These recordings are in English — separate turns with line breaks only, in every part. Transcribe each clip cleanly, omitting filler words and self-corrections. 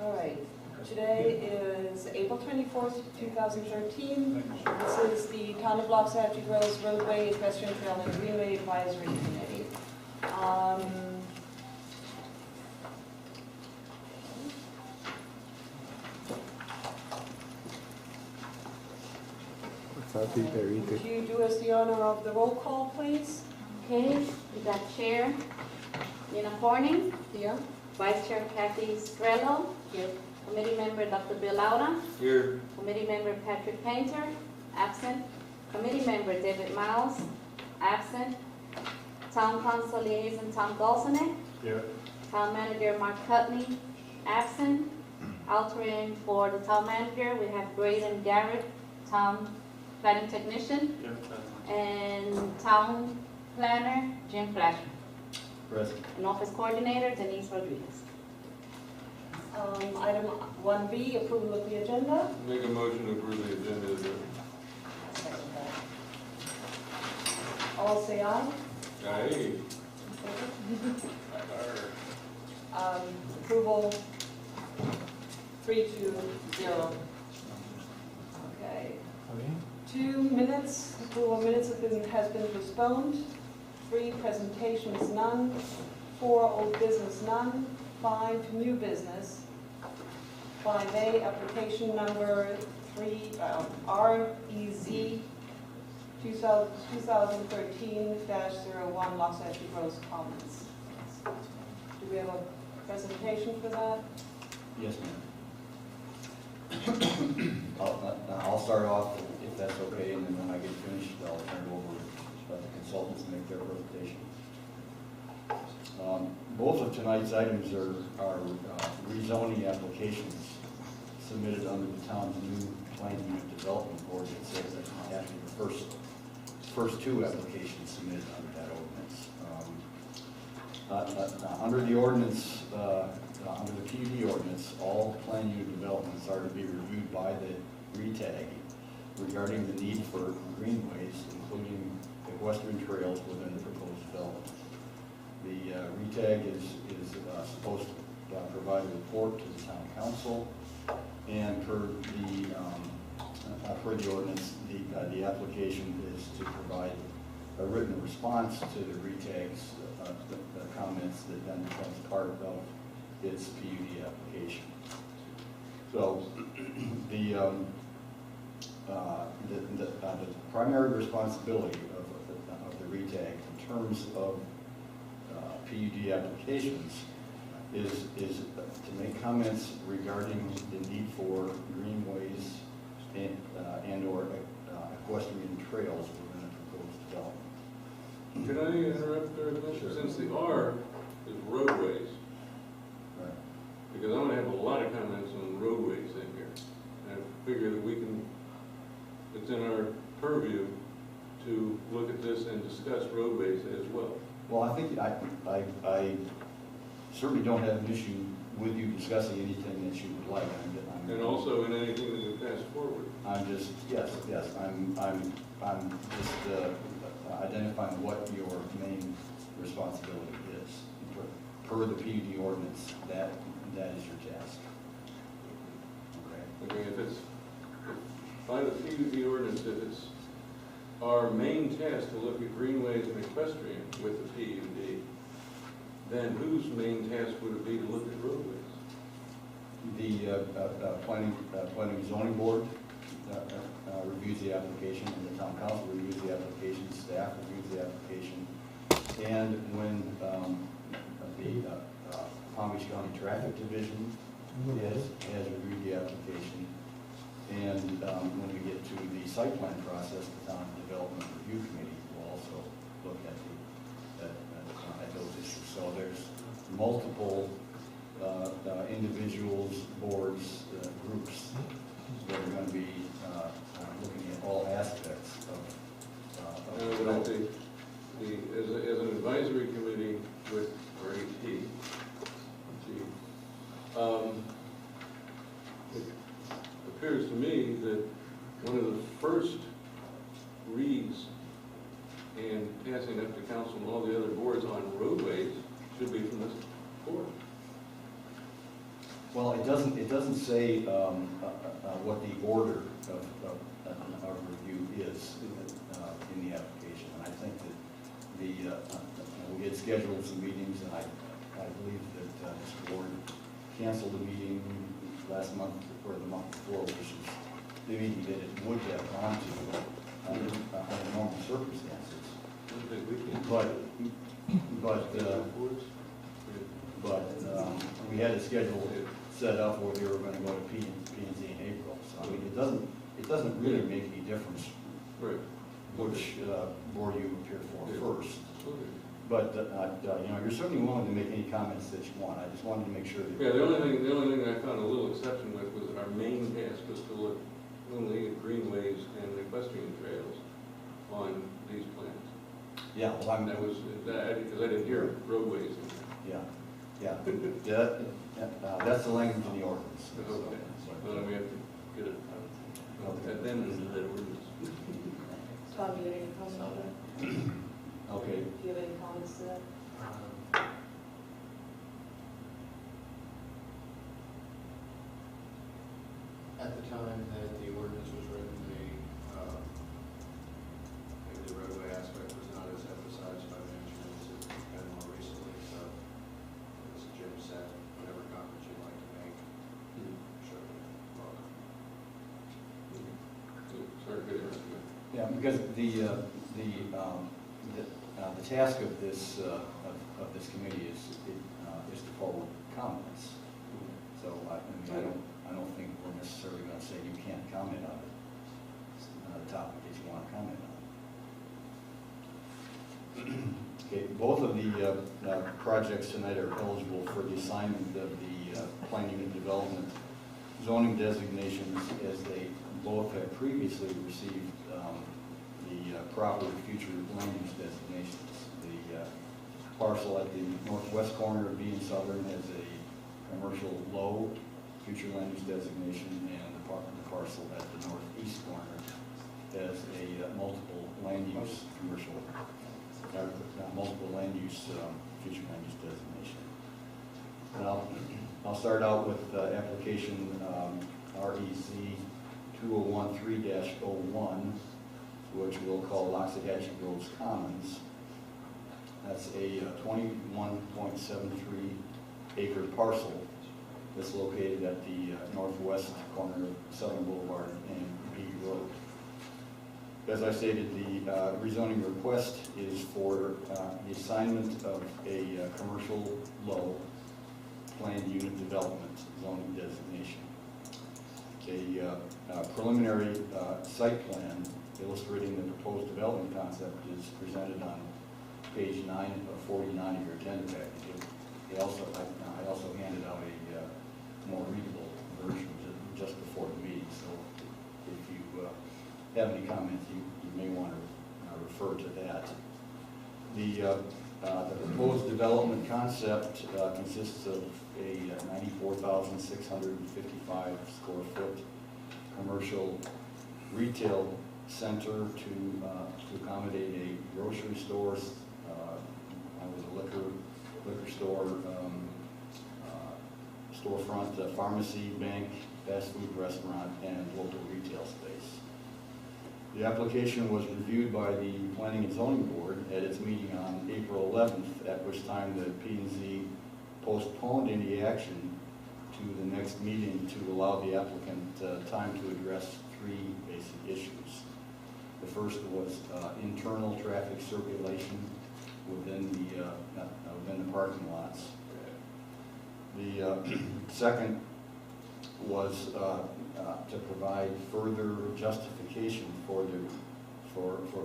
All right, today is April 24th, 2013. This is the Town of Loxahatchee Groves Roadway, Equestrian Trail and Greenway Advisory Committee. Would you do us the honor of the roll call, please?
Okay, we got Chair Nina Corning,
Here.
Vice Chair Kathy Strello, here. Committee Member Dr. Bill Lauda,
Here.
Committee Member Patrick Painter, absent. Committee Member David Miles, absent. Town Council Liaison Tom Golsonek,
Here.
Town Manager Mark Cutney, absent. Altering for the Town Manager, we have Braden Garrett, Town Planning Technician, and Town Planner Jim Flasher.
Present.
And Office Coordinator Denise Rodriguez.
Item 1B, approval of the agenda.
Make a motion to approve the agenda.
All say aye.
Aye.
Approval 3-0. Okay. 2 minutes, approval of minutes has been postponed. 3, presentations none. 4, old business none. 5, new business. 5A, application number 3, REZ 2013-01, Loxahatchee Groves Commons. Do we have a presentation for that?
Yes, ma'am. I'll start off, if that's okay, and then when I get finished, I'll turn it over to the consultants to make their presentation. Both of tonight's items are rezoning applications submitted under the town's new planned unit development ordinance. That's actually the first 2 applications submitted under that ordinance. Under the ordinance, under the PUD ordinance, all planned unit developments are to be reviewed by the RETAG regarding the need for greenways, including equestrian trails within the proposed development. The RETAG is supposed to provide a report to the town council, and per the ordinance, the application is to provide a written response to the RETAG's the comments that then becomes part of its PUD application. So the primary responsibility of the RETAG in terms of PUD applications is to make comments regarding the need for greenways and or equestrian trails within the proposed development.
Can I interrupt there? Sure. Since the R is roadways,
Right.
because I'm going to have a lot of comments on roadways in here. And I figure that it's in our purview to look at this and discuss roadways as well.
Well, I think I certainly don't have an issue with you discussing anything that you would like.
And also in anything that we pass forward.
I'm just, yes, I'm just identifying what your main responsibility is. Per the PUD ordinance, that is your task. Okay.
Okay, if it's, by the PUD ordinance, if it's our main task to look at greenways and equestrian with the PUD, then whose main task would it be to look at roadways?
The planning zoning board reviews the application, and the town council reviews the application, staff reviews the application, and when the Palm Beach County Traffic Division has reviewed the application, and when we get to the site plan process, the town development review committee will also look at those issues. So there's multiple individuals, boards, groups that are going to be looking at all aspects of
development. As an advisory committee with RET, it appears to me that one of the first reads and passing up to council and all the other boards on roadways should be from this board.
Well, it doesn't say what the order of review is in the application. And I think that we had scheduled some meetings, and I believe that this board canceled a meeting last month or the month before, which is the meeting that it would have gone to under normal circumstances. But we had a schedule set up where we were going to go to P and Z in April. So I mean, it doesn't really make any difference which board you appear for first. But you're certainly willing to make any comments that you want. I just wanted to make sure that.
Yeah, the only thing I found a little exception with was our main task was to look only at greenways and equestrian trails on these plans.
Yeah, well,
That was because I didn't hear roadways.
That's the language in the ordinance.
Okay. Well, we have to get it at them into that ordinance.
Tom, do you have any comments on that?
Okay.
Do you have any comments to that?
At the time that the ordinance was written, maybe the roadway aspect was not as emphasized by management as it's been more recently, so as Jim said, whatever comments you'd like to make, sure, welcome.
Sorry to get interrupted.
Yeah, because the task of this committee is to forward comments. So I don't think we're necessarily going to say you can't comment on it. It's not a topic that you want to comment on. Okay, both of the projects tonight are eligible for the assignment of the plan unit development zoning designations, as they both have previously received the proper future land use designations. The parcel at the northwest corner of B and Southern has a commercial low future land use designation, and the parcel at the northeast corner has a multiple land use future land use designation. Now, I'll start out with application REZ 2013-01, which we'll call Loxahatchee Groves Commons. That's a 21.73 acre parcel that's located at the northwest corner of Southern Boulevard and B Road. As I stated, the rezoning request is for the assignment of a commercial low planned unit development zoning designation. A preliminary site plan illustrating the proposed development concept is presented on page 9 of 49 of your agenda package. I also handed out a more readable version just before the meeting, so if you have any comments, you may want to refer to that. The proposed development concept consists of a 94,655 square foot commercial retail center to accommodate a grocery store, with a liquor store, storefront, pharmacy, bank, fast food restaurant, and local retail space. The application was reviewed by the Planning and Zoning Board at its meeting on April 11th, at which time the P&Z postponed any action to the next meeting to allow the applicant time to address three basic issues. The first was internal traffic circulation within the parking lots. The second was to provide further justification for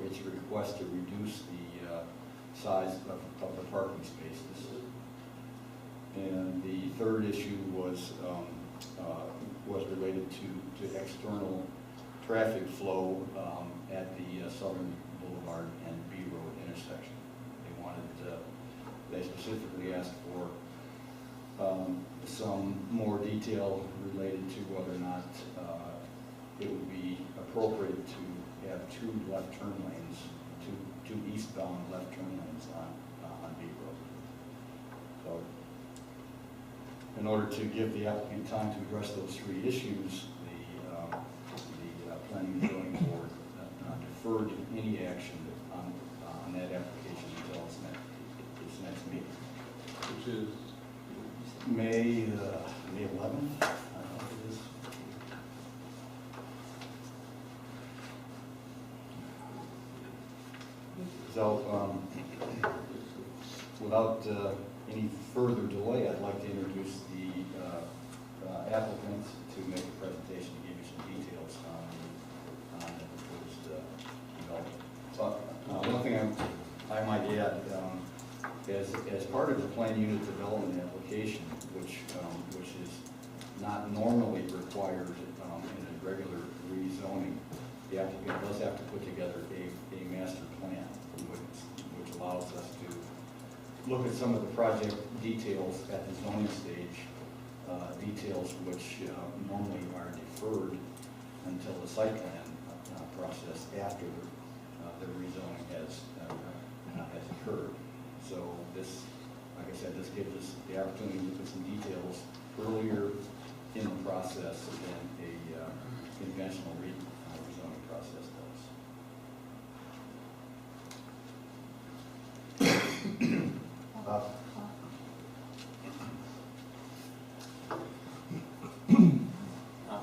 its request to reduce the size of the parking spaces. And the third issue was related to external traffic flow at the Southern Boulevard and B Road intersection. They specifically asked for some more detail related to whether or not it would be appropriate to have two left turn lanes, two eastbound left turn lanes on B Road. So in order to give the applicant time to address those three issues, the Planning and Zoning Board deferred any action on that application until its next meeting.
Which is,
May 11th, I think it is. So, without any further delay, I'd like to introduce the applicant to make a presentation and give you some details on the proposed development. So, one thing I might add, as part of the plan unit development application, which is not normally required in a regular rezoning, the applicant does have to put together a master plan, which allows us to look at some of the project details at the zoning stage, details which normally are deferred until the site plan process after the rezoning has occurred. So this, like I said, this gives us the opportunity to look at some details earlier in the process than a conventional rezoning process does.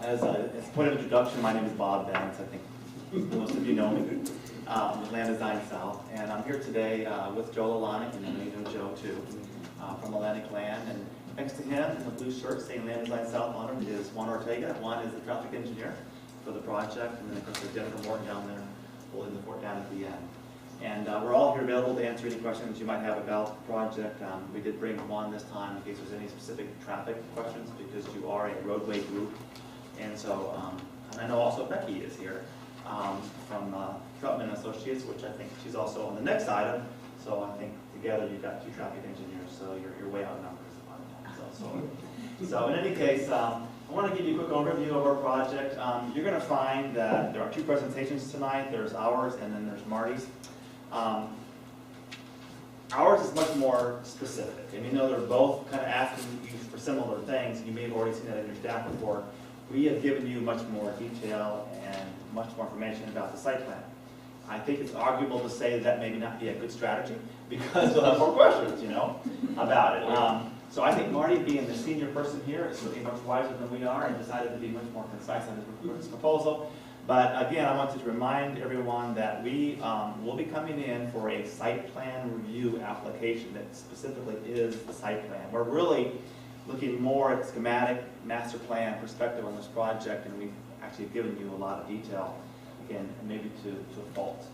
As a point of introduction, my name is Bob Vance. I think most of you know me. Land Design South, and I'm here today with Joe Lalani, and I know you know Joe too, from Atlantic Land. And next to him in the blue shirt saying Land Design South on it is Juan Ortega. Juan is the traffic engineer for the project, and then of course there's Jennifer Morton down there holding the fort down at the end. And we're all here available to answer any questions you might have about the project. We did bring Juan this time in case there's any specific traffic questions, because you are a roadway group. And so, and I know also Becky is here from Trutman Associates, which I think she's also on the next item. So I think together you've got two traffic engineers, so you're way outnumbered. So in any case, I want to give you a quick overview of our project. You're going to find that there are two presentations tonight. There's ours and then there's Marty's. Ours is much more specific. And you know they're both kind of asking you for similar things. You may have already seen that in your staff report. We have given you much more detail and much more information about the site plan. I think it's arguable to say that maybe not be a good strategy because we'll have more questions, you know, about it. So I think Marty, being the senior person here, is certainly much wiser than we are and decided to be much more concise on his proposal. But again, I wanted to remind everyone that we will be coming in for a site plan review application that specifically is the site plan. We're really looking more at schematic, master plan perspective on this project, and we've actually given you a lot of detail, again, maybe to a fault.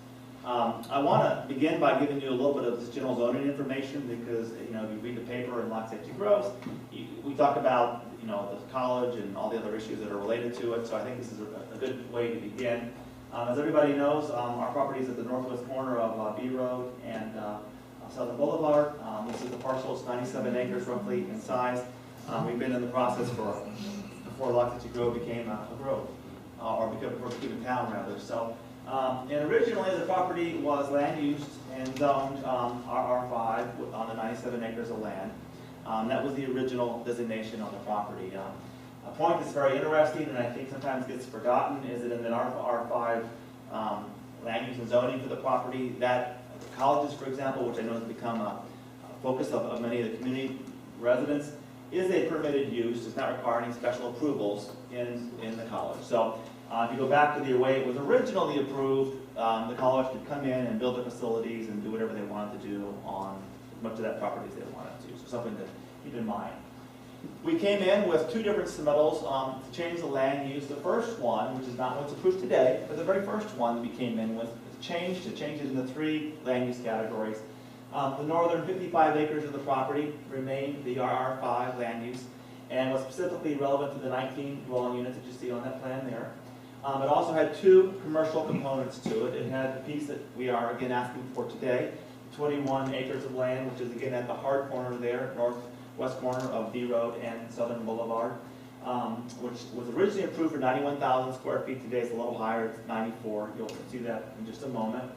I want to begin by giving you a little bit of this general zoning information because, you know, if you read the paper in Lot Safety Groves, we talk about, you know, the college and all the other issues that are related to it, so I think this is a good way to begin. As everybody knows, our property is at the northwest corner of B Road and Southern Boulevard. This is the parcel, it's 97 acres roughly in size. We've been in the process before Lot Safety Grove became a grove, or became a town rather. So, and originally the property was land used and zoned R5 on the 97 acres of land. That was the original designation on the property. A point that's very interesting and I think sometimes gets forgotten is that in the R5 land use and zoning for the property, that the colleges, for example, which I know has become a focus of many of the community residents, is a permitted use, does not require any special approvals in the college. So if you go back to the way it was originally approved, the college could come in and build their facilities and do whatever they wanted to do on as much of that property as they wanted to. So something to keep in mind. We came in with two different submittals to change the land use. The first one, which is not what's approved today, but the very first one that we came in with, changed it into three land use categories. The northern 55 acres of the property remained the RR5 land use and was specifically relevant to the 19 dwelling units that you see on that plan there. It also had two commercial components to it. It had the piece that we are again asking for today, 21 acres of land, which is again at the hard corner there, northwest corner of B Road and Southern Boulevard, which was originally approved for 91,000 square feet. Today it's a little higher, it's 94. You'll see that in just a moment.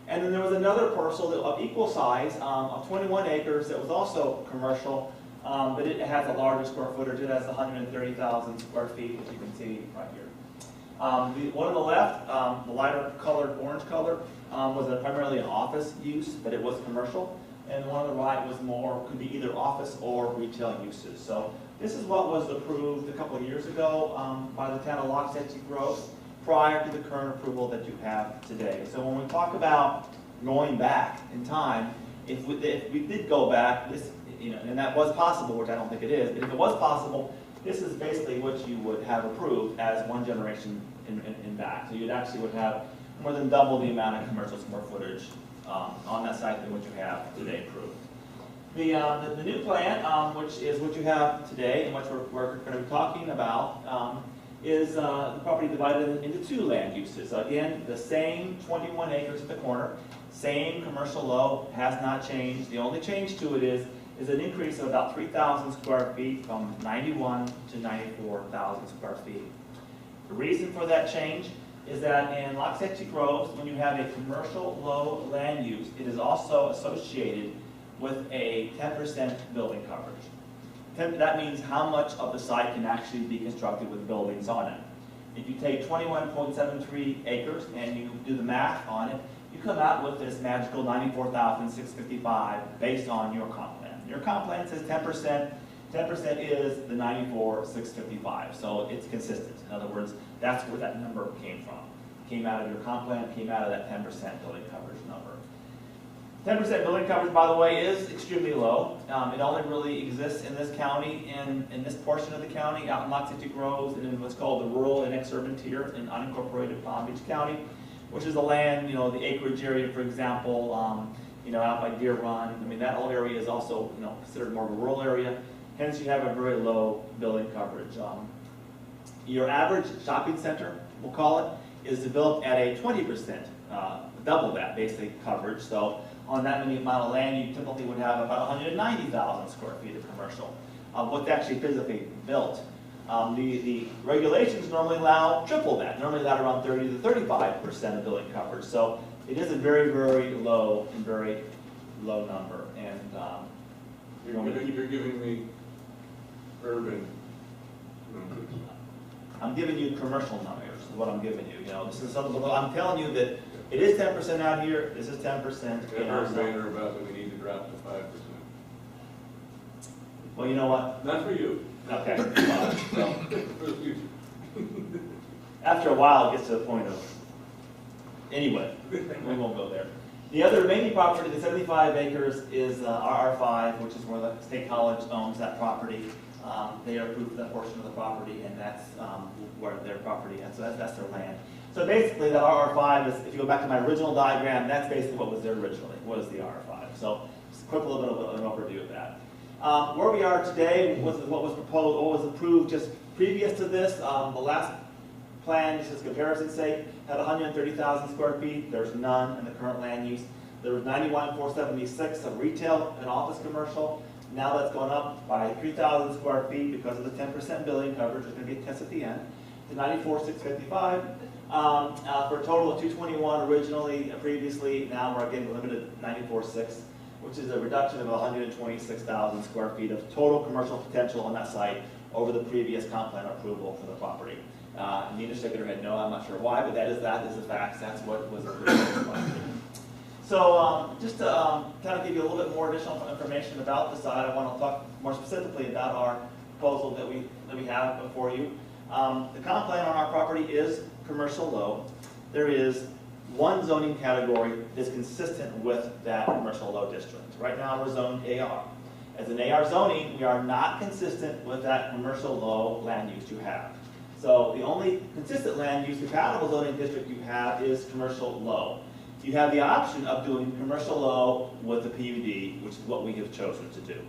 And then there was another parcel of equal size, of 21 acres that was also commercial, but it has a larger square footage. It has 130,000 square feet, as you can see right here. The one on the left, the lighter colored, orange color, was primarily an office use, but it was commercial. And the one on the right was more, could be either office or retail uses. So this is what was approved a couple of years ago by the town of Loxahatchee Grove prior to the current approval that you have today. So when we talk about going back in time, if we did go back, this, and that was possible, which I don't think it is, but if it was possible, this is basically what you would have approved as one generation in back. So you'd actually would have more than double the amount of commercial square footage on that site than what you have today approved. The new plan, which is what you have today and what we're going to be talking about, is the property divided into two land uses. So again, the same 21 acres at the corner, same commercial low, has not changed. The only change to it is an increase of about 3,000 square feet from 91 to 94,000 square feet. The reason for that change is that in Loxahatchee Groves, when you have a commercial low land use, it is also associated with a 10% building coverage. That means how much of the site can actually be constructed with buildings on it. If you take 21.73 acres and you do the math on it, you come out with this magical 94,655 based on your comp plan. Your comp plan says 10%. 10% is the 94,655, so it's consistent. In other words, that's where that number came from. It came out of your comp plan, came out of that 10% building coverage number. 10% building coverage, by the way, is extremely low. It only really exists in this county, in this portion of the county, out in Loxahatchee Groves, and in what's called the rural and ex-urban tier in unincorporated Palm Beach County, which is the land, the acreage area, for example, out by Deer Run. I mean, that whole area is also, considered more of a rural area. Hence, you have a very low building coverage. Your average shopping center, we'll call it, is developed at a 20%, double that basic coverage. So on that many amount of land, you typically would have about 190,000 square feet of commercial. What's actually physically built. The regulations normally allow triple that, normally allow around 30 to 35% of building coverage. So it is a very, very low and very low number. And
You're giving me urban numbers.
I'm giving you commercial numbers, is what I'm giving you. This is something, I'm telling you that it is 10% out here, this is 10%.
I've heard banner about that we need to drop to 5%.
Well, you know what?
Not for you.
Okay. So,
For the future.
after a while, it gets to the point of, anyway, we won't go there. The other remaining property, the 75 acres, is RR5, which is where the State College owns that property. They are approved for that portion of the property, and that's where their property is. So that's their land. So basically, the RR5 is, if you go back to my original diagram, that's basically what was there originally, was the RR5. So just a quick little bit of an overview of that. Where we are today, what was proposed, what was approved just previous to this, the last plan, just as comparison's sake, had 130,000 square feet. There's none in the current land use. There was 91,476 of retail and office commercial. Now that's gone up by 3,000 square feet because of the 10% building coverage. There's going to be a test at the end to 94,655 for a total of 221 originally, previously. Now we're getting limited 94,6, which is a reduction of 126,000 square feet of total commercial potential on that site over the previous comp plan approval for the property. Nina shaking her head no, I'm not sure why, but that is the facts. That's what was approved. So just to kind of give you a little bit more additional information about the site, I want to talk more specifically about our proposal that we have before you. The comp plan on our property is commercial low. There is one zoning category that's consistent with that commercial low district. Right now we're zoned AR. As an AR zoning, we are not consistent with that commercial low land use you have. So the only consistent land use compatible zoning district you have is commercial low. You have the option of doing commercial low with a PUD, which is what we have chosen to do.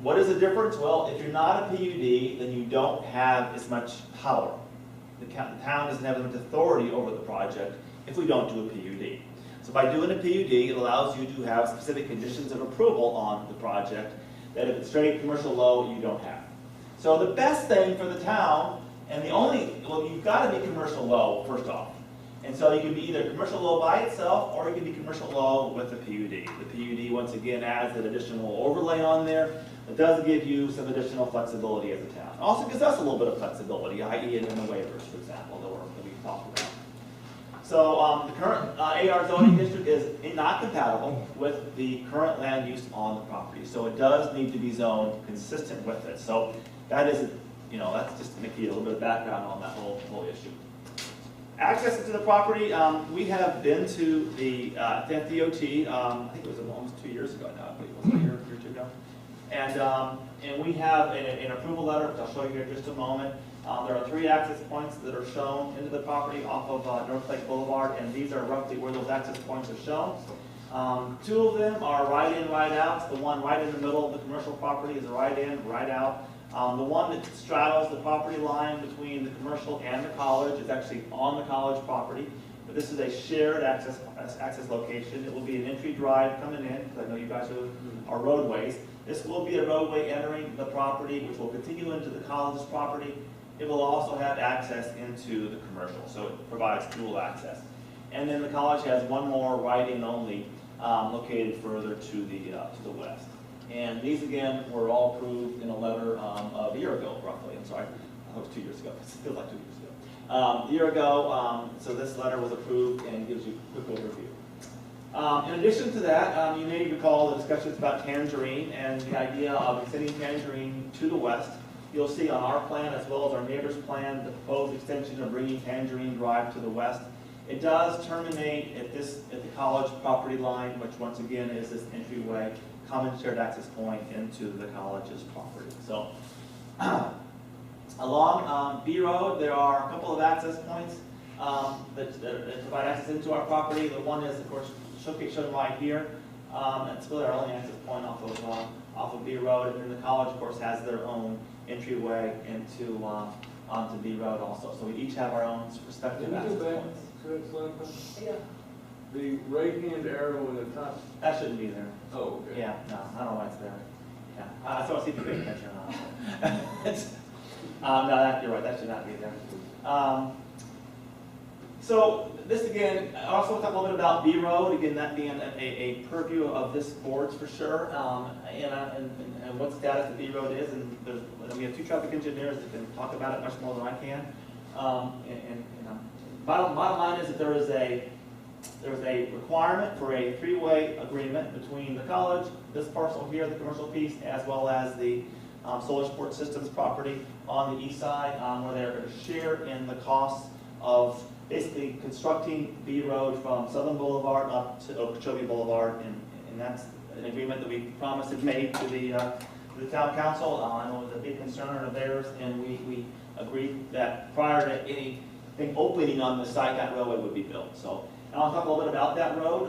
What is the difference? Well, if you're not a PUD, then you don't have as much power. The town doesn't have as much authority over the project if we don't do a PUD. So by doing a PUD, it allows you to have specific conditions of approval on the project that if it's straight commercial low, you don't have. So the best thing for the town, and you've got to be commercial low, first off. And so you can be either commercial low by itself, or you can be commercial low with a PUD. The PUD, once again, adds an additional overlay on there it does give you some additional flexibility as a town. It also gives us a little bit of flexibility, i.e. in the waivers, for example, that we talked about. So the current AR zoning district is not compatible with the current land use on the property. So it does need to be zoned consistent with it. So that is, that's just to give you a little bit of background on that whole issue. Access to the property, we have been to the DOT, I think it was almost 2 years ago now, I believe it was a year or two ago. And we have an approval letter, which I'll show you here in just a moment. There are 3 access points that are shown into the property off of North Lake Boulevard, and these are roughly where those access points are shown. 2 of them are right in, right out. The one right in the middle of the commercial property is a right in, right out. The one that straddles the property line between the commercial and the college is actually on the college property. But this is a shared access location. It will be an entry drive coming in, because I know you guys are roadways. This will be a roadway entering the property, which will continue into the college's property. It will also have access into the commercial, so it provides dual access. And then the college has one more right-in only located further to the west. And these, again, were all approved in a letter a year ago, roughly. I'm sorry, I hope it was 2 years ago. It feels like 2 years ago. A year ago, so this letter was approved and gives you a quick overview. In addition to that, you may recall the discussions about Tangerine and the idea of extending Tangerine to the west. You'll see on our plan, as well as our neighbor's plan, the proposed extension of bringing Tangerine Drive to the west. It does terminate at the college property line, which once again is this entryway, common shared access point into the college's property. So along B Road, there are a couple of access points that provide access into our property. The one is, of course, shown right here. It's really our only access point off of B Road, and then the college, of course, has their own entryway onto B Road also. So we each have our own respective access points.
Yeah.
The right-hand arrow in the top.
That shouldn't be there.
Oh, okay.
Yeah, no, I don't know why it's there. Yeah, so I'll see if you pay attention on no, you're right, that should not be there. So this again, I also want to talk a little bit about B Road, again, that being a purview of this board's for sure, and what status the B Road is, and we have 2 traffic engineers that can talk about it much more than I can. Bottom line is that there's a requirement for a 3-way agreement between the college, this parcel here, the commercial piece, as well as the Solar Sport Systems property on the east side, where they're going to share in the costs of basically constructing B Road from Southern Boulevard up to Okeechobee Boulevard, and that's an agreement that we promised and made to the town council. I know it was a big concern of theirs, and we agreed that prior to anything opening on the site, that roadway would be built. So, and I'll talk a little bit about that road.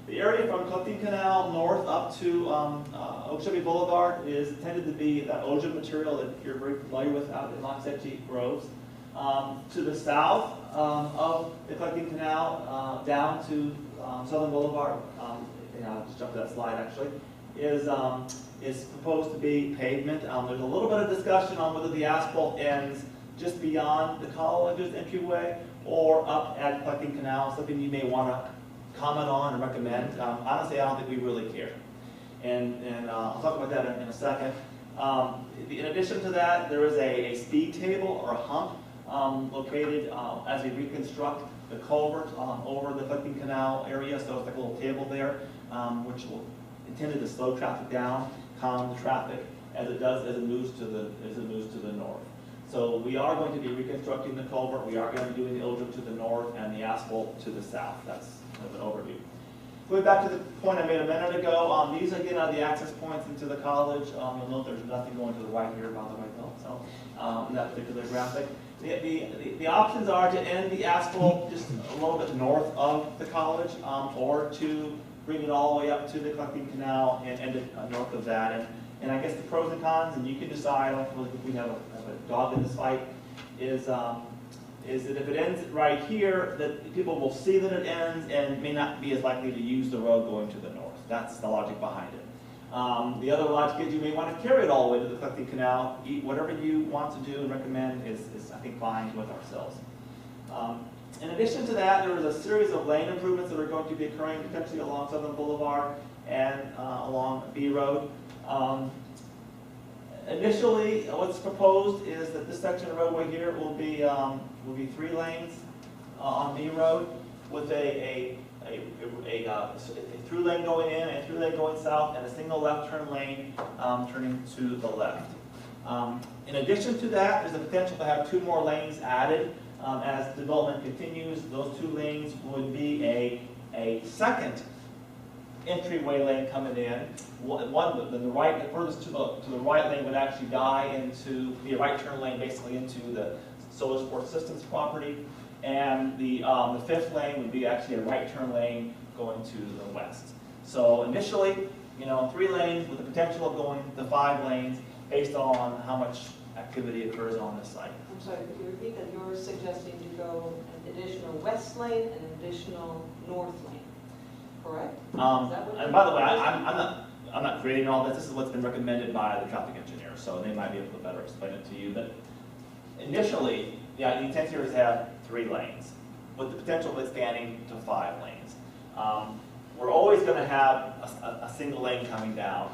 The area from Clifton Canal north up to Okeechobee Boulevard is intended to be that OJA material that you're very familiar with out in Loxetchee Groves. To the south of the Clifton Canal, down to Southern Boulevard, I'll just jump to that slide actually, is proposed to be pavement. There's a little bit of discussion on whether the asphalt ends just beyond the college's entryway or up at Clifton Canal, something you may want to comment on and recommend. Honestly, I don't think we really care. And I'll talk about that in a second. In addition to that, there is a speed table or a hump located as we reconstruct the culvert over the Clifton Canal area. So it's like a little table there, which will intended to slow traffic down, calm the traffic as it moves to the north. So we are going to be reconstructing the culvert. We are going to be doing the OJA to the north and the asphalt to the south. That's kind of an overview. Going back to the point I made a minute ago, these again are the access points into the college. You'll note there's nothing going to the right here, by the way, though. So in that particular graphic, the options are to end the asphalt just a little bit north of the college, or to bring it all the way up to the Clifton Canal and end it north of that. And I guess the pros and cons, and you can decide. I don't really think we have a dog in this fight. Is that if it ends right here, that people will see that it ends and may not be as likely to use the road going to the north. That's the logic behind it. The other logic is you may want to carry it all the way to the Clifton Canal. Whatever you want to do and recommend is I think, fine with ourselves. In addition to that, there is a series of lane improvements that are going to be occurring potentially along Southern Boulevard and along B Road. Initially, what's proposed is that this section of roadway here will be 3 lanes on B Road with a through lane going in, a through lane going south, and a single left turn lane turning to the left. In addition to that, there's a potential to have 2 more lanes added. As development continues, those 2 lanes would be a second entryway lane coming in. The furthest to the right lane would actually be a right turn lane basically into the Solar Sports Systems property. And the 5th lane would be actually a right turn lane going to the west. So initially, 3 lanes with the potential of going to 5 lanes based on how much activity occurs on this site.
I'm sorry, could you repeat that? You're suggesting to go an additional west lane and an additional north lane, correct? Is that what
And by the way, I'm not creating all this. This is what's been recommended by the traffic engineer, so they might be able to better explain it to you. But initially, the intent here is to have 3 lanes with the potential of expanding to 5 lanes. We're always going to have a single lane coming down.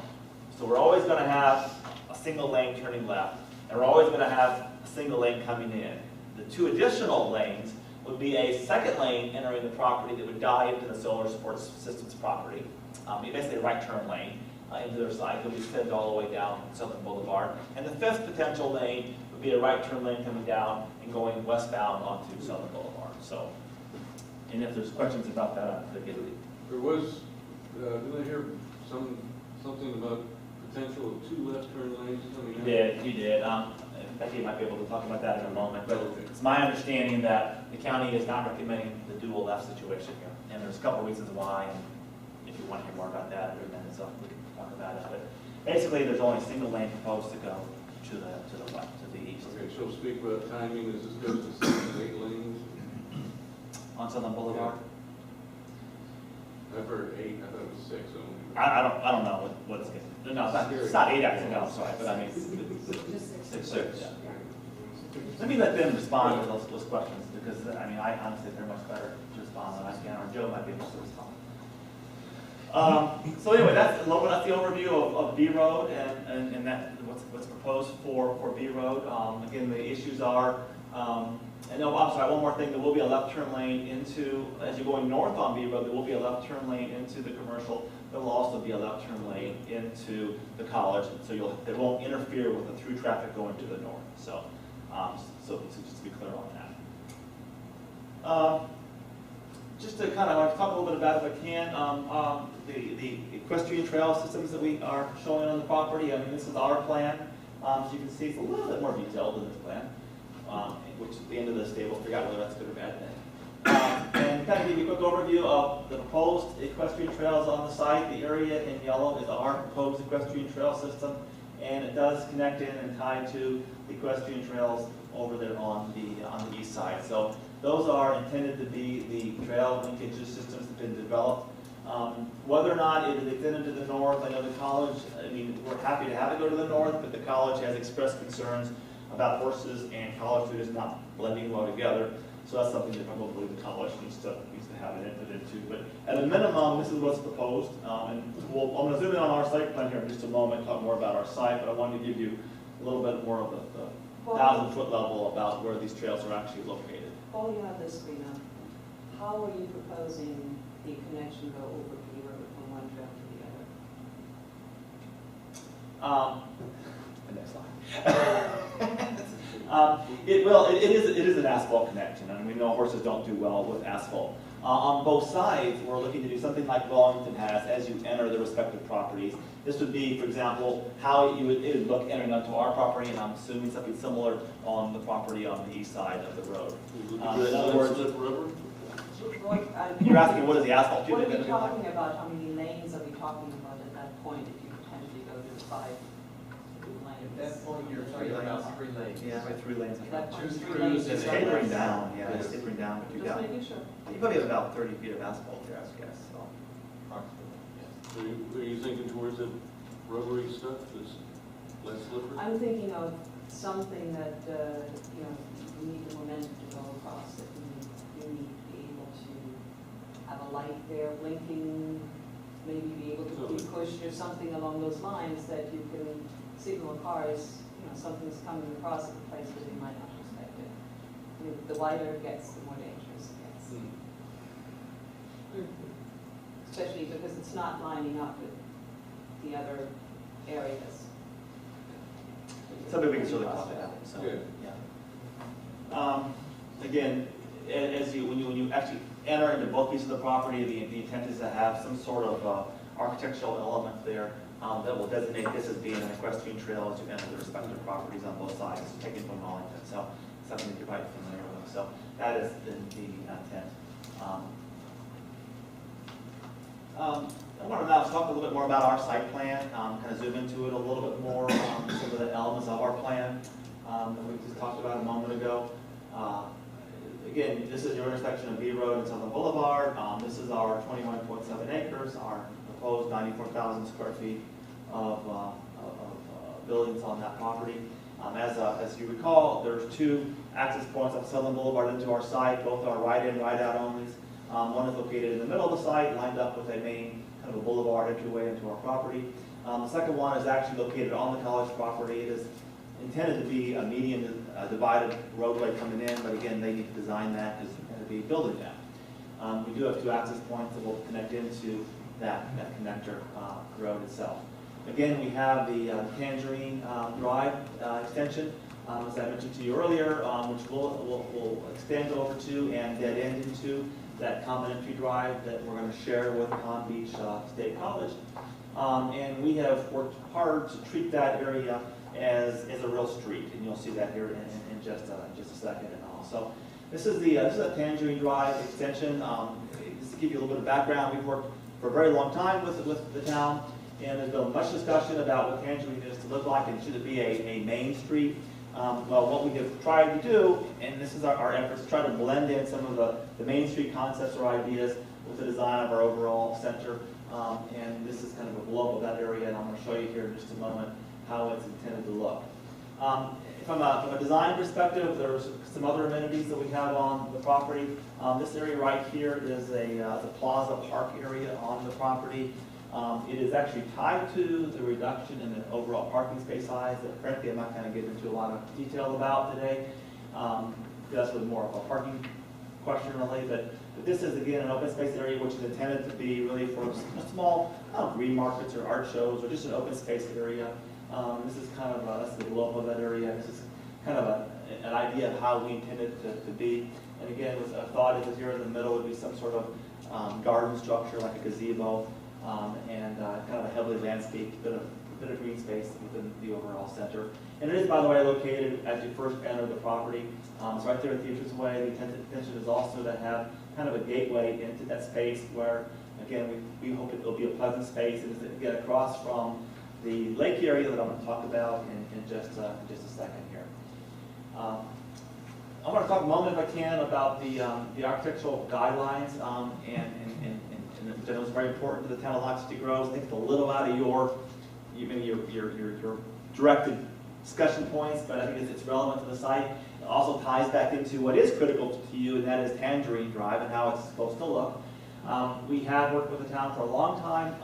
So we're always going to have a single lane turning left. And we're always going to have a single lane coming in. The 2 additional lanes would be a second lane entering the property that would die into the Solar Sports Systems property. Basically a right turn lane into their side. It would be extended all the way down Southern Boulevard. And the 5th potential lane would be a right turn lane coming down and going westbound onto Southern Boulevard. So, and if there's questions about that, I'll get it.
There was, did I hear something about potential of 2 left turn lanes coming in?
You did. Becky might be able to talk about that in a moment, but it's my understanding that the county is not recommending the dual left situation here. And there's a couple reasons why, and if you want to hear more about that, we can talk about it. But basically, there's only a single lane proposed to go to the left, to the east.
Okay, so speak about timing, is this goes to 6 and 8 lanes?
On Southern Boulevard?
I've heard 8, I thought it was 6 only.
I don't know what it's getting. No, it's not 8 actually, no, sorry, but I mean, 6. Yeah. Let me let them respond to those questions, because I honestly, they're much better to respond than I can, or Joe might be able to respond. So anyway, that's the overview of B Road and that what's proposed for B Road. Again, the issues are, and no, I'm sorry, one more thing, there will be a left turn lane into, as you're going north on B Road, there will be a left turn lane into the commercial. There will also be a left turn lane into the college, so it won't interfere with the through traffic going to the north. So, so just to be clear on that. Just to kind of talk a little bit about, if I can, the equestrian trail systems that we are showing on the property. This is our plan. As you can see, it's a little bit more detailed than this plan, which at the end of this day we'll figure out whether that's a good or bad thing. And kind of give you a quick overview of the proposed equestrian trails on the site. The area in yellow is our proposed equestrian trail system, and it does connect in and tie to the equestrian trails over there on the east side. So those are intended to be the trail linkage systems that have been developed. Whether or not it is extended to the north, I know the college, we're happy to have it go to the north, but the college has expressed concerns about horses and college students not blending well together. So that's something that probably the college needs to have an input into. But at a minimum, this is what's proposed. And I'm going to zoom in on our site plan here in just a moment, talk more about our site, but I wanted to give you a little bit more of the 1,000-foot level about where these trails are actually located.
While you have this screen up, how are you proposing the connection go over B Road from one trail to the other?
The next slide. It is an asphalt connection, and we know horses don't do well with asphalt. On both sides, we're looking to do something like Wellington has as you enter the respective properties. This would be, for example, how it would look entering onto our property, and I'm assuming something similar on the property on the east side of the road. In other words, you're asking what is the asphalt tube
What
going
are
to
we
be like?
talking about? How many lanes are we talking about at that point if you potentially go to the 5 lanes?
At that point, you're talking about 3 lanes.
Yeah, by 3 lanes.
At that point,
2
3
throughs
lanes
and
is
It's
then
right.
tapering down, yeah, it's tapering down, but you
Just
got,
making sure.
you probably have about 30 feet of asphalt there, I guess, so.
Are you thinking towards the rubbery stuff that's less slippery?
I'm thinking of something that, we need the momentum to go across, that you need to be able to have a light there blinking, maybe be able to be pushed or something along those lines that you can signal of cars, something's coming across the place where they might not expect it. I mean, the wider it gets, the more dangerous it gets. Especially because it's not lining up with the other areas.
Something we can certainly talk about, so,
Good.
yeah. Again, when you actually enter into both pieces of the property, the intent is to have some sort of architectural element there that will designate this as being an equestrian trail as you enter the respective properties on both sides, taken from Wellington. So something that you're quite familiar with. So that is the intent. I want to now talk a little bit more about our site plan, kind of zoom into it a little bit more, some of the elements of our plan that we just talked about a moment ago. Again, this is your intersection of B Road and Southern Boulevard. This is our 21.7 acres, our proposed 94,000 square feet of buildings on that property. As you recall, there's two access points off Southern Boulevard into our site. Both are right-in, right-out onlys. One is located in the middle of the site, lined up with a main kind of a boulevard entryway into our property. The second one is actually located on the college property. It is intended to be a median divided roadway coming in, but again, they need to design that because they're going to be building that. We do have two access points that will connect into that connector road itself. Again, we have the Tangerine Drive extension, as I mentioned to you earlier, which will extend over to and dead end into that common entry drive that we're going to share with Palm Beach State College. And we have worked hard to treat that area as a real street, and you'll see that here in just a second and all. So this is the Tangerine Drive extension. Just to give you a little bit of background, we've worked for a very long time with the town, and there's been much discussion about what Tangerine is to look like and should it be a main street. Well, what we have tried to do, and this is our efforts, to try to blend in some of the Main Street concepts or ideas with the design of our overall center. And this is kind of a blow-up of that area, and I'm going to show you here in just a moment how it's intended to look. From a design perspective, there's some other amenities that we have on the property. This area right here is the Plaza Park area on the property. It is actually tied to the reduction in the overall parking space size that frankly I'm not going to get into a lot of detail about today. That's with more of a parking question really, but this is again an open space area which is intended to be really for small green markets or art shows or just an open space area. This is kind of, that's the globe of that area. This is kind of an idea of how we intend it to be. And again, with a thought is here in the middle would be some sort of garden structure like a gazebo. And kind of a heavily landscaped bit of green space within the overall center. And it is, by the way, located as you first enter the property. It's right there at the entranceway. The intention is also to have kind of a gateway into that space where, again, we hope it will be a pleasant space and to get across from the lake area that I'm going to talk about in just a second here. I want to talk a moment, if I can, about the architectural guidelines which I know is very important to the town of Lock City Groves. I think it's a little out of your directed discussion points, but I think it's relevant to the site. It also ties back into what is critical to you, and that is Tangerine Drive and how it's supposed to look. We have worked with the town for a long time,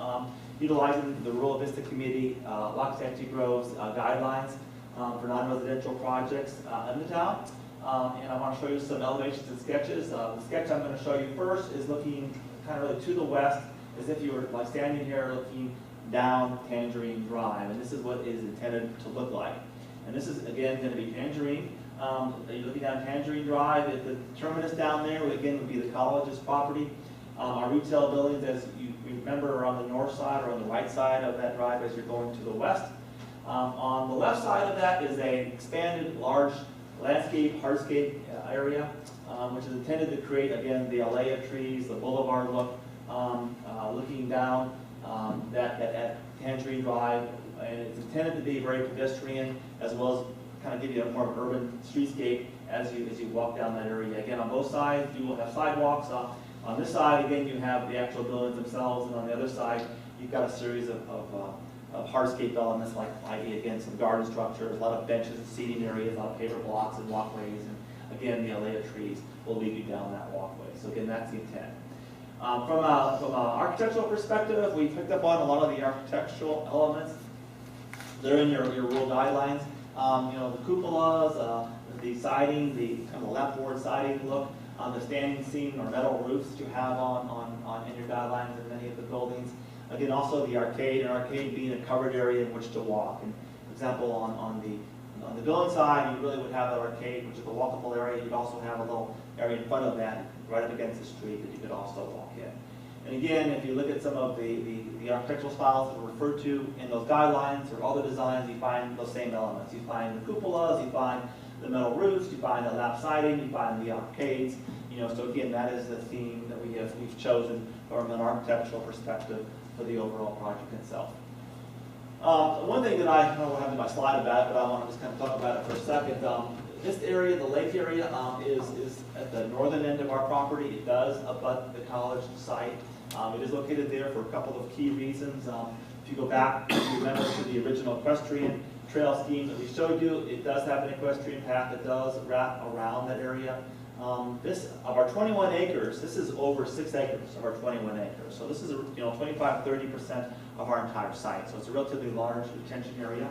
utilizing the Rural Vista Committee, Lock City Groves guidelines for non-residential projects in the town. And I want to show you some elevations and sketches. The sketch I'm going to show you first is looking kind of really to the west, as if you were like standing here looking down Tangerine Drive, and this is what it is intended to look like. And this is again going to be Tangerine. You're looking down Tangerine Drive. The terminus down there again would be the college's property. Our retail buildings, as you remember, are on the north side or on the right side of that drive as you're going to the west. On the left side of that is an expanded large landscape, hardscape area, which is intended to create, again, the alley of trees, the boulevard look, looking down that Tangerine Drive, and it's intended to be very pedestrian, as well as kind of give you a more urban streetscape as you walk down that area. Again, on both sides, you will have sidewalks. On this side, again, you have the actual buildings themselves, and on the other side, you've got a series of hardscape elements like, again, some garden structures, a lot of benches and seating areas, a lot of paver blocks and walkways, and again, the alley of trees will lead you down that walkway. So again, that's the intent. From an architectural perspective, we picked up on a lot of the architectural elements they're in your rule guidelines. You know, the cupolas, the siding, the kind of the lap board siding look, the standing seam or metal roofs that you have in your guidelines in many of the buildings. Again, also the arcade, an arcade being a covered area in which to walk. And for example, on the building side, you really would have an arcade, which is a walkable area. You'd also have a little area in front of that, right up against the street, that you could also walk in. And again, if you look at some of the architectural styles that are referred to in those guidelines or other designs, you find those same elements. You find the cupolas, you find the metal roofs, you find the lap siding, you find the arcades. You know, so again, that is the theme that we've chosen from an architectural perspective for the overall project itself. One thing that I don't have in my slide about it, but I want to just kind of talk about it for a second. This area, the lake area, is at the northern end of our property. It does abut the college site. It is located there for a couple of key reasons. If you go back, if you remember to the original equestrian trail scheme that we showed you, it does have an equestrian path that does wrap around that area. This, of our 21 acres, this is over 6 acres of our 21 acres. So this is, 25–30% of our entire site. So it's a relatively large retention area.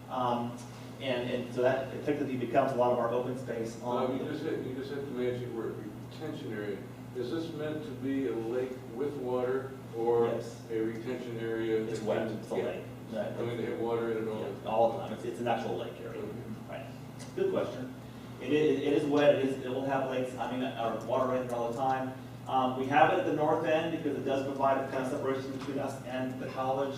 And so that effectively becomes a lot of our open space.
You just have to mention the word retention area. Is this meant to be a lake with water or
Yes.
a retention area?
It's wet, it's a lake. Right.
I mean, they have water in it
All the time. It's an actual lake area. Right. Good question. It is wet. It will have lakes. Our water in there all the time. We have it at the north end because it does provide a kind of separation between us and the college.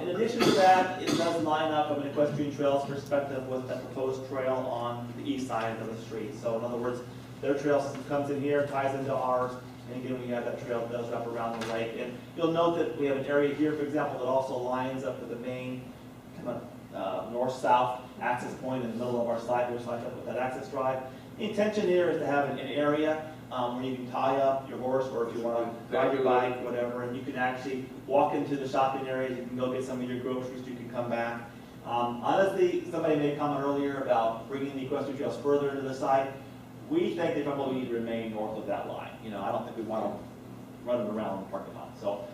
In addition to that, it does line up from an equestrian trails perspective with a proposed trail on the east side of the street. So in other words, their trail system comes in here, ties into ours, and again, we have that trail that does wrap around the lake. And you'll note that we have an area here, for example, that also lines up with the main kind of north-south access point in the middle of our site, which lines up with that access drive. The intention here is to have an area where you can tie up your horse, or if you want to ride your bike, whatever, and you can actually walk into the shopping areas. You can go get some of your groceries. You can come back. Honestly, somebody made a comment earlier about bringing the equestrian trails further into the site. We think they probably need to remain north of that line. I don't think we want to run them around the parking lot. So,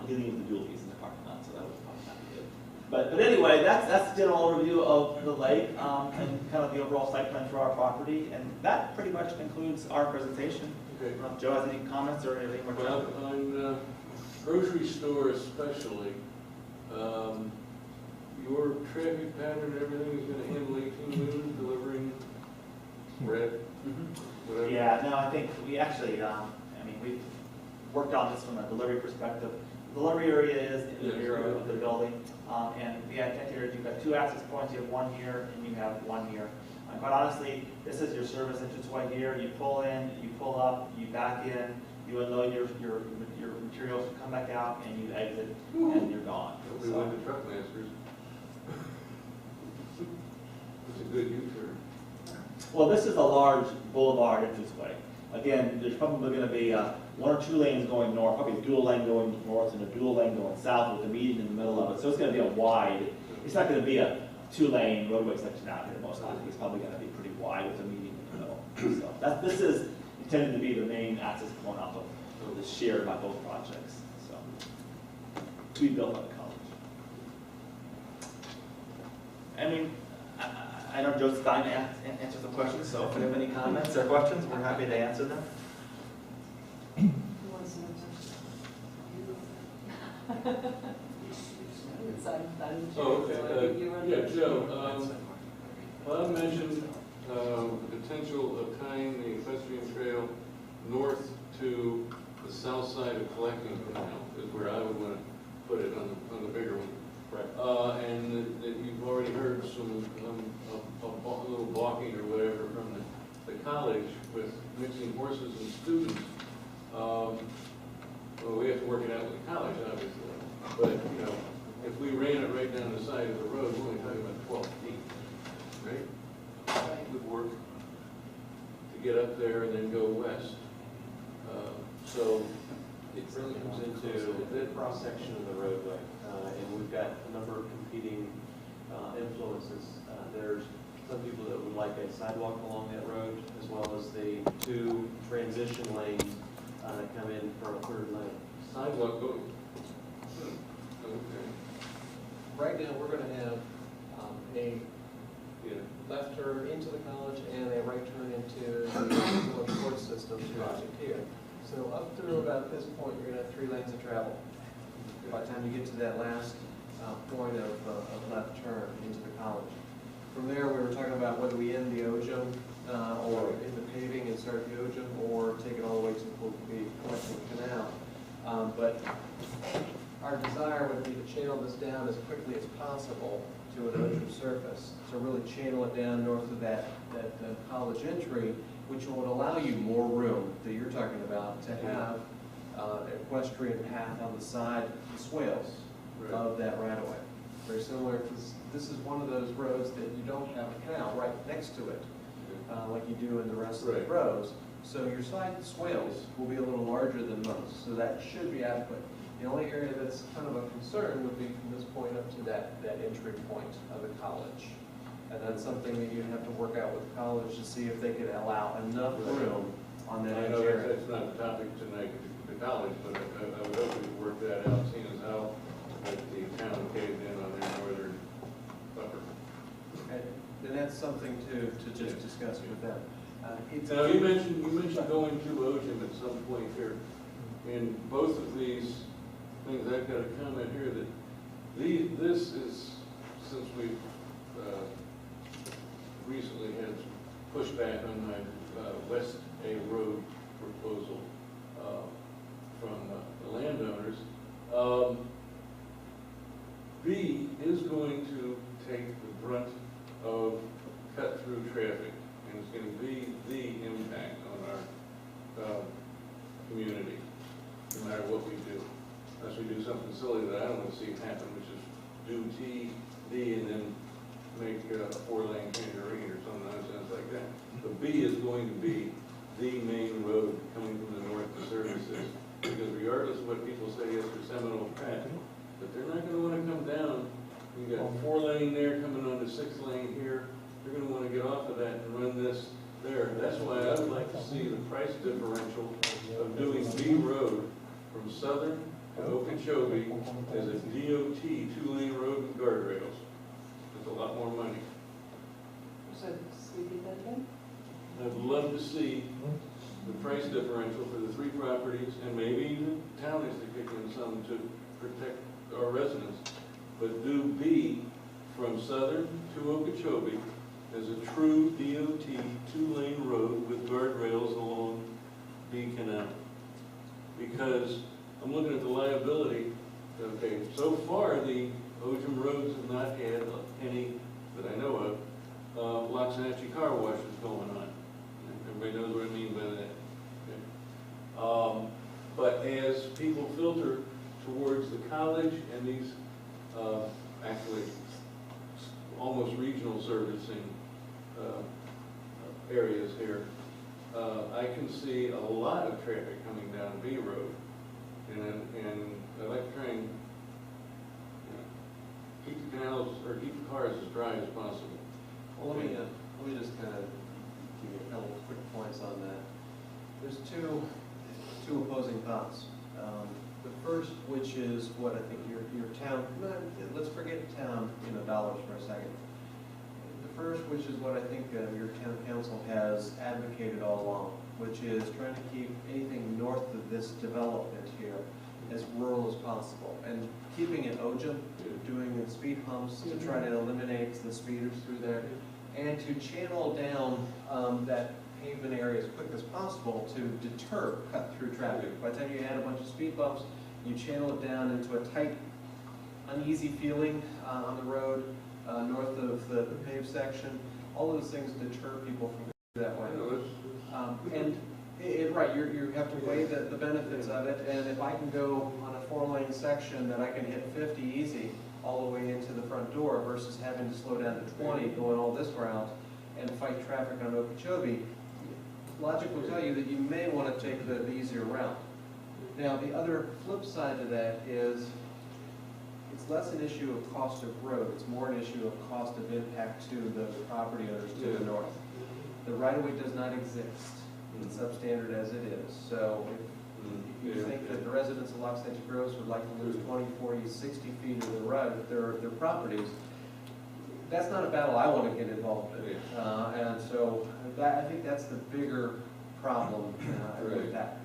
dealing with the dualies in the parking lot, so that was probably not good. But anyway, that's the general overview of the lake and kind of the overall site plan for our property. And that pretty much concludes our presentation.
Okay.
Joe has any comments or anything more?
Well, on grocery store especially, your traffic pattern and everything is going to handle 18 wheelers delivering bread, whatever?
Yeah, no, I think we actually, we've worked on this from a delivery perspective. The delivery area is in the rear of the building, and the intent here is you've got 2 access points. You have one here and you have one here. Quite honestly, this is your service entrance right here. You pull in, you pull up, you back in, you unload your materials, you come back out, and you exit, and you're gone.
We went to truck masters. It's a good U-turn.
Well, this is a large boulevard entranceway. Again, there's probably going to be 1 or 2 lanes going north, probably a dual lane going north and a dual lane going south with a median in the middle of it. So it's going to be a wide, it's not going to be a 2-lane roadway section out here most likely. It's probably going to be pretty wide with a median in the middle. So this is intended to be the main access point off of this shared by both projects. So to be built by the college. I know Joe's dying to answer some questions, so if you have any comments or questions, we're happy to answer them.
Oh, okay. Yeah, Joe, Bob mentioned the potential of tying the equestrian trail north to the south side of Collecting Canal is where I would want to put it on the bigger one. Right. And that you've already heard some a little balking or whatever from the college with mixing horses and students. Well, we have to work it out with the college, obviously. But, if we ran it right down the side of the road, we're only talking about 12 feet, right? Would work to get up there and then go west. So
It really comes into the cross-section of the roadway, and we've got a number of competing influences. There's some people that would like a sidewalk along that road, as well as the 2 transition lanes that come in for a 3rd lane.
sidewalk going. Okay.
right now, we're gonna have a
Yeah.
left turn into the college and a right turn into the court system to Object here. So up through about this point, you're gonna have 3 lanes of travel. By the time you get to that last point of left turn into the college. From there, we were talking about whether we end the OJM or in the paving and start the OJM, or take it all the way to the collecting canal. But our desire would be to channel this down as quickly as possible to an OJM surface. So really channel it down north of that college entry, which would allow you more room that you're talking about to have an equestrian path on the side, the swales of that right of way. Very similar, because this is one of those roads that you don't have a canal right next to it, like you do in the rest of the roads. So your side swales will be a little larger than most, so that should be adequate. The only area that's kind of a concern would be from this point up to that entry point of the college. And that's something that you'd have to work out with the college to see if they could allow enough room on that
I
edge
know
area.
that's not the topic tonight at the college, but I would hope we could work that out, seeing as how the town caved in on their northern buffer.
And that's something to just discuss with them.
Now, you mentioned going to OJM at some point here. In both of these things, I've got a comment here that this is, since we've recently had pushback on my West A Road proposal from the landowners, B is going to take the brunt of cut-through traffic, and it's going to be the impact on our community, no matter what we do. Unless we do something silly that I don't want to see happen, which is do T, D, and then make a 4-lane tangerine or some nonsense like that. But B is going to be the main road coming from the north to services, because regardless of what people say is for Seminole Track, but they're not going to want to come down. You got 4-lane there coming on the 6-lane here. They're going to want to get off of that and run this there. That's why I would like to see the price differential of doing B Road from Southern to Okeechobee as a DOT 2-lane road with guardrails. That's a lot more money.
So, repeat that again?
I'd love to see the price differential for the 3 properties, and maybe the town has to kick in some to protect our residents. But do B from Southern to Okeechobee as a true DOT 2-lane road with guardrails along B Canal. Because I'm looking at the liability. Okay, so far the OJM roads have not had any, that I know of, Loxahatchee car washes going on. Everybody knows what I mean by that. Okay. But as people filter towards the college and these actually almost regional servicing areas here, I can see a lot of traffic coming down B Road. And I like to try and keep the canals, or keep the cars as dry as possible.
Well, let me just kind of give you a couple of quick points on that. There's two opposing thoughts. The first, which is what I think your town, let's forget town, dollars for a second. The first, which is what I think your town council has advocated all along, which is trying to keep anything north of this development here as rural as possible, and keeping it OJM, doing the speed humps to try to eliminate the speeders through there, and to channel down that pavement area as quick as possible to deter cut-through traffic. By the time you add a bunch of speed bumps, you channel it down into a tight, uneasy feeling on the road north of the paved section. All those things deter people from going that way. Right, you have to weigh the benefits of it, and if I can go on a 4-lane section that I can hit 50 easy all the way into the front door versus having to slow down to 20 going all this route and fight traffic on Okeechobee, logic will tell you that you may want to take the easier route. Now, the other flip side to that is it's less an issue of cost of road, it's more an issue of cost of impact to the property owners to the north. The right-of-way does not exist. It's substandard as it is. So If you think that the residents of Los Angeles Groves would like to lose 20, 40, 60 feet of their properties, that's not a battle I want to get involved in. And so I think that's the bigger problem with that.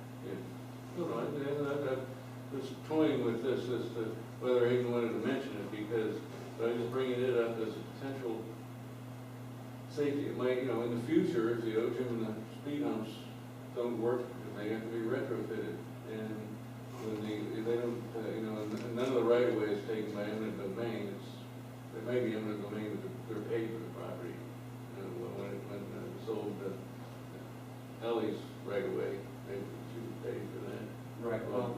No, I was toying with this as to whether I even wanted to mention it, because I was bringing it up as a potential safety. It might, in the future, if the OGM and the speed humps don't work, they have to be retrofitted. And when they don't, and none of the right of way is taken by eminent domain. It may be eminent domain, but they're paid for the property. When sold Ellie's right of way, they should pay for that.
Right. Well,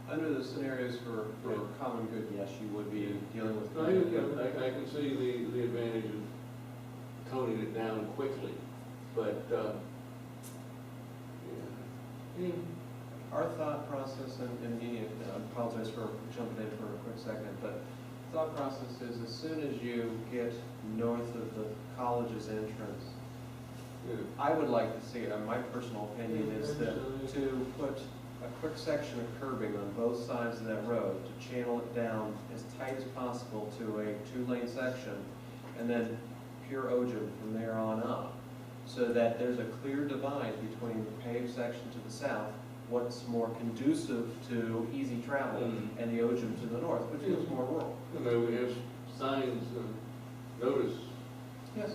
under the scenarios for common good, yes, you would be dealing with.
I can see the advantage of toning it down quickly, but, yeah.
Our thought process, and I apologize for jumping in for a quick second, but thought process is as soon as you get north of the college's entrance, I would like to see, my personal opinion is that to put a quick section of curbing on both sides of that road, to channel it down as tight as possible to a 2-lane section, and then pure OGM from there on up, so that there's a clear divide between the paved section to the south, what's more conducive to easy travel, and the OGM to the north, which is more rural.
Maybe we have signs, notice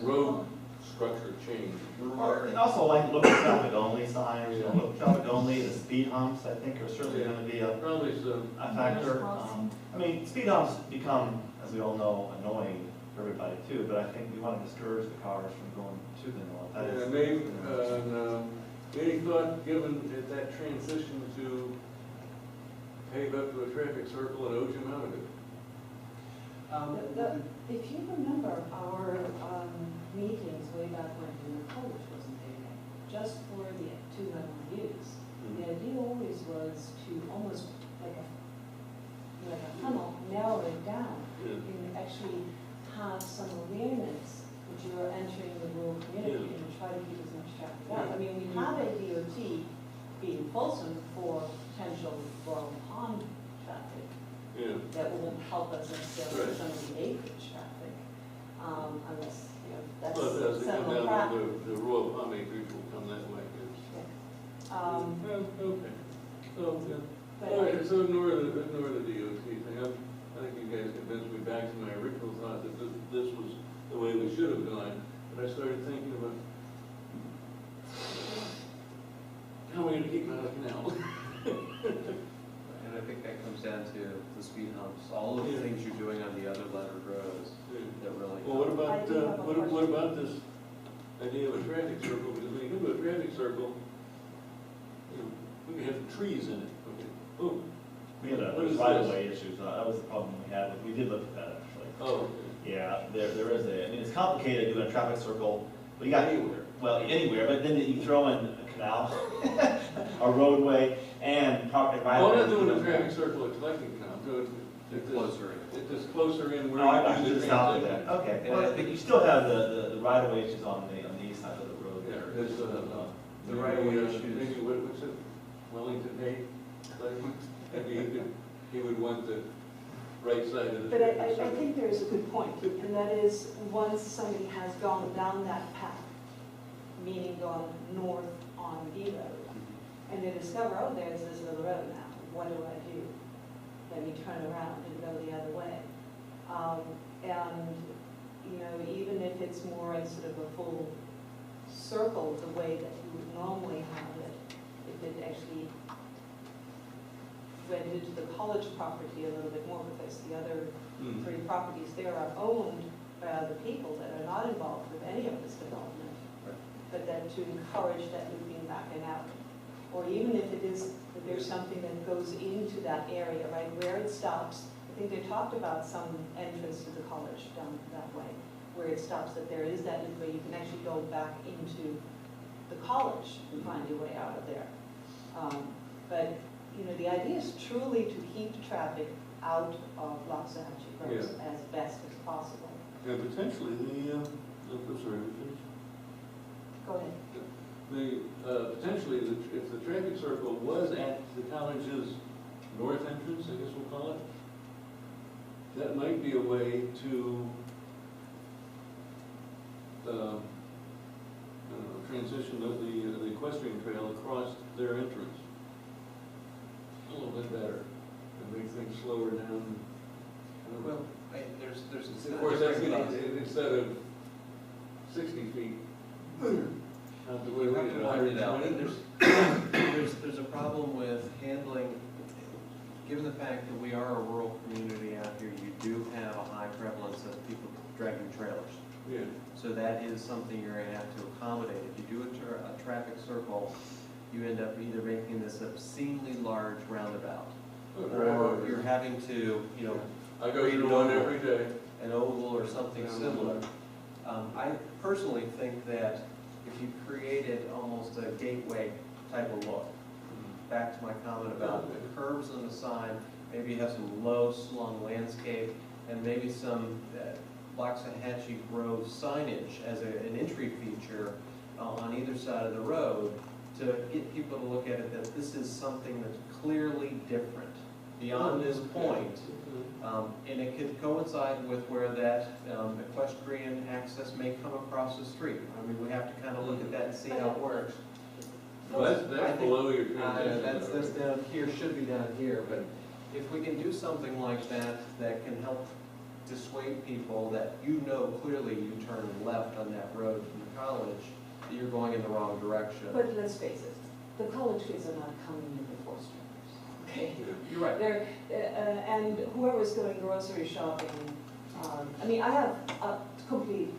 road structure change.
And also like local traffic only signs, local traffic only, the speed humps, I think are certainly going to be
Probably so.
a factor. I mean, speed humps become, as we all know, annoying for everybody too, but I think we want to discourage the cars from going to the north. That is,
any thought given at that transition to pave up to a traffic circle and OGM out of it?
If you remember our meetings way back when the college wasn't there yet, just for the 2-level use, the idea always was to almost like a funnel, narrow it down, and actually have some awareness that you are entering the rural community and try to keep as much traffic out. I mean, we have a DOT being Folsom for potential Laurel Pond traffic. That won't help us necessarily with some of the acreage traffic, unless, that's
Well, it does,
settled
come
crap.
down, the rural palm acreage will come that way. Okay. So ignore the DOT thing. I think you guys convinced me back to my original thought that this was the way we should have gone. But I started thinking about how are we going to keep them out of the canal?
And I think that comes down to the speed humps, all of the things you're doing on the other lettered roads that really.
Well, what about this idea of a traffic circle? Because when you go to a traffic circle, we can have trees in it. Okay. Oh,
we had
what is
right-of-way issues. That was the problem we had. We did look at that actually.
Oh.
Yeah, there is I mean, it's complicated doing a traffic circle. But you got anywhere. Well, anywhere, but then you throw in a canal, a roadway, and property right.
Well, I'm not doing a traffic circle at Collecting Canal. Do it
Closer in.
It's closer in where
No, I
you
got
do
you
the
just stop at
transition.
that. Okay,
And
well,
I think
you still have the right-of-way issues on the east side of the road
Yeah,
there.
there's
The right-of-way issues.
Maybe, what's it, Wellington Day? Maybe he would want the right side of the
But I
traffic circle.
think there is a good point, and that is, once somebody has gone down that path, meaning gone north on B Road, and they discover, oh, there's this little road now, what do I do? Let me turn around and go the other way. And, even if it's more in sort of a full circle, the way that you would normally have it, if it actually went into the college property a little bit more, because the other 3 properties there are owned by other people that are not involved with any of this development. But then to encourage that looping back and out. Or even if it is, that there's something that goes into that area, right, where it stops. I think they talked about some entrance to the college down that way, where it stops, that there is that loop where you can actually go back into the college and find your way out of there. But the idea is truly to keep traffic out of Los Angeles as best as possible.
And potentially the, sorry,
Go ahead.
Potentially, if the traffic circle was at the college's north entrance, I guess we'll call it, that might be a way to I don't know, transition the equestrian trail across their entrance a little bit better and make things slower down.
Well, there's.
Of course, that's, instead of 60 feet, not the way
You
we
have
did
to widen it out.
120.
There's a problem with handling, given the fact that we are a rural community out here, you do have a high prevalence of people dragging trailers.
Yeah.
So that is something you're gonna have to accommodate. If you do a traffic circle, you end up either making this obscenely large roundabout, or you're having to, you know,
I go through one every day.
an oval or something similar. I personally think that if you created almost a gateway type of look, back to my comment about the curves on the side, maybe you have some low slung landscape, and maybe some Waxahachie Grove signage as an entry feature on either side of the road to get people to look at it that this is something that's clearly different beyond this point. And it could coincide with where that equestrian access may come across the street. I mean, we have to kind of look at that and see how it works.
Well,
I
that's
think-
below your transition.
That's down here, should be down here, but if we can do something like that, that can help dissuade people that you know clearly you turn left on that road from the college, that you're going in the wrong direction.
But let's face it, the college kids are not coming in with horse trailers, okay?
You're right.
They're, and whoever's going grocery shopping, I mean, I have complete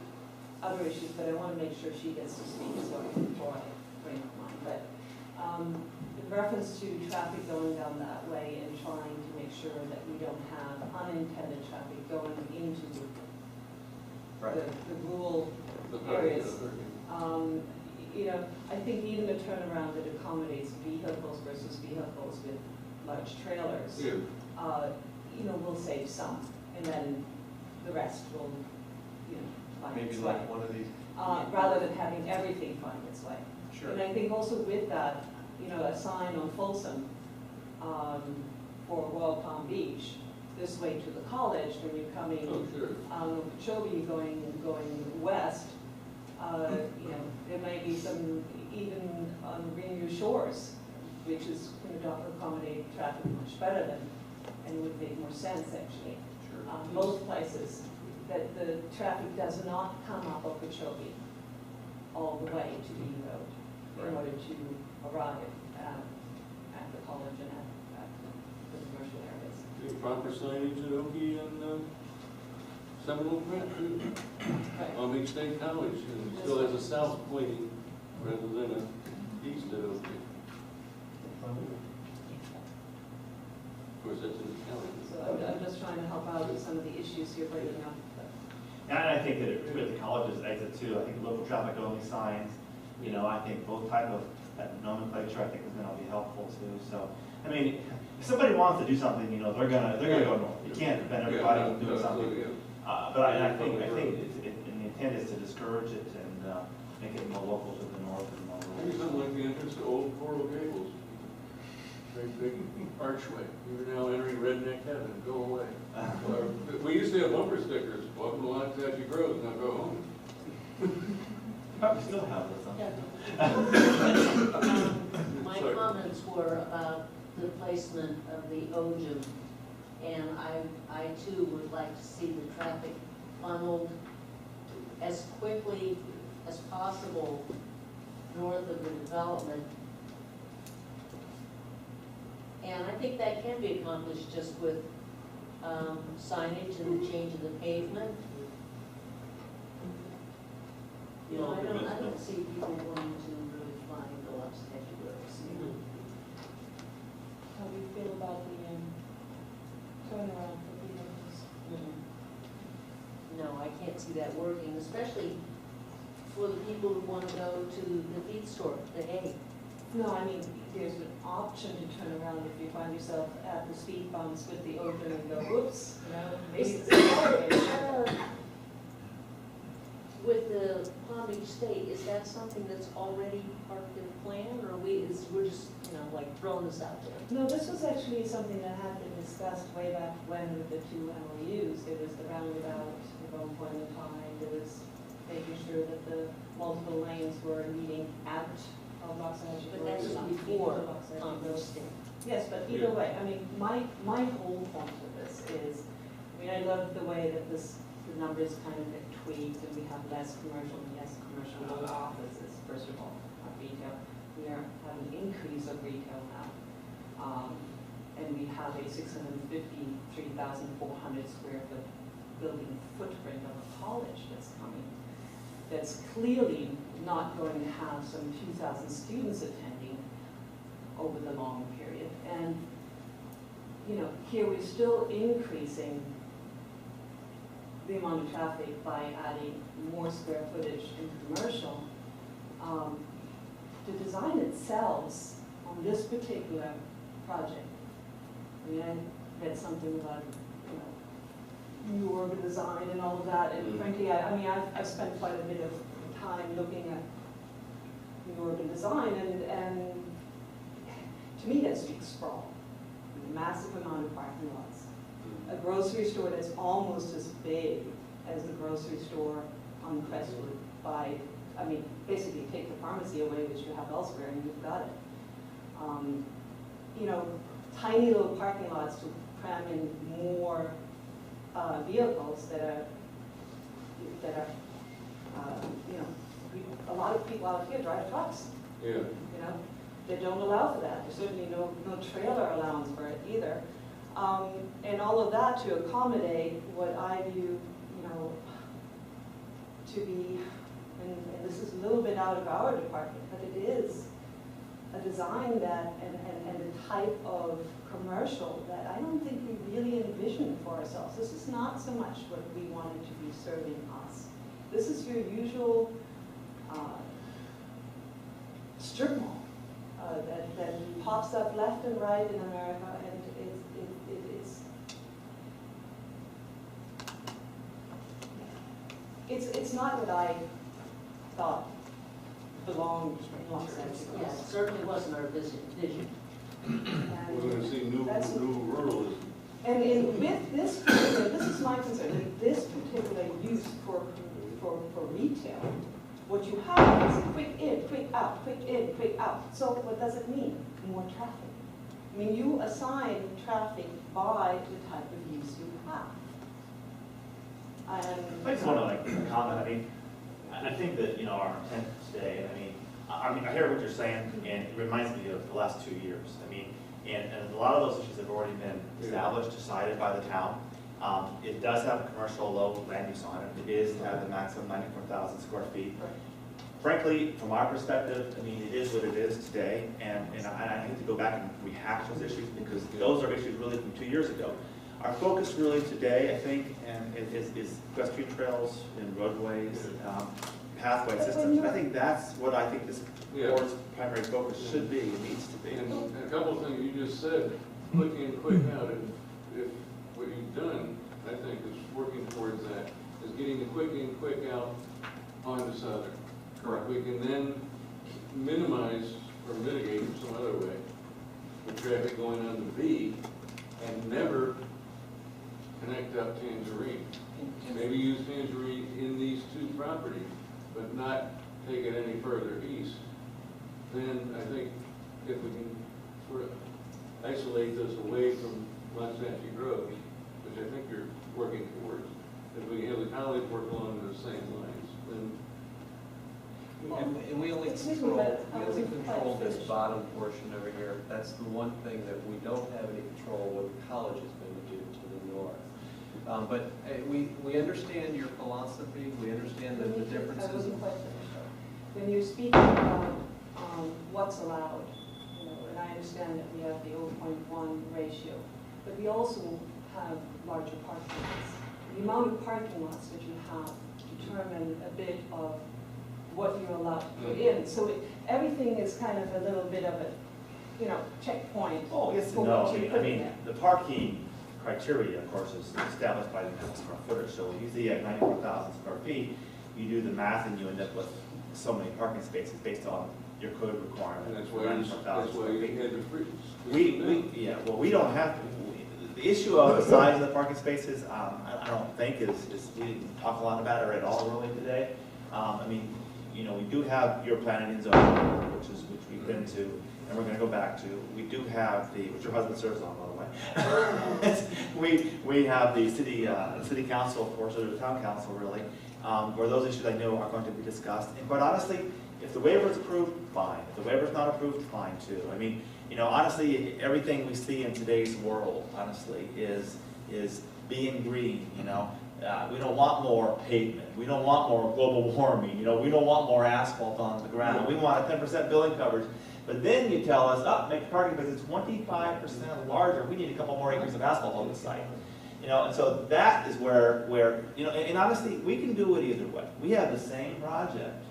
other issues, but I want to make sure she gets to speak as well before I bring up mine. But in reference to traffic going down that way and trying to make sure that we don't have unintended traffic going into the rural areas. You know, I think even a turnaround that accommodates vehicles versus vehicles with large trailers,
Yeah.
you know, will save some, and then the rest will, you know, find
Maybe
its way.
like one of these.
Rather than having everything find its way.
Sure.
And I think also with that, you know, a sign on Folsom for Royal Palm Beach, this way to the college, when you're coming
Oh, sure.
on Okeechobee going west, you know, there may be some, even on Greenview Shores, which is going to accommodate traffic much better than, and would make more sense actually.
Sure.
Both places, that the traffic does not come up Okeechobee all the way to Bean Road in order to arrive at the college and at the commercial areas.
The proper signage at Okie and Seminole Prep, too.
Right.
Palm Beach State College, and it still has a south pointing rather than a east at Okie. Of course, that's in the county.
So I'm just trying to help out with some of the issues you're bringing up.
And I think that with the college's exit too, I think local traffic only signs, you know, I think both type of that nomenclature, I think is gonna be helpful too. So, I mean, if somebody wants to do something, you know, they're gonna go north. You can't prevent everybody from doing something. But I think and the intent is to discourage it and make it more local to the north and more
Maybe
rural.
something like the entrance to Old Coral Gables. Very big archway. You're now entering redneck heaven. Go away. We used to have bumper stickers. Welcome to Waxahachie Grove. Now go home.
Probably still have those.
My
Sorry.
comments were about the placement of the OGM, and I too would like to see the traffic funneled as quickly as possible north of the development. And I think that can be accomplished just with signage and the change of the pavement. You know, I don't see people wanting to really fly and go up sketchy roads.
How do you feel about the turnaround for vehicles?
No, I can't see that working, especially for the people who want to go to the feed store, the hay.
No, I mean, there's an option to turn around if you find yourself at the speed bumps with the open and go, whoops, you know, maybe it's accelerated.
with the Palm Beach State, is that something that's already part of their plan, or we're just, like throwing this out there?
No, this was actually something that had been discussed way back when with the two MOUs. There was the roundabout at one point in time. There was making sure that the multiple lanes were leading out of Loxahatchee
But
Road.
that's
not
before
into Loxahatchee
Palm
Road.
Beach State.
Yes, but either way, I mean, my whole point of this is, I love the way that the numbers kind of get tweaked and we have less commercial, yes, commercial low offices, first of all, not retail. We are having an increase of retail now. And we have a 653,400 square foot building footprint of a college that's coming. That's clearly not going to have some 2,000 students attending over the long period. And, here we're still increasing the amount of traffic by adding more square footage in commercial. The design itself on this particular project, I read something about, new urban design and all of that, and frankly, I've spent quite a bit of time looking at new urban design, and to me that speaks sprawl. A massive amount of parking lots. A grocery store that's almost as big as the grocery store on Crestwood by, basically take the pharmacy away, which you have elsewhere, and you've got it. Tiny little parking lots to cram in more vehicles that are, a lot of people out here drive trucks.
Yeah.
They don't allow for that. There's certainly no trailer allowance for it either. And all of that to accommodate what I view, to be, and this is a little bit out of our department, but it is a design that, and a type of commercial that I don't think we really envisioned for ourselves. This is not so much what we wanted to be serving us. This is your usual strip mall that pops up left and right in America, and it's not what I thought belonged in Los Angeles.
Yes, it certainly wasn't our vision.
We're going to see new ruralism.
And with this particular, this is my concern, with this particular use for retail, what you have is quick in, quick out, quick in, quick out. So what does it mean? More traffic. You assign traffic by the type of use you have.
I just want to comment. I think that our intent today. I hear what you're saying, and it reminds me of the last 2 years. And a lot of those issues have already been established, decided by the town. It does have a commercial low land use on it. It is to have the maximum 94,000 square feet. Frankly, from our perspective, it is what it is today, and I hate to go back and rehash those issues because those are issues really from 2 years ago. Our focus really today, I think, is pedestrian trails and roadways, pathway systems. I think that's what I think this board's primary focus should be and needs to be.
And a couple of things you just said, quick in, quick out, and if what you've done, I think, is working towards that, is getting the quick in, quick out onto Southern.
Correct.
We can then minimize or mitigate in some other way the traffic going on to B and never connect up Tangerine. Maybe use Tangerine in these two properties, but not take it any further east. Then I think if we can sort of isolate this away from Loxahatchee Road, which I think you're working towards, if we have the college work along the same lines, then
And we only
Excuse me,
control,
but I
we only
wasn't
control
quite
this
finished.
bottom portion over here. That's the one thing that we don't have any control what the college is going to do to the north. But we understand your philosophy, we understand the
I
differences.
wasn't quite finished though. When you're speaking about what's allowed, and I understand that we have the 0.1 ratio, but we also have larger parking lots. The amount of parking lots that you have determine a bit of what you're allowed to put in. So everything is kind of a little bit of a, checkpoint.
Oh, yes and
for
no.
what you put in there.
The parking criteria, of course, is established by the square footage. So usually at 94,000 square feet, you do the math and you end up with so many parking spaces based on your code requirement.
And that's why you had the free.
We don't have, the issue of the size of the parking spaces, I don't think is, we didn't talk a lot about it at all really today. I mean, you know, we do have your planning and zoning, which we've been to, and we're gonna go back to. We do have which your husband serves on, by the way. We have the city council, of course, or the town council really, where those issues I know are going to be discussed. And quite honestly, if the waiver is approved, fine. If the waiver is not approved, fine too. I mean, you know, honestly, everything we see in today's world, honestly, is being green, you know. We don't want more pavement. We don't want more global warming. You know, we don't want more asphalt on the ground. We want a 10% building coverage. But then you tell us, make the parking spaces 25% larger. We need a couple more acres of asphalt on the site. You know, and so that is where you know, and honestly, we can do it either way. We have the same project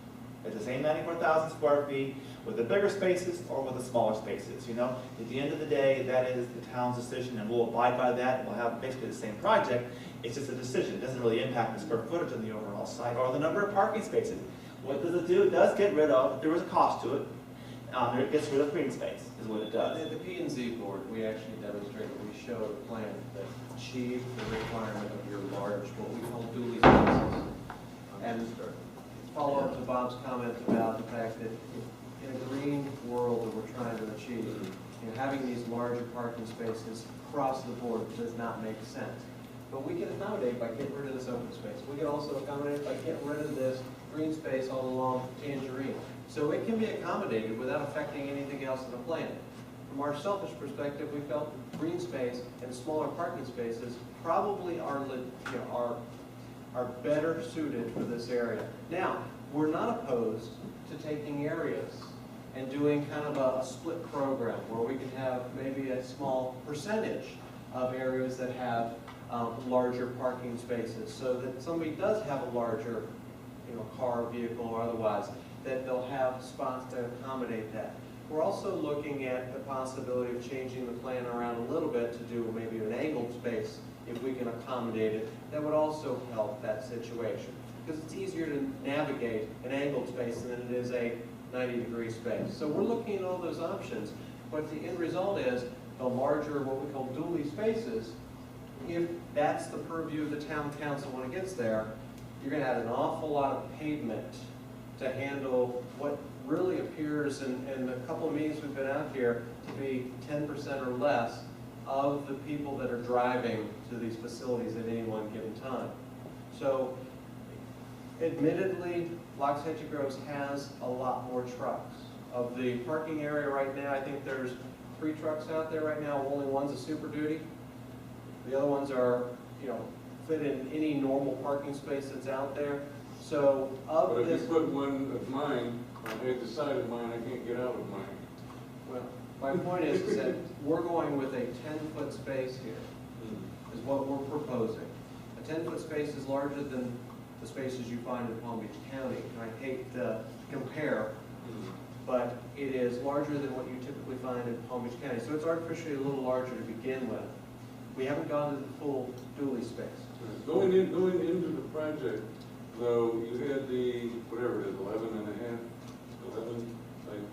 at the same 94,000 square feet with the bigger spaces or with the smaller spaces. You know, at the end of the day, that is the town's decision, and we'll abide by that. We'll have basically the same project. It's just a decision. It doesn't really impact the square footage on the overall site or the number of parking spaces. What does it do? It does get rid of, there is a cost to it. It gets rid of green space, is what it does.
The P&Z board, we actually demonstrated, we showed a plan that achieved the requirement of your large, what we call dually spaces. And follow up to Bob's comment about the fact that in a green world that we're trying to achieve, you know, having these larger parking spaces across the board does not make sense. But we can accommodate by getting rid of this open space. We can also accommodate by getting rid of this green space all along Tangerine. So it can be accommodated without affecting anything else in the plan. From our selfish perspective, we felt green space and smaller parking spaces probably are better suited for this area. Now, we're not opposed to taking areas and doing kind of a split program where we can have maybe a small percentage of areas that have larger parking spaces, so that somebody does have a larger, you know, car, vehicle, or otherwise, that they'll have spots to accommodate that. We're also looking at the possibility of changing the plan around a little bit to do maybe an angled space if we can accommodate it. That would also help that situation, because it's easier to navigate an angled space than it is a 90-degree space. So we're looking at all those options, but the end result is the larger, what we call dually spaces. If that's the purview of the town council when it gets there, you're going to have an awful lot of pavement to handle what really appears in the couple of meetings we've been out here to be 10% or less of the people that are driving to these facilities at any one given time. So admittedly, Lox Hedges Groves has a lot more trucks. Of the parking area right now, I think there's 3 trucks out there right now. Only one's a Super Duty. The other ones are, you know, fit in any normal parking space that's out there. So of
but
this,
if you put one of mine on either side of mine, I can't get out of mine.
well, my point is that we're going with a 10-foot space here, is what we're proposing. A 10-foot space is larger than the spaces you find in Palm Beach County. And I hate to compare, but it is larger than what you typically find in Palm Beach County. So it's artificially a little larger to begin with. We haven't gone to the full dually space.
Going into the project, though, you had the, whatever it is, 11 and a half, 11, like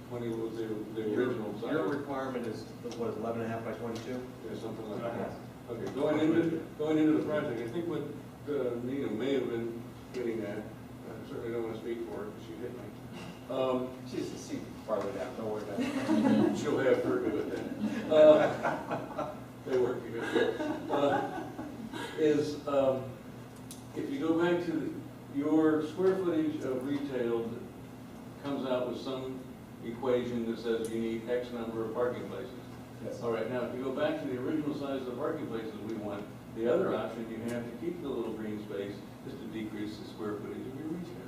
20 was the original size.
Your requirement is, what, 11 and a half by 22?
Yeah, something like that. Okay, going into the project, I think what Nina may have been getting at, I certainly don't want to speak for her because she hit me.
She's a seat farther down, don't worry about it.
She'll have her do it then. They work together. If you go back to your square footage of retail comes out with some equation that says you need X number of parking places.
Yes.
All right, now if you go back to the original size of the parking places we want, the other option you have to keep the little green space is to decrease the square footage of your retail.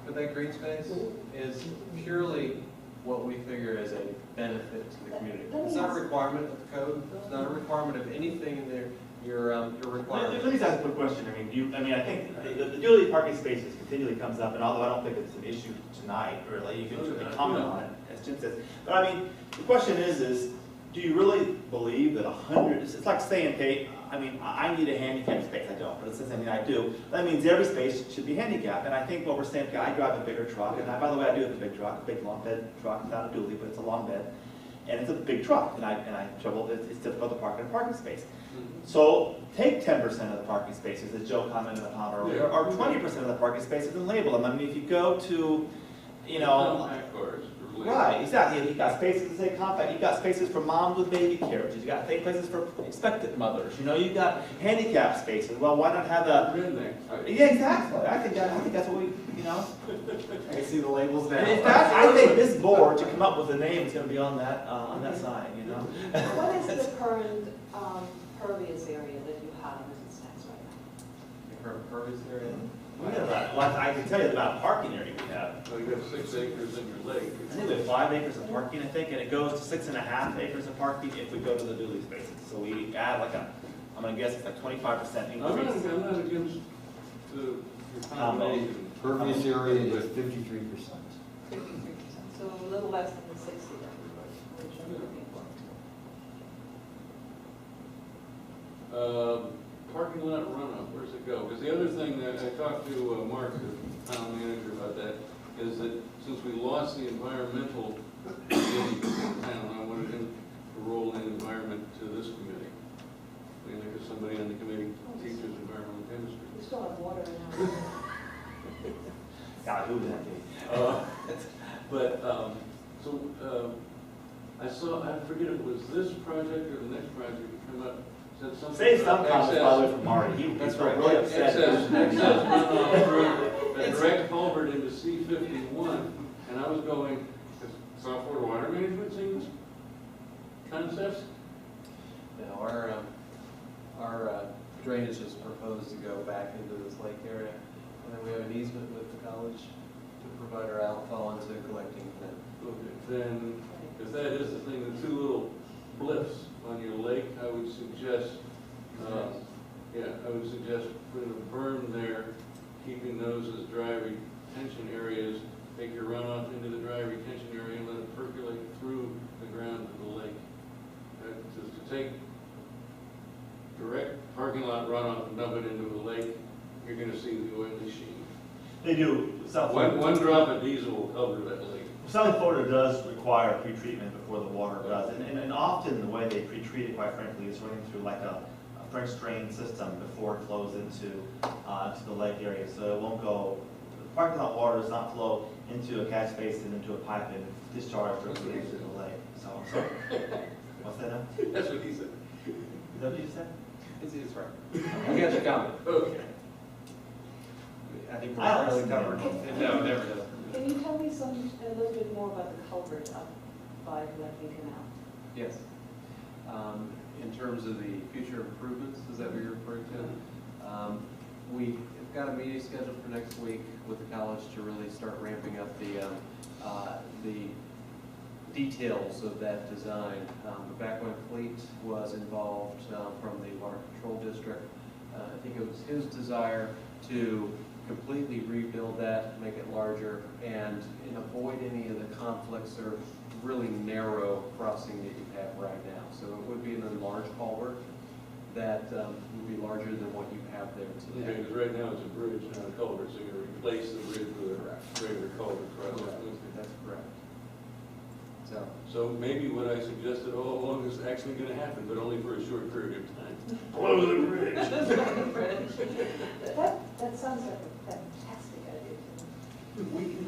But that green space is purely what we figure as a benefit to the community. It's not a requirement of the code. It's not a requirement of anything in there. Your requirement.
Let me just ask a quick question. I think the dually parking spaces continually comes up, and although I don't think it's an issue tonight, really, you can certainly comment on it, as Jim says. But I mean, the question is do you really believe that 100? It's like saying, okay, I mean, I need a handicap space, I don't, but it's something I do. That means every space should be handicapped, and I think what we're saying, okay, I drive a bigger truck, and by the way, I do have a big truck, a big long bed truck, it's not a dually, but it's a long bed. And it's a big truck, and I trouble, it's difficult to park in a parking space. So take 10% of the parking spaces, as Joe commented upon earlier, or 20% of the parking spaces and label them. I mean, if you go to, you know.
Compact cars.
Right, exactly. You've got spaces to say compact, you've got spaces for moms with baby carriages, you've got places for expectant mothers, you know, you've got handicap spaces. Well, why not have a. Yeah, exactly. I think that's what we, you know.
I see the labels now.
And in fact, I think this board to come up with a name is going to be on that sign, you know.
What is the current pervious area that you have as it stands right now?
The current pervious area?
Well, I can tell you about parking area we have.
So you have 6 acres in your lake.
I think we have 5 acres of parking, I think, and it goes to 6.5 acres of parking if we go to the dually spaces. So we add like I'm gonna guess it's like 25% increase.
I'm not against your combination.
Pervious area is 53%.
53%, so a little less than the 60 that we were originally looking for.
Parking lot runoff, where's it go? Because the other thing that I talked to Mark, the town manager, about that, is that since we lost the environmental committee in town, I wanted him to roll in environment to this committee. I mean, there's somebody on the committee teaches environmental chemistry.
We still have water in our.
God, who would that be?
I saw, I forget if it was this project or the next project that came up, said something.
Save some
about
comments,
excess-
by the way, from Marty.
That's
He's
right.
really upset.
Excess runoff through a direct culvert into C-51, and I was going, has software water management seen this concepts?
No, our drainage is proposed to go back into this lake area. And then we have an easement with the college to provide our outfall into collecting that.
Okay, then, if that is the thing, the 2 little blips on your lake, I would suggest, putting a berm there, keeping those as dry retention areas, take your runoff into the dry retention area and let it percolate through the ground of the lake. Just to take direct parking lot runoff and dump it into the lake, you're gonna see the oily sheen.
They do. South Florida.
One drop of diesel will cover that lake.
South Florida does require pretreatment before the water does, and often the way they pretreat it, quite frankly, is running through like a French drain system before it flows into the lake area, so it won't go. The parking lot water does not flow into a catch basin, into a pipe, and discharge directly into the lake. So what's that now?
That's what he said.
Is that what you said?
It's right. I got your comment.
Okay.
I think
I
we're
don't
fairly
see
covered.
that.
No, never does.
Can you tell me a little bit more about the culvert up by Collecting Canal?
Yes. In terms of the future improvements, is that what you're referring to? We've got a meeting scheduled for next week with the college to really start ramping up the details of that design. Back when Fleet was involved from the Water Control District, I think it was his desire to completely rebuild that, make it larger, and avoid any of the conflicts or really narrow crossing that you have right now. So it would be an enlarged culvert that would be larger than what you have there
Okay,
today.
because right now it's a bridge, not a culvert, so you're gonna replace the bridge with a regular culvert across it.
That's correct. So,
So maybe what I suggested all along is actually gonna happen, but only for a short period of time. Blow the bridge.
That sounds like a fantastic idea to me.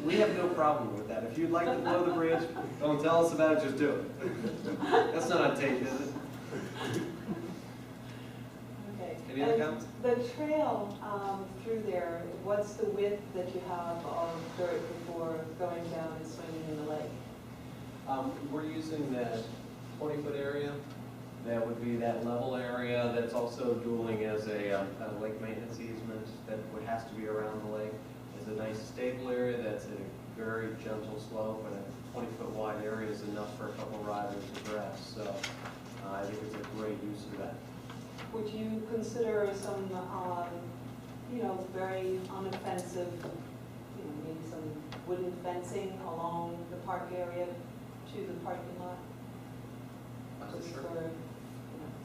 we have no problem with that. If you'd like to blow the bridge, don't tell us about it, just do it. That's not on tape, is it?
Okay.
Any other
And
comments?
The trail through there, what's the width that you have of dirt before going down and swimming in the lake?
We're using that 20-foot area. That would be that level area that's also dueling as a lake maintenance easement that would have to be around the lake. It's a nice stable area that's at a very gentle slope, and a 20-foot wide area is enough for a couple riders to rest. So I think it's a great use of that.
Would you consider some, very unoffensive, maybe some wooden fencing along the park area to the parking lot? Just
Sure.
for,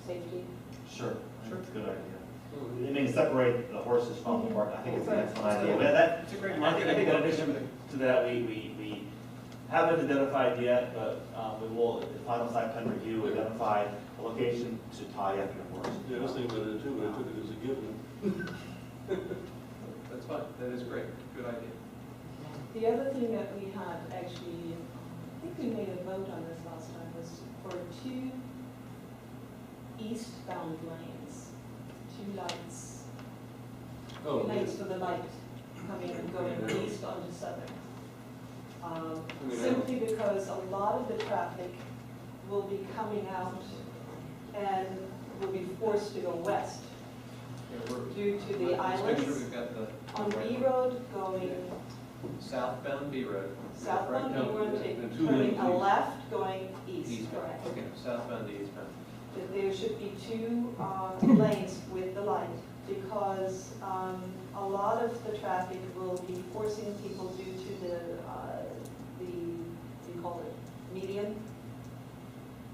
safety?
Sure.
Sure.
That's a good idea. I mean, separate the horses from the park, I think it's an excellent idea. But
It's a great
I
marketing.
think in addition to that, we haven't identified yet, but we will, at the final site plan review, identify a location to tie up your horse.
Yeah, I was thinking about it too, but I took it as a given.
That's fine, that is great, good idea.
The other thing that we had actually, I think we made a vote on this last time, was for 2 eastbound lanes, 2 lights.
Oh,
Lights for the light coming and going east onto Southern.
mean,
Simply because a lot of the traffic will be coming out and will be forced to go west
Yeah, we're-
due to the
Let's make sure
islands.
we've got the.
On B Road going
Southbound B Road.
southbound,
no,
B Road,
and 2
turning
lanes
a
east.
left going east,
Eastbound,
correct.
okay, southbound to eastbound.
That there should be 2 lanes with the light, because a lot of the traffic will be forcing people due to the what do you call it, median,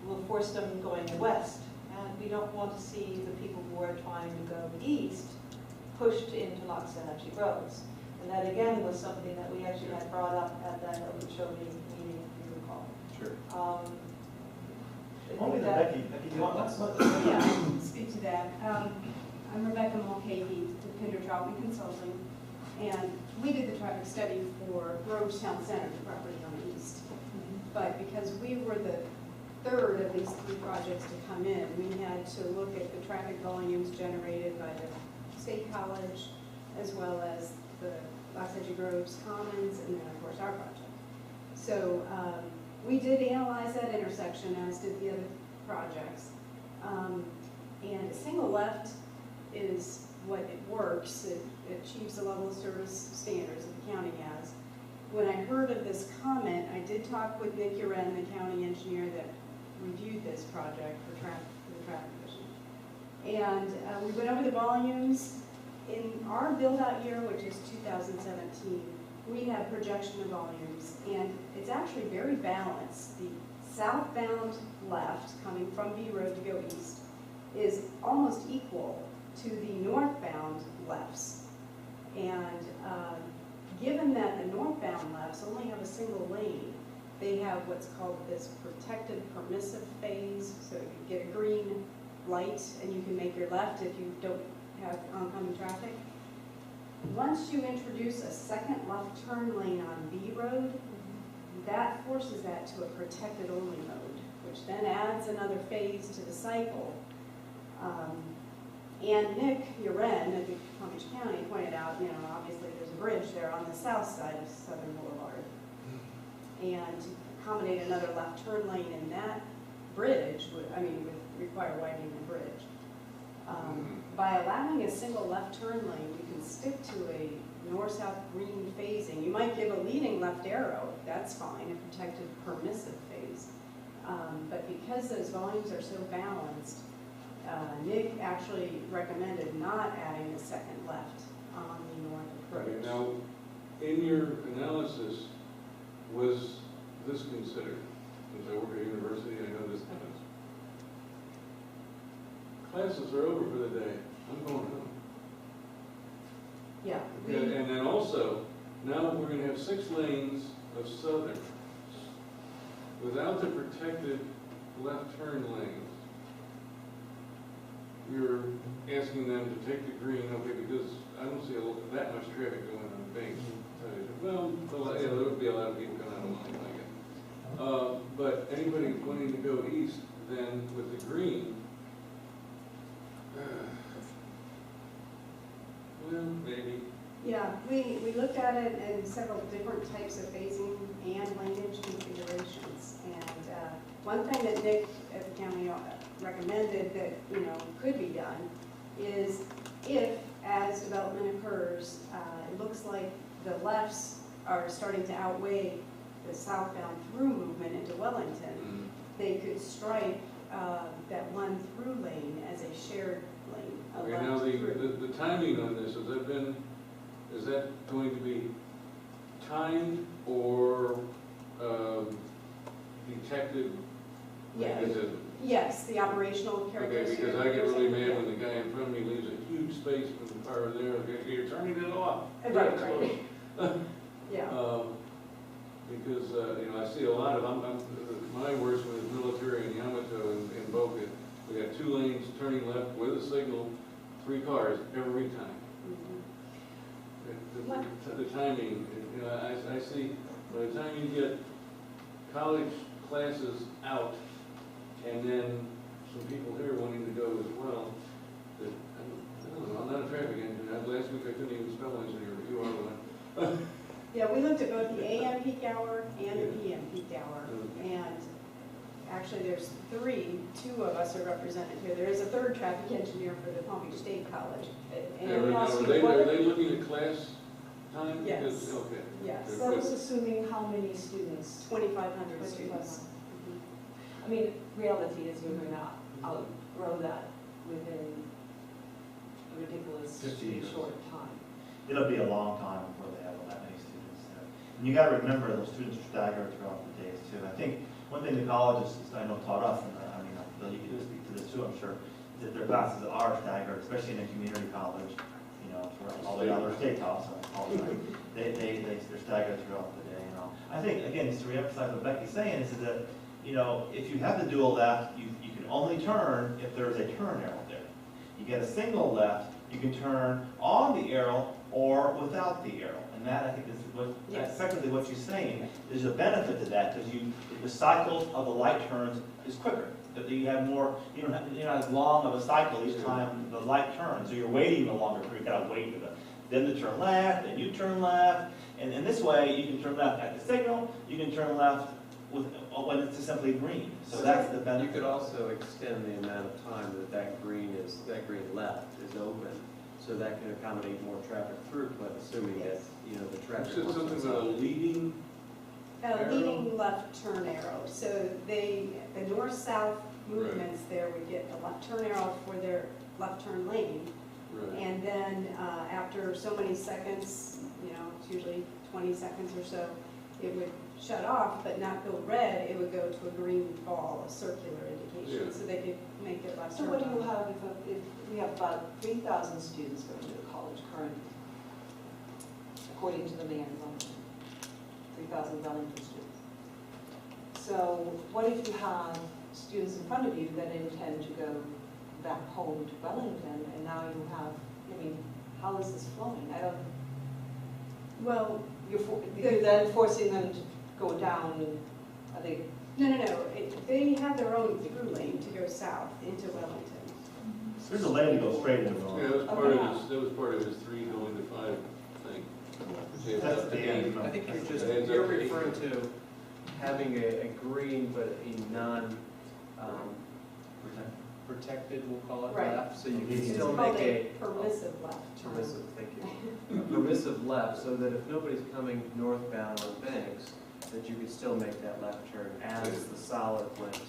will force them going west. And we don't want to see the people who are trying to go east pushed into Loxahatchee roads. And that again was something that we actually had brought up at that Okeechobee meeting, if you recall.
Sure.
I
Only
think
the
that-
Becky, do you want
Let's-
that?
Yeah, I can speak to that. I'm Rebecca Mulcahy with Pinder Troutman Consulting, and we did the traffic study for Groves Town Center, the property on the east. But because we were the third of these 3 projects to come in, we had to look at the traffic volumes generated by the State College, as well as the Loxahatchee Groves Commons, and then of course our project. So we did analyze that intersection, as did the other projects. And a single left is what it works. It achieves the level of service standards that the county has. When I heard of this comment, I did talk with Nick Uren, the county engineer that reviewed this project for the traffic division. And we went over the volumes. In our build-out year, which is 2017, we have projection of volumes, and it's actually very balanced. The southbound left, coming from B Road to go east, is almost equal to the northbound lefts. And given that the northbound lefts only have a single lane, they have what's called this protected permissive phase, so you get a green light and you can make your left if you don't have oncoming traffic. Once you introduce a second left turn lane on B Road, that forces that to a protected only mode, which then adds another phase to the cycle. And Nick Uren at the Palm Beach County pointed out, obviously there's a bridge there on the south side of Southern Boulevard. And to accommodate another left turn lane in that bridge would require widening the bridge. By allowing a single left turn lane, you can stick to a north-south green phasing. You might give a leading left arrow, that's fine, a protected permissive phase. But because those volumes are so balanced, Nick actually recommended not adding a second left on the north approach.
Now, in your analysis, was this considered? Since I work at a university, I know this happens. Classes are over for the day. I'm going home.
Yeah.
And then also, now we're going to have 6 lanes of Southern without the protected left turn lanes. You're asking them to take the green, okay, because I don't see that much traffic going on Banks. Well, yeah, there would be a lot of people coming out of line, I guess. But anybody wanting to go east, then with the green, well, maybe.
Yeah, we looked at it in several different types of phasing and language configurations. And one thing that Nick at the county recommended that, could be done is if, as development occurs, it looks like the lefts are starting to outweigh the southbound through movement into Wellington, they could stripe that one through lane as a shared lane.
Okay, now the timing on this, is that going to be timed or detected?
Yeah.
Is it
Yes, the operational
Okay,
characteristics.
because I get really mad when the guy in front of me leaves a huge space for the car there, okay, you're turning it off.
Right, yeah.
Because, you know, I see a lot of, my worst one is military in Yamato and Boca. We got 2 lanes turning left with a signal, 3 cars every time. The timing, you know, I see, by the time you get college classes out, and then some people here wanting to go as well, that, I don't know, I'm not a traffic engineer. Last week I couldn't even spell engineer, but you are one.
Yeah, we looked at both the AM peak hour and the PM peak hour, and actually there's 3, 2 of us are represented here. There is a 3rd traffic engineer for the Palm Beach State College. And
Yeah,
we asked
are
you
they
what-
looking at class time?
Yes.
Because- Okay.
Yes,
So it's assuming how many students?
2,500 students.
I mean, reality is you're gonna outgrow that within a ridiculous
50 years.
short time.
It'll be a long time before they have that many students there. And you gotta remember, those students are staggered throughout the days too. I think one thing the colleges, I know, taught us, and I mean, Bill, you can speak to this too, I'm sure, is that their classes are staggered, especially in a community college, you know, for all the other state colleges, they're staggered throughout the day and all. I think, again, just to reemphasize what Becky's saying, is that, you know, if you have the dual left, you can only turn if there's a turn arrow there. You get a single left, you can turn on the arrow or without the arrow. And that, I think, is that's effectively what you're saying. There's a benefit to that, because the cycle of the light turns is quicker. That you have more, you're not as long of a cycle each time the light turns, so you're waiting a longer period. You gotta wait for them to turn left, then you turn left, and in this way, you can turn left at the signal, you can turn left when it's just simply green. So that's the benefit.
You could also extend the amount of time that green left is open, so that can accommodate more traffic throughput, assuming that, you know, the
You
traffic.
said something about a leading,
Leading left turn arrow. So the north-south movements there would get a left turn arrow for their left turn lane.
right,
And then after so many seconds, you know, it's usually 20 seconds or so, it would shut off, but not go red, it would go to a green ball, a circular indication,
Yeah.
so they could make their left
So
turn.
what do you
on.
have if we have about 3,000 students going to the college currently, according to the mayor's on 3,000 Wellington students. So what if you have students in front of you that intend to go back home to Wellington, and now you have, I mean, how is this flowing? I don't,
Well,
you're then forcing them to go down, are they?
no, they have their own through lane to go south into Wellington.
There's a lane to go straight into the
yeah, that was part of his 3 going to 5 thing.
That's the end.
I think
It ends
you're
up to
referring to having a green but a non, protected, we'll call it
Right.
left, so you can
It's
still
It's
make
called
a
permissive left turn.
permissive, thank you, a permissive left, so that if nobody's coming northbound on Banks, that you could still make that left turn as the solid went to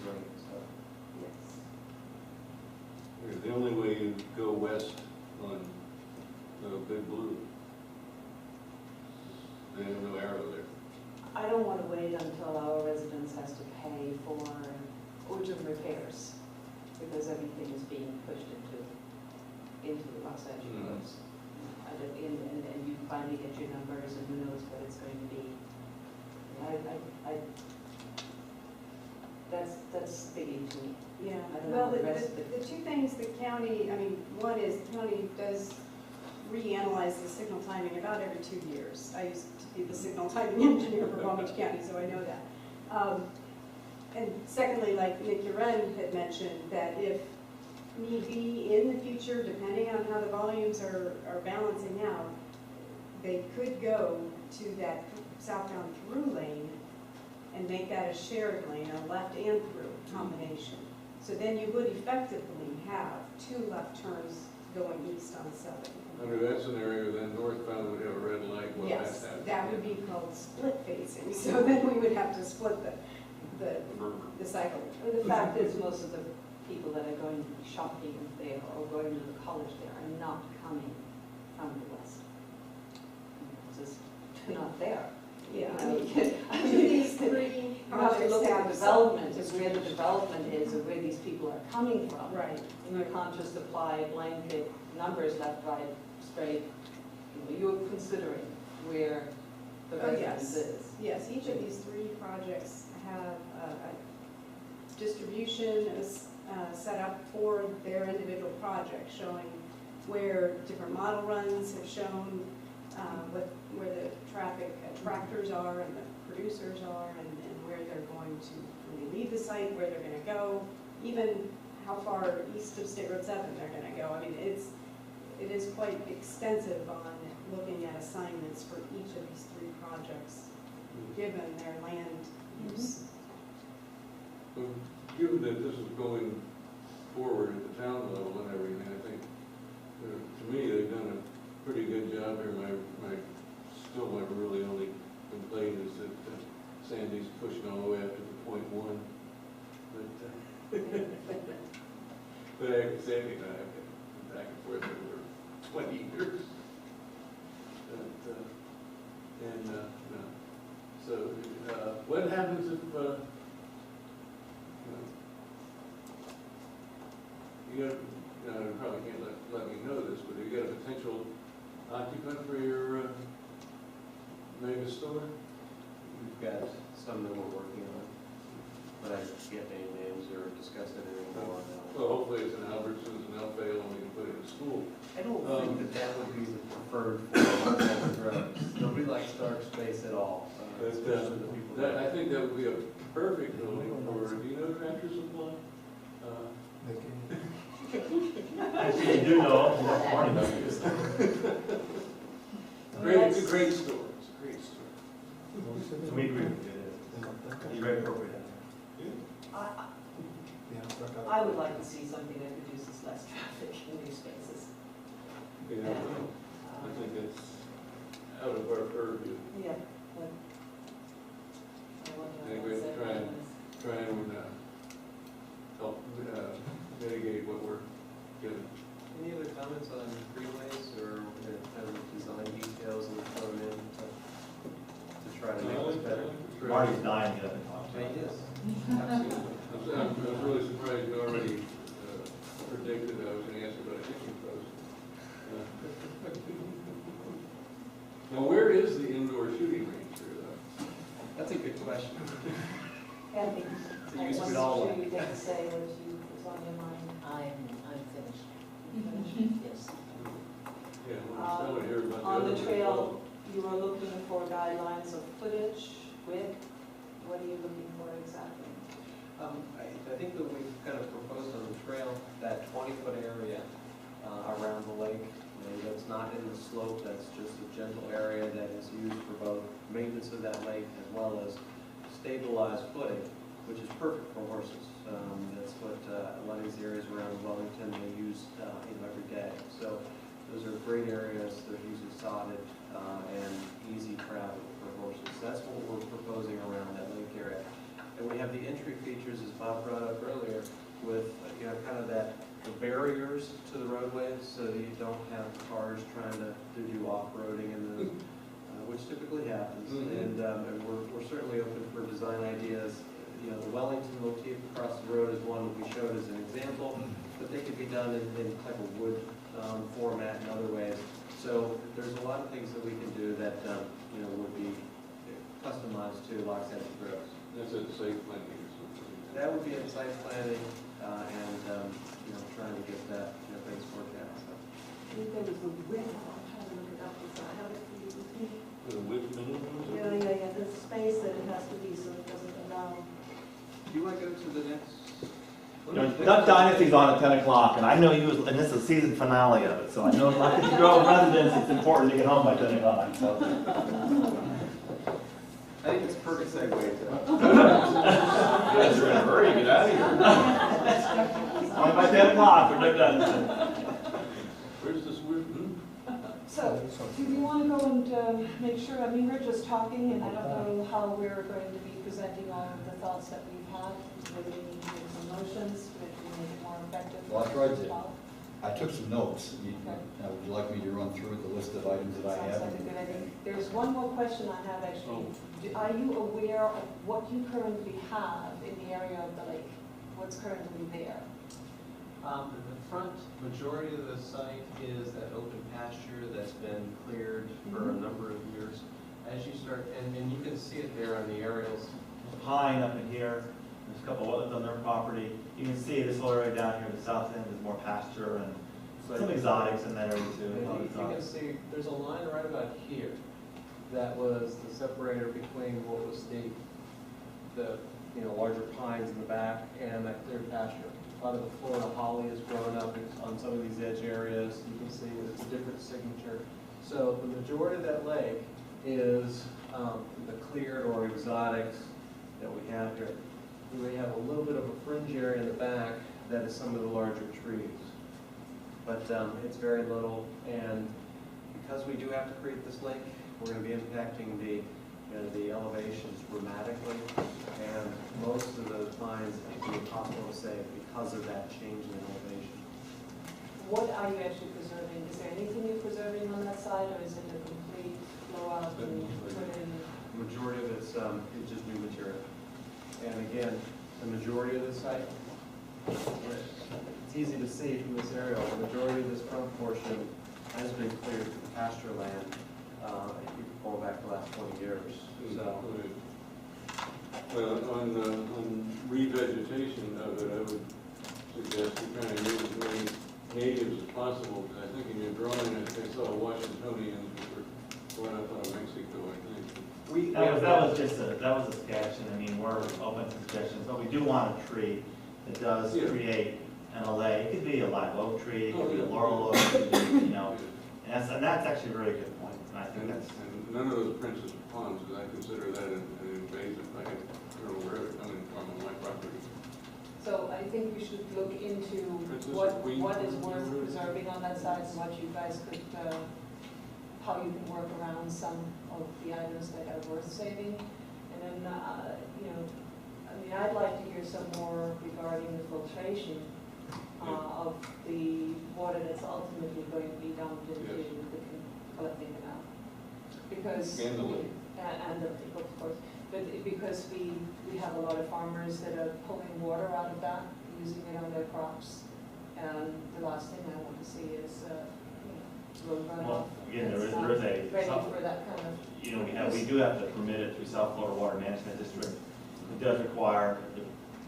green, so.
Yes.
The only way you go west on the Big Blue, they have no arrow there.
I don't want to wait until our residents has to pay for urgent repairs, because everything is being pushed into Los Angeles. And you finally get your numbers, and who knows what it's going to be. That's sticking to me.
Yeah,
I don't know
well,
the rest of it.
the 2 things the county, I mean, one is the county does reanalyze the signal timing about every 2 years. I used to be the signal timing engineer for Palm Beach County, so I know that. And secondly, like Nick Uren had mentioned, that if need be in the future, depending on how the volumes are balancing out, they could go to that southbound through lane and make that a shared lane, a left and through combination. So then you would effectively have 2 left turns going east on 7.
Under that scenario, then northbound would have a red light while that's
Yes,
happening.
that would be called split facing, so then we would have to split the cycle.
And the fact is, most of the people that are going to be shopping there or going to the college there are not coming from the west. It's just not there.
Yeah,
I
I
mean,
mean, each of these 3
you have to
projects
look at the development, is where the development is, or where these people are coming from.
Right.
And you can't just apply blanket numbers left, right, straight. You're considering where the
Oh,
residence
yes.
is.
Yes, each of these three projects have a distribution is set up for their individual project, showing where different model runs have shown where the traffic attractors are and the producers are, and where they're going to, when they leave the site, where they're gonna go, even how far east of State Road 7 they're gonna go. I mean, it is quite extensive on looking at assignments for each of these three projects, given their land use.
Well, given that this is going forward at the town level and everything, I think, to me, they've done a pretty good job here. My really only complaint is that Sandy's pushing all the way up to the .1. But Sandy and I have been back and forth over 20 years. No. So, what happens if, you probably can't let me know this, but you got a potential occupant for your mega store?
We've got some that we're working on, but I can't name names or discuss anything more now.
Well, hopefully it's an Albertsons and Elfale, and we can put it in school.
I don't think that would be the preferred form of drugs. Nobody likes dark space at all,
But,
especially the people
I
that.
think that would be a perfect building for, do you know Tractor Supply?
Actually, you do know,
It's a great store, it's a great store.
so we agree with you, it is. Very appropriate.
I would like to see something that reduces less traffic in these spaces.
Yeah, I think that's out of our purview.
Yeah. but
I think we have to try and help mitigate what we're doing.
Any other comments on greenways or kind of design details and thrown in to try to make this better?
Marty's dying to get up and talk.
Yes.
Absolutely. I was really surprised you already predicted I was going to ask about a kitchen post. Now, where is the indoor shooting range here, though?
That's a good question.
Kathy,
To
I
use
wasn't
it all.
sure you get to say what was on your mind.
I'm finished. Yes.
Yeah, well, I want to hear about the
On
other
the
one.
trail, you were looking for guidelines of footage, width, what are you looking for exactly?
I think that we've kind of proposed on the trail, that 20-foot area around the lake. That's not in the slope, that's just a gentle area that is used for both maintenance of that lake as well as stabilized footing, which is perfect for horses. That's what a lot of these areas around Wellington they use every day. So those are great areas. They're usually sodded and easy travel for horses. That's what we're proposing around that lake area. And we have the entry features, as Bob brought up earlier, with kind of the barriers to the roadways, so that you don't have cars trying to do off-roading in the, which typically happens.
Mhm.
And we're certainly open for design ideas. The Wellington motif across the road is one that we showed as an example, but they could be done in type of wood format and other ways. So there's a lot of things that we can do that would be customized to Lox End Groves.
That's a safe planning or something.
That would be in site planning and trying to get that things worked out. So.
I think there was a width, I'm trying to look it up, because I have it for you with me.
The width minimum?
Yeah, there's a space that it has to be, so it doesn't allow.
Do you want to go to the next?
Duck Dynasty's on at 10 o'clock, and I know you was, and this is the season finale of it, so I know like the Grove residents, it's important to get home by 10 o'clock, so.
I think it's a perfect segue to
You guys are in a hurry, get out of here. Only by 10 o'clock, we're done.
Where's this width?
So, do you want to go and make sure, I mean, we're just talking, and I don't know how we're going to be presenting all of the thoughts that we've had. Maybe we need to make some motions, maybe make it more effective.
Well, that's right, Jim. I took some notes.
Okay.
Would you like me to run through the list of items that I have?
Sounds like a good idea. There's one more question I have actually. Are you aware of what you currently have in the area of the lake? What's currently there?
The front majority of the site is that open pasture that's been cleared for a number of years. As you start, and you can see it there on the aerials.
Pine up in here, there's a couple others on their property. You can see this whole area down here, the south end, is more pasture and some exotics in that area too.
And you can see, there's a line right about here that was the separator between what was the larger pines in the back and that clear pasture. A lot of the Florida holly has grown up on some of these edge areas. You can see it's a different signature. So the majority of that lake is the cleared or exotics that we have here. We have a little bit of a fringe area in the back that is some of the larger trees. But it's very little, and because we do have to create this lake, we're going to be impacting the elevations dramatically, and most of those pines it would be impossible to save because of that change in elevation.
What are you actually preserving? Is there anything you're preserving on that side, or is it a complete blowout and put in?
The majority of it's just new material. And again, the majority of the site, it's easy to see from this aerial, the majority of this front portion has been cleared to the pasture land, if you go back the last 20 years. So,
Well, on revegetation of it, I would suggest you kind of use as many natives as possible, because I think in your drawing, I saw Washingtonians which were going up out of Mexico, I think.
That was a sketch, and I mean, we're open to suggestions, but we do want a tree that does create an allay. It could be a live oak tree, it could be a laurel oak, it could be, and that's actually a very good point. And I think that's.
And none of those Princess Palms, because I consider that an invasive. I don't know where they're coming from on my property.
So I think we should look into what is worth preserving on that side, and what you guys could, how you can work around some of the items that are worth saving. And then, I'd like to hear some more regarding the filtration of the water that's ultimately going to be dumped into the collecting canal. Because
And the lake.
And the lake, of course. But because we have a lot of farmers that are pulling water out of that, using it on their crops. And the last thing I want to see is, road runoff.
Well, again, there is
It's not
a
ready for that kind of.
we do have to permit it through South Florida Water Management District. It does require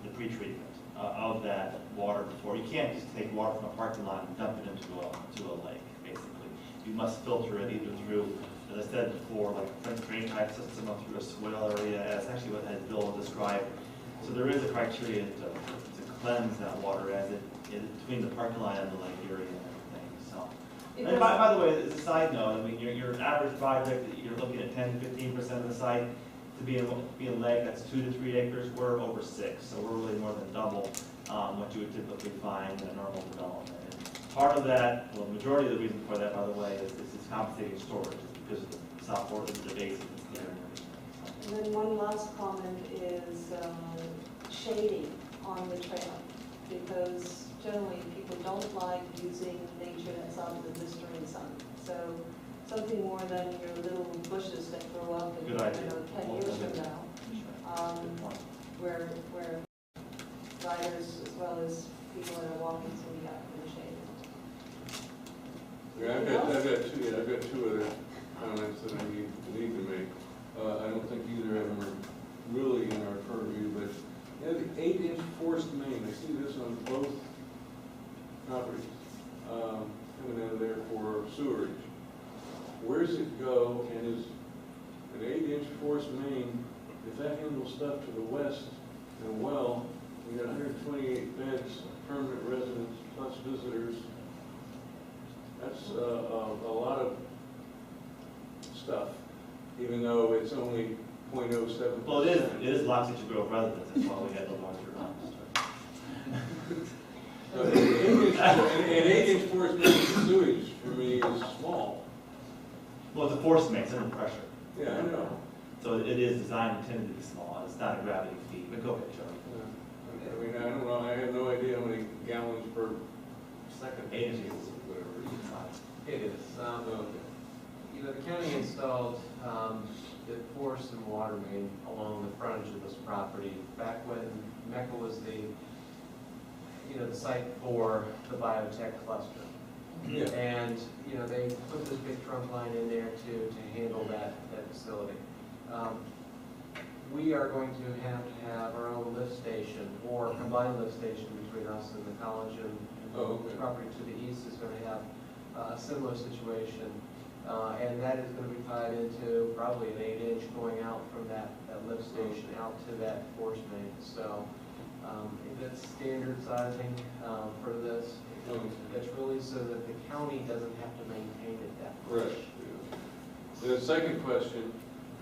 the pre-treatment of that water before. You can't just take water from a parking lot and dump it into a lake, basically. You must filter it either through, as I said before, like a French drain type system or through a swale area. That's actually what has Bill described. So there is a criteria to cleanse that water as it is between the parking lot and the lake area and everything. So. And by the way, as a side note, I mean, your average project, you're looking at 10-15% of the site to be in lake, that's 2 to 3 acres. We're over 6, so we're really more than double what you would typically find in a normal development. And part of that, well, the majority of the reason for that, by the way, is it's compensating storage, because of the South Florida, the basin is there.
And then one last comment is shading on the trail, because generally people don't like using nature that's out in the blistering sun. So something more than your little bushes that grow up in, 10 years from now, where riders as well as people that are walking can be out in the shade.
Yeah, I've got two other comments that I need to make. I don't think either of them are really in our purview, but the 8-inch forced main, I see this on both properties, coming out of there for sewerage. Where does it go, and is an 8-inch forced main, if that handles stuff to the west and well, we got 128 beds, permanent residents, plus visitors. That's a lot of stuff, even though it's only 0.07%.
Well, it is lots that you grow residents, that's why we had the larger homes.
An 8-inch force main sewage for me is small.
Well, it's a force main, it's under pressure.
Yeah, I know.
So it is designed intended to be small, it's not a gravity feed, but go ahead, Joe.
I mean, I don't know, I have no idea how many gallons per
second.
Agencies.
Whatever it is.
It is.
Okay.
You know, the county installed the force and water main along the frontage of this property back when Mecca was the, you know, the site for the biotech cluster.
Yeah.
And, you know, they put this big trunk line in there to handle that facility. We are going to have our own lift station, or combined lift station between us and the college, and
Oh, okay.
the property to the east is going to have a similar situation. And that is going to be tied into probably an 8-inch going out from that lift station out to that force main. So that's standard sizing for this.
Okay.
That's really so that the county doesn't have to maintain it that much.
Right. Yeah. The second question,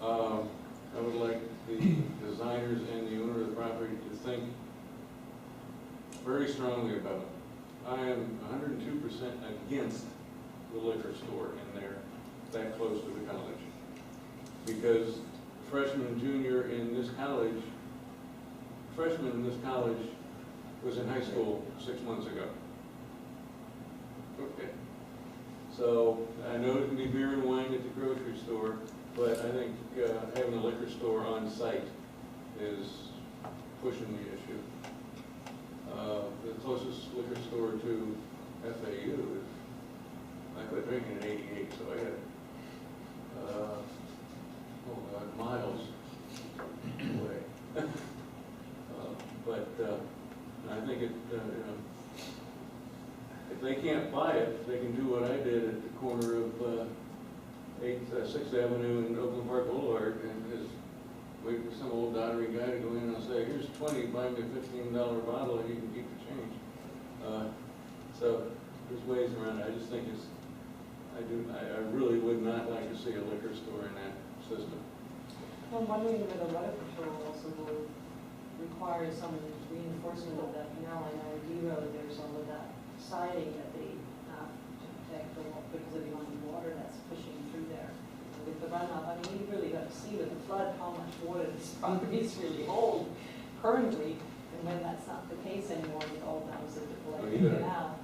I would like the designers and the owner of the property to think very strongly about it. I am 102% against the liquor store in there that close to the college. Because freshman and junior in this college, freshman in this college was in high school 6 months ago. Okay. So I know it can be beer and wine at the grocery store, but I think having a liquor store on site is pushing the issue. The closest liquor store to FAU is, I quit drinking in '88, so I got miles away. But I think it, you know, if they can't buy it, they can do what I did at the corner of 6th Avenue and Oakland Park Boulevard, and just wait for some old dottery guy to go in and say, here's 20, buy me a $15 bottle and you can keep the change. So there's ways around it. I just think it's, I really would not like to see a liquor store in that system.
Well, I'm wondering if the weather control also will require some reinforcement of that canal. I know at D Road, there's all of that siding that they have to protect the wall because of the amount of water that's pushing through there. With the runoff, I mean, you really got to see with the flood how much water these properties really hold currently, and when that's not the case anymore with all those of the collecting canal.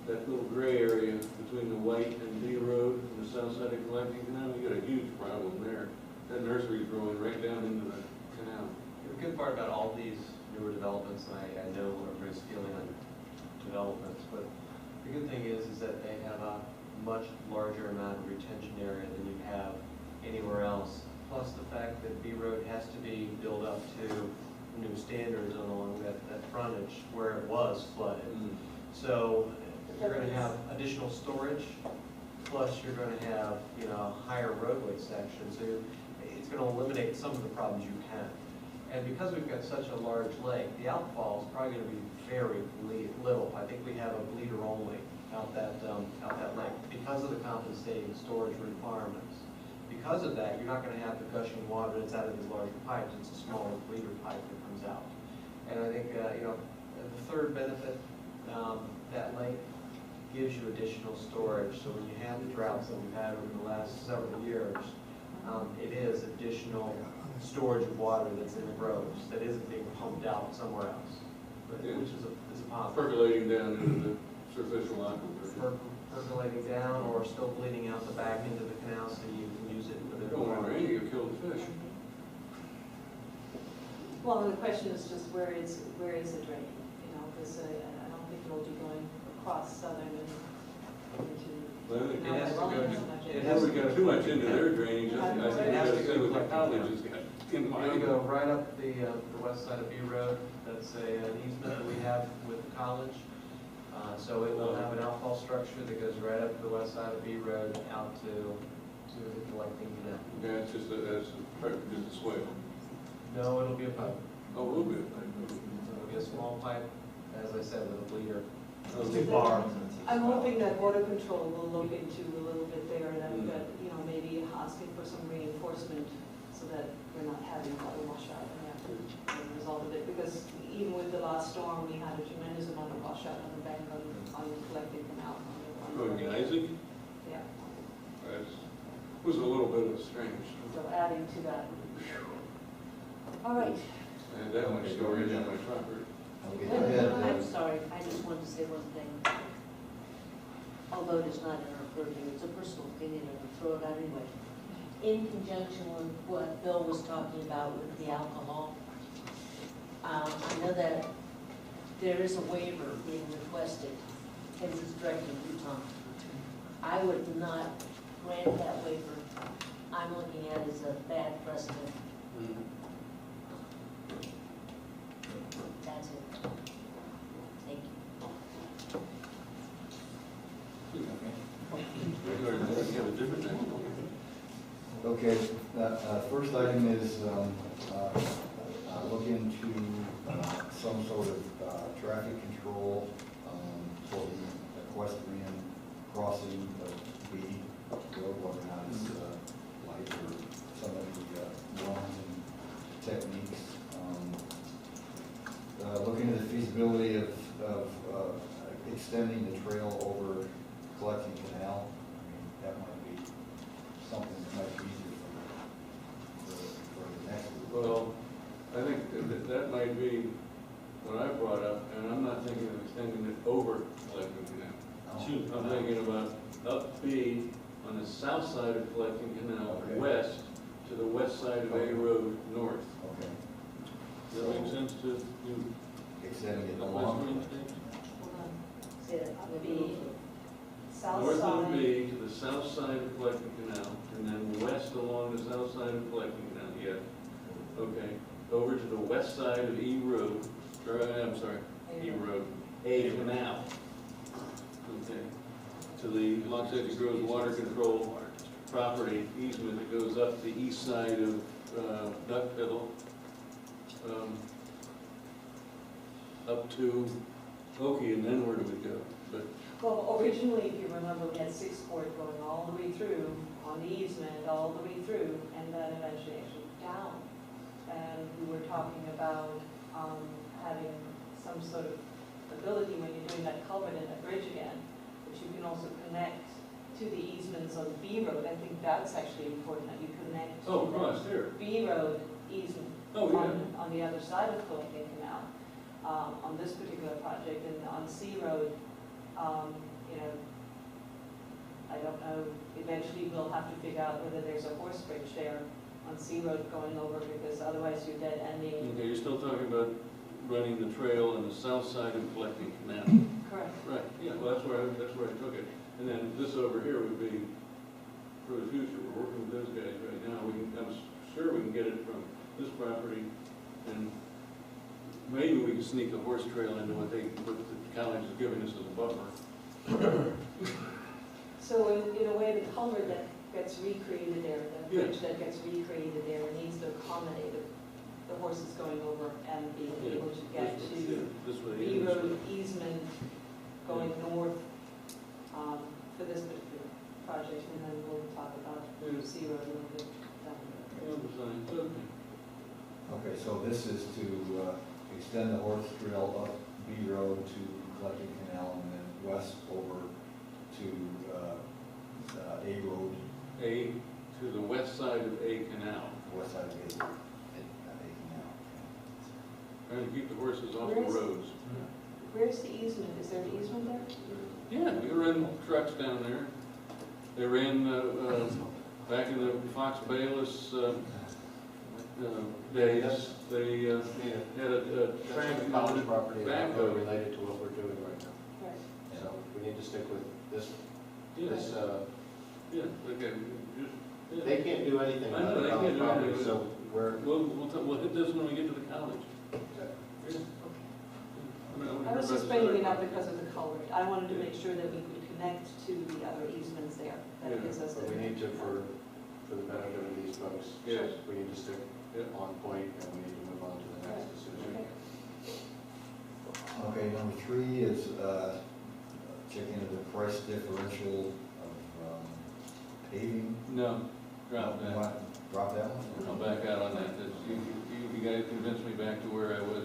That little gray area between the White and D Road and the south side of Collecting Canal, you got a huge problem there. That nursery's growing right down into the canal.
The good part about all these newer developments, and I know everybody's feeling on developments, but the good thing is that they have a much larger amount of retention area than you have anywhere else. Plus the fact that B Road has to be built up to new standards along that frontage where it was flooded. So you're going to have additional storage, plus you're going to have, you know, a higher roadway section. So it's going to eliminate some of the problems you can. And because we've got such a large lake, the outfall is probably going to be very little. I think we have a bleeder only out that lake because of the compensating storage requirements. Because of that, you're not going to have the gushing water that's out of these larger pipes. It's a smaller bleeder pipe that comes out. And I think, you know, the third benefit, that lake gives you additional storage. So when you have the droughts that we've had over the last several years, it is additional storage of water that's in the groves that isn't being pumped out somewhere else, which is a positive.
Percolating down into the superficial aquifer.
Percolating down or still bleeding out the back into the canal so you can use it for the.
Don't want to rain, you kill the fish.
Well, the question is just where is it draining? You know, because I don't think it'll be going across southern and into.
Well,
It has to go,
it has to go too much into their drainage. I think it has to go with the colleges in
You
mind.
go right up the west side of B Road. That's an easement that we have with the college. So it will have an outfall structure that goes right up the west side of B Road out to the collecting canal.
Yeah, it's just a swale.
No, it'll be a pipe.
Oh, a little bit.
It'll be a small pipe, as I said, with a bleeder.
Too far.
I'm hoping that water control will look into a little bit there, and that, you know, maybe asking for some reinforcement so that we're not having water washout and have to resolve it. Because even with the last storm, we had a tremendous amount of washout on the bank on the collecting canal.
Oh, in Isaac?
Yeah.
That was a little bit of a strange.
So adding to that. All right.
I had that much storage on my property.
I'm sorry, I just wanted to say one thing. although it is not in our purview, it's a personal opinion, and I'll throw it out anyway. In conjunction with what Bill was talking about with the alcohol, I know that there is a waiver being requested, and it's directed to Tom. I would not grant that waiver. I'm looking at it as a bad precedent. That's it. Thank you.
You have a different name.
Okay, first item is look into some sort of traffic control for the equestrian crossing of B road, whether or not it's light or some of the norms and techniques. Looking at the feasibility of extending the trail over Collecting Canal. I mean, that might be something that might be easier for the next group.
Well, I think that might be what I brought up, and I'm not thinking of extending it over Collecting Canal. I'm thinking about up B on the south side of Collecting Canal,
Okay.
west to the west side of A Road north.
Okay,
Does that make sense to you?
extending it
The
along.
western
Hold on. Say that, maybe south
North of
side.
B to the south side of Collecting Canal, and then west along the south side of Collecting Canal, yeah. Okay, over to the west side of E Road, or, I'm sorry, E Road, A Canal. Okay, to the Los Angeles Groves Water Control property easement that goes up the east side of Duck Piddle, up to Okie, and then where do we go? But
Well, originally, if you remember, we had 6th Court going all the way through on the easement, all the way through, and then eventually actually down. And we were talking about having some sort of ability when you're doing that culvert and that bridge again, that you can also connect to the easements on B Road. I think that's actually important, that you connect to
across here.
the B Road easement
Oh, yeah.
on the other side of Collecting Canal, on this particular project. And on C Road, you know, I don't know, eventually we'll have to figure out whether there's a horse bridge there on C Road going over, because otherwise you're dead ending.
Okay, you're still talking about running the trail on the south side of Collecting Canal.
Correct.
Right, yeah, well, that's where I took it. And then this over here would be for the future. We're working with those guys right now. I'm sure we can get it from this property, and maybe we can sneak a horse trail into what the college is giving us as a buffer.
So in a way, the culvert that gets recreated there, the bridge that gets recreated there, needs to accommodate the horses going over and being able to get to
This way.
B Road easement going north for this particular project, and then we'll talk about C Road a little bit down the road.
Okay, so this is to extend the horse trail up B Road to Collecting Canal and then west over to A Road,
A, to the west side of A Canal,
west side of A Canal.
trying to keep the horses off the
Where's-
roads.
Where's the easement? Is there an easement there?
Yeah, we ran trucks down there. They ran, back in the Fox Bayless days, they had a track mounted
property
backhoe.
related to what we're doing right now.
Right.
So we need to stick with this,
Yeah, yeah, okay, just,
they can't do anything
I know,
about
they
it on
can't
the
do
property,
anything.
so we're.
we'll hit this when we get to the college. Yeah.
I was just bringing it up because of the culvert. I wanted to make sure that we could connect to the other easements there. That
Yeah.
gives us
But we need to, for the benefit of these folks,
Yes.
we need to stick on point and we need to move on to the next decision.
Okay.
Okay, number 3 is checking into the price differential of paving.
No, drop
You
that.
want to drop that one?
I'll back out on that. You guys convinced me back to where I was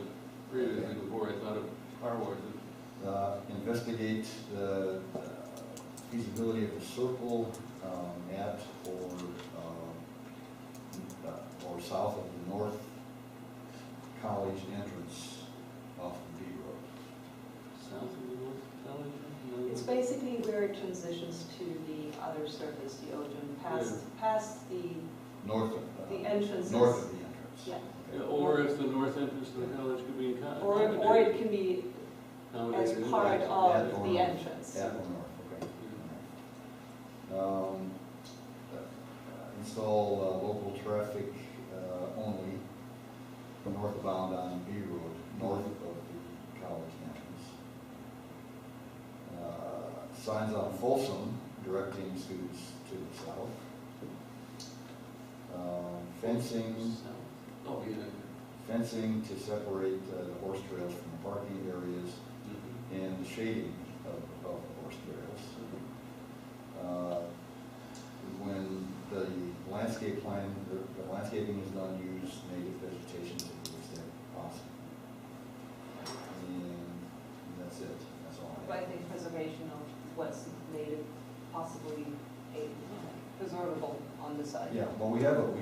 previously before I thought of car washes.
Investigate the feasibility of a circle at or south of the North College entrance off of B Road.
South of the North College?
It's basically where it transitions to the other surface, the Ojum, past the
North of.
entrances.
North of the entrance.
Yeah.
Yeah, or if the north entrance to the college could be
Or it can be as
accommodated in
part
that.
of
or
the
north.
entrance.
Yeah, or north, okay. Install local traffic only northbound on B Road, north of the college entrance. Signs on Folsom directing students to the south. Fencing,
Oh, yeah.
fencing to separate the horse trails from the parking areas and the shading of the horse trails. When the landscape plan, the landscaping is done, use native vegetation to the extent possible. And that's it, that's all I
But I
have.
think preservation of what's native, possibly preservable on the side.
Yeah, well, we have a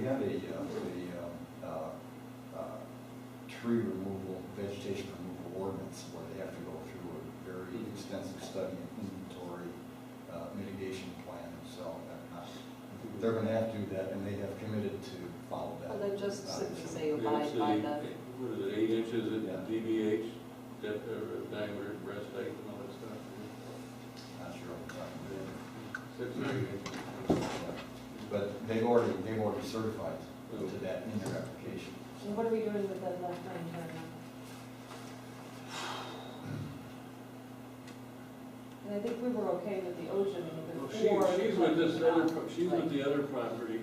tree removal, vegetation removal ordinance where they have to go through a very extensive study and inventory mitigation plan, so they're gonna have to do that, and they have committed to follow that.
Well, then just simply say
Yeah,
abide
it's
by
the-
the,
What is it, 8 inches
Yeah.
at DBH, depth or diameter, breast height and all that stuff.
Not sure what I'm talking about.
6 or 8 inches.
But they've already certified to that in their application.
and what are we doing with that left lane turn now? And I think we were okay with the Ocean
Well,
before.
she's with this other, she's
Right.
with the other property,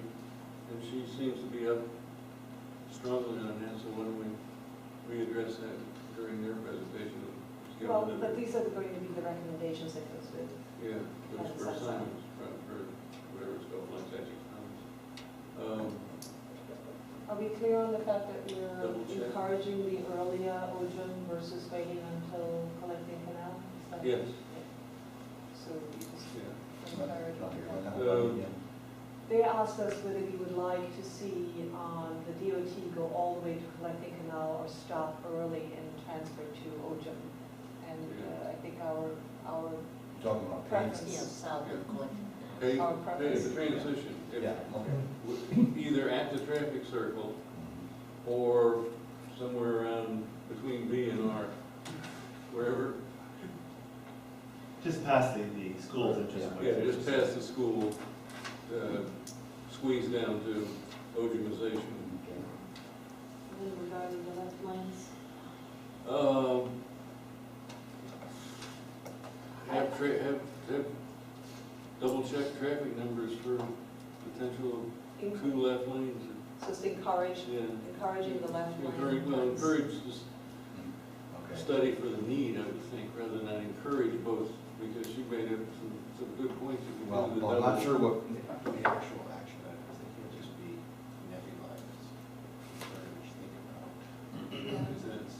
and she seems to be up strongly on that, so why don't we readdress that during their presentation? Let's get
Well,
rid of
but
it.
these are going to be the recommendations that goes with.
Yeah,
That's
for
that's
assignments, for whatever it's called, like that.
Are we clear on the fact that we're
Double check.
encouraging the earlier Ocean versus waiting until collecting canal? Is that-
Yes,
So we just
yeah.
encourage.
Not here, right now, again.
They asked us whether we would like to see the DOT go all the way to collecting canal or stop early and transfer to Ocean. And I think our
You're talking about
preference.
paints.
Yes, south of Clinton.
Hey,
Our
hey,
preference.
the transition, if-
Yeah, okay.
either at the traffic circle or somewhere around between B and R, wherever.
Just past the schools and just.
Yeah, just past the school, squeeze down to Ojimization.
And then regarding the left lanes,
Have double check traffic numbers for potential two left lanes.
just encourage,
Yeah.
encouraging the left lane.
Encourage this
Okay.
study for the need, I would think, rather than encourage both, because she made up some good points. If we
Well,
do the
I'm not
double-
sure what,
The actual action items, they can't just be nebulized. Very much think about.
Yeah,
Because that's,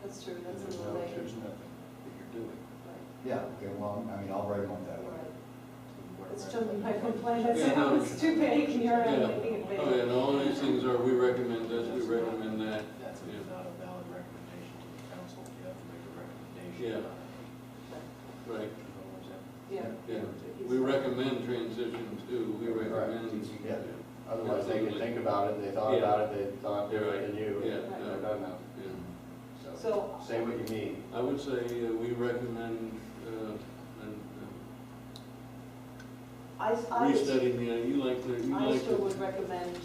that's true, that's a
there's
little late.
there's nothing that you're doing.
Right,
yeah, okay, well, I mean, I'll write them up that way.
right.
What
It's
are
jumping my
recommendations?
complaint, that's
Yeah, no.
it's too big, and you're
Yeah.
making it big.
Oh, yeah, and all of these things are, we recommend this, we recommend that.
That's
Yeah.
not a valid recommendation to the council, you have to make a recommendation.
Yeah.
on it.
Right,
You know what I'm saying?
Yeah.
yeah. We recommend transition too, we recommend.
Yeah.
Otherwise, they can think about it, they thought
Yeah.
about it, they thought
You're
different
right.
than you,
Yeah,
and they're done now.
Yeah.
So,
Say what you mean.
I would say we recommend,
I
restudying, you like to,
still would recommend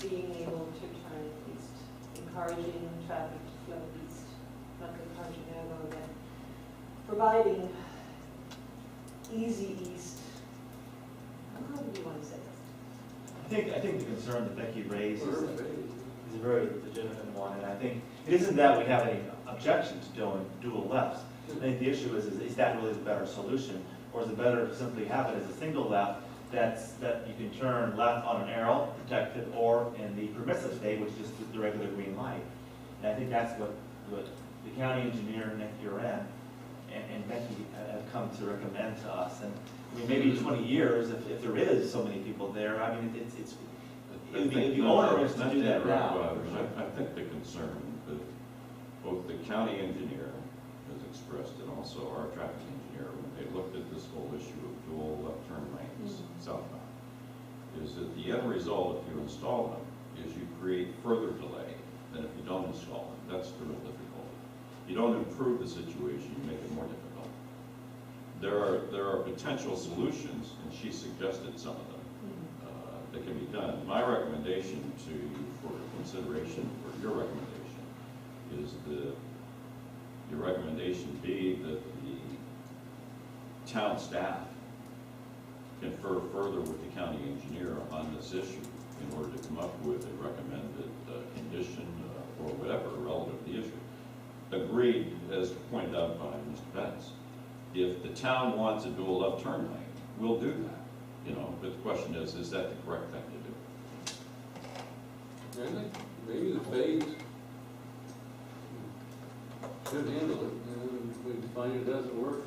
being able to turn east, encouraging traffic to flow east, not encouraging, I don't know again. Providing easy east, how do you want to say this?
I think the concern that Becky raised is
Perfect.
a very legitimate one, and I think it isn't that we have any objection to doing dual lefts. I think the issue is that really the better solution, or is it better to simply have it as a single left that you can turn left on an arrow, protected, or in the permissive state, which is the regular green light. And I think that's what the county engineer, Nick Uran, and Becky have come to recommend to us. And I mean, maybe 20 years, if there is so many people there, I mean, it would be onerous to do that now.
I think the concern that both the county engineer has expressed, and also our traffic engineer, when they looked at this whole issue of dual left turn lanes southbound, is that the end result, if you install them, is you create further delay than if you don't install them. That's the real difficulty. You don't improve the situation, you make it more difficult. There are potential solutions, and she suggested some of them, that can be done. My recommendation to you for consideration, for your recommendation, is your recommendation be that the town staff confer further with the county engineer on this issue in order to come up with a recommended condition or whatever relative to the issue. Agreed, as pointed out by Mr. Betts, if the town wants a dual left turn lane, we'll do that. You know, but the question is that the correct thing to do?
Really? Maybe the phase should handle it, and if we find it doesn't work,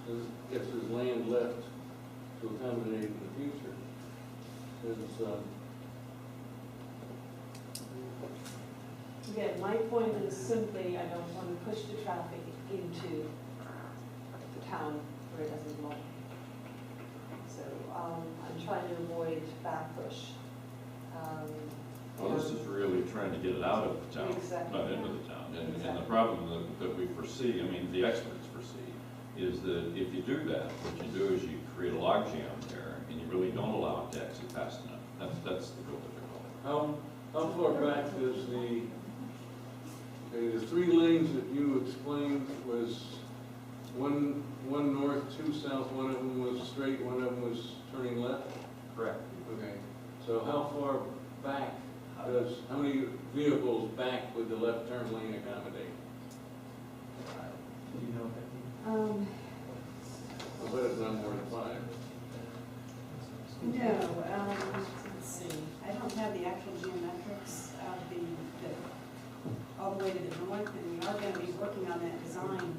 then if there's land left to accommodate in the future. Because,
again, my point is simply, I don't want to push the traffic into the town where it doesn't belong. So, I'm trying to avoid back push.
Well, this is really trying to get it out of the town,
Exactly.
not into the town. And the
Exactly.
problem that we foresee, I mean, the experts foresee, is that if you do that, what you do is you create a logjam there, and you really don't allow it to exit fast enough. That's the real difficulty.
how far back does the three lanes that you explained was one north, two south, one of them was straight, one of them was turning left?
Correct.
Okay, so how far back how many vehicles back would the left turn lane accommodate?
Do you know what that means?
I bet it's not more than 5.
No, let's see, I don't have the actual geometrics of all the way to the north, and we are gonna be working on that design.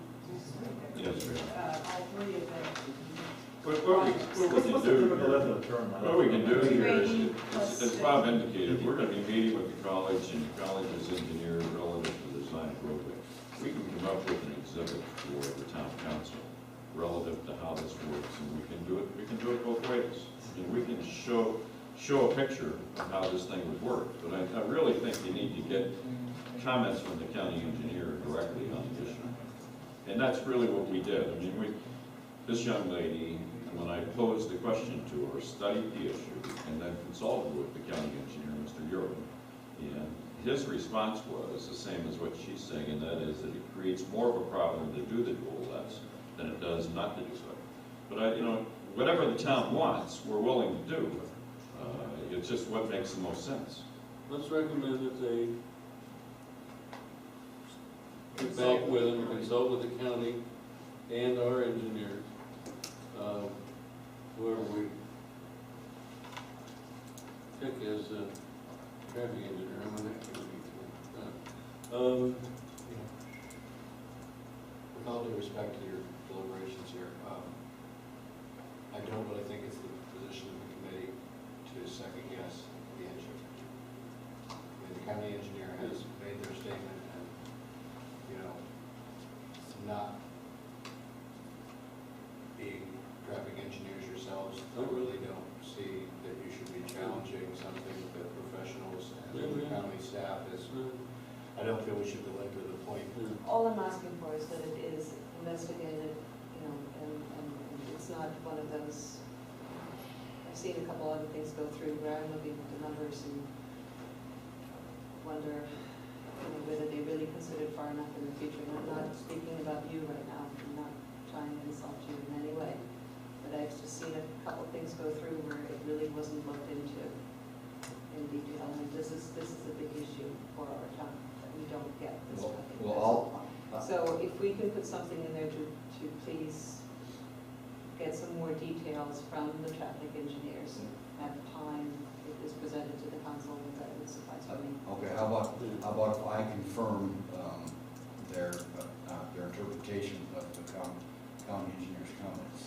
Yes, sir.
All three of the.
What we can do here is, as Bob indicated, we're gonna be meeting with the college and the college's engineers relative to the design of roadway. We can come up with an exhibit for the town council relative to how this works, and we can do it both ways. And we can show a picture of how this thing would work, but I really think you need to get comments from the county engineer directly on the issue. And that's really what we did. I mean, this young lady, when I posed the question to her, studied the issue and then consulted with the county engineer, Mr. Urban, and his response was the same as what she's saying, and that is that it creates more of a problem to do the dual lefts than it does not to do so. But whatever the town wants, we're willing to do. It's just what makes the most sense.
Let's recommend that they get back with them, consult with the county and our engineers, whoever we pick as the traffic engineer. I mean, that could be.
With all due respect to your deliberations here, I don't really think it's the position of the committee to second guess the engineer. I mean, the county engineer has made their statement, and, not being traffic engineers yourselves, I really don't see that you should be challenging something that professionals and the county staff is. I don't feel we should belabor the point.
All I'm asking for is that it is investigated, and it's not one of those, I've seen a couple other things go through where I'm looking at the numbers and wonder whether they really considered far enough in the future. And I'm not speaking about you right now, I'm not trying to insult you in any way, but I've just seen a couple things go through where it really wasn't looked into in detail, and this is a big issue for our town, that we don't get this traffic. So if we can put something in there to please get some more details from the traffic engineers at the time it is presented to the council, that would suffice for me.
Okay, how about if I confirm their interpretation of the county engineer's comments?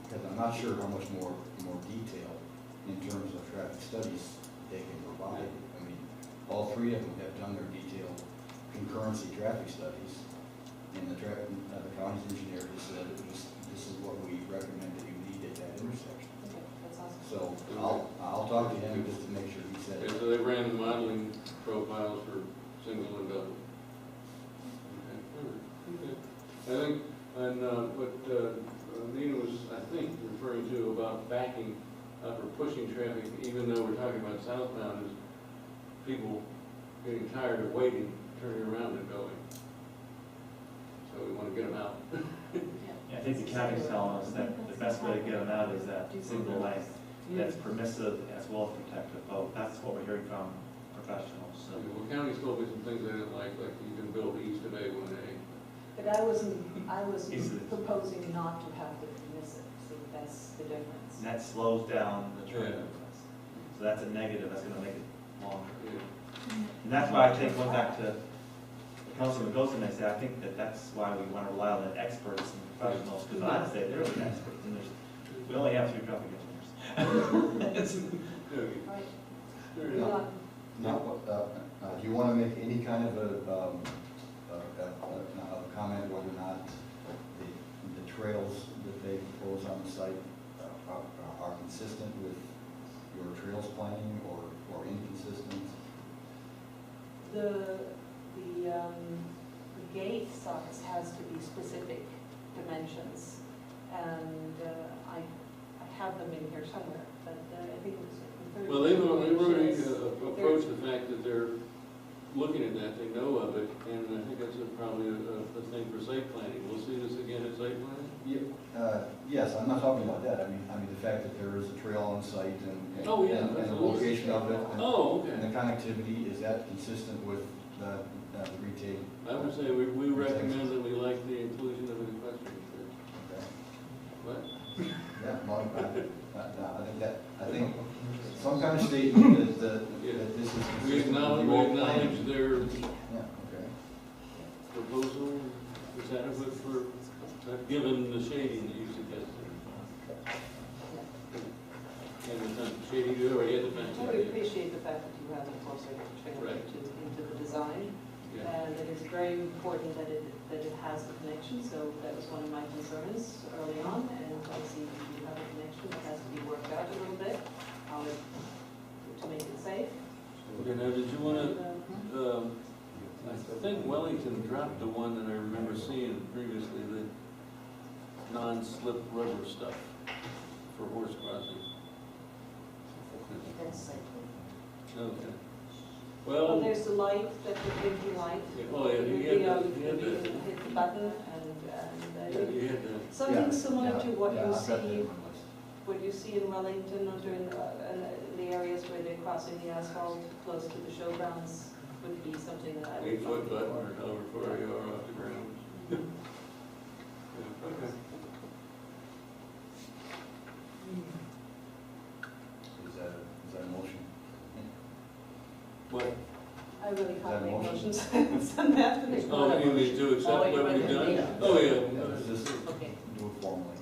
Because I'm not sure how much more detail in terms of traffic studies they can provide. I mean, all three of them have done their detailed concurrency traffic studies, and the county's engineer has said this is what we recommend that you need at that intersection.
Okay, that's awesome.
So I'll talk to him just to make sure he said
And
it.
so they ran modeling profiles for single and double. Okay. I think, and what Nina was, I think, referring to about backing up or pushing traffic, even though we're talking about southbound, is people getting tired of waiting, turning around and going. So we want to get them out.
Yeah, I think the county's telling us that the best way to get them out is that single lane that's permissive as well as protective. Oh, that's what we're hearing from professionals, so.
Well, county's told me some things they didn't like you can build east of A1A.
But I wasn't proposing not to have the permissive, so that's the difference.
And that slows down the trend.
Yeah.
So that's a negative, that's gonna make it longer.
Yeah.
And that's why I think, going back to Councilman Golson, they say, I think that's why we want to rely on the experts and professionals, because I'd say they're the experts, and we only have 3 traffic engineers.
Right.
Fair
Moving
enough.
on.
Now, do you want to make any kind of a comment whether or not the trails that they propose on the site are consistent with your trails planning or inconsistent?
The gate size has to be specific dimensions, and I have them in here somewhere, but I think it was.
Well, they've already approached the fact that they're looking at that, they know of it, and I think that's probably a thing for site planning. We'll see this again at site planning?
Yes, I'm not talking about that. I mean the fact that there is a trail on site and
Oh, yeah,
and the
absolutely.
location of it.
Oh, okay.
And the connectivity, is that consistent with the retail?
I would say we recommend that we like the inclusion of an equestrian trail.
Okay.
What?
Yeah, well, I think some kind of statement that this is consistent
We
with
acknowledge
your plan.
their
Yeah, okay.
proposal is adequate for, given the shading that you suggested. And the fence, shading, you already had the fence.
I would appreciate the fact that you have a closer trail
Right.
into the design.
Yeah.
And it is very important that it has the connection, so that was one of my concerns early on, and I see that you have a connection that has to be worked out a little bit, to make it safe.
Okay, now, did you want to, I think Wellington dropped the one that I remember seeing previously, the non-slip rubber stuff for horse crossing.
That's safe.
Okay.
Well,
Well,
there's the light, that the blinking light.
oh, yeah, you had that, you had
You
that.
hit the button,
Yeah,
and
you had that.
something similar to what
Yeah,
you
I've got that
see,
on my list.
what you see in Wellington, or in the areas where they're crossing the asphalt close to the showgrounds, would be something that I would.
8-foot
look
button
for.
or however far you are off the ground. Yeah, okay.
Is that a motion?
What?
I really
that
can't make
motion?
motions on that.
Oh, you mean to accept
Oh,
what
you
we've done?
recommend.
Oh, yeah.
Yeah, just
Okay.
do it formally.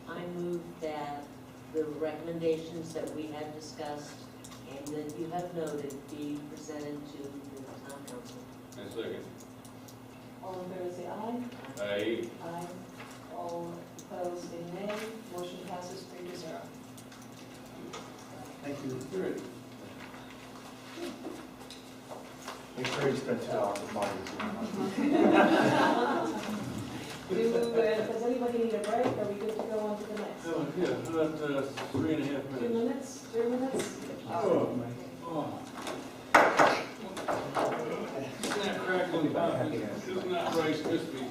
I move that the recommendations that we have discussed and that you have noted be presented to the town council.
And second.
All in favor, say aye.
Aye.
Aye. All opposed, say nay. Motion passes 3-0.
Thank you.
Good.
Make sure you spend 2 hours with Marty.
Does anybody need a break? Are we good to go on to the next?
Oh, yeah, about 3.5 minutes.
2 minutes? 3 minutes?
Oh. Snap, crackle, and pop. This is not Rice Krispies.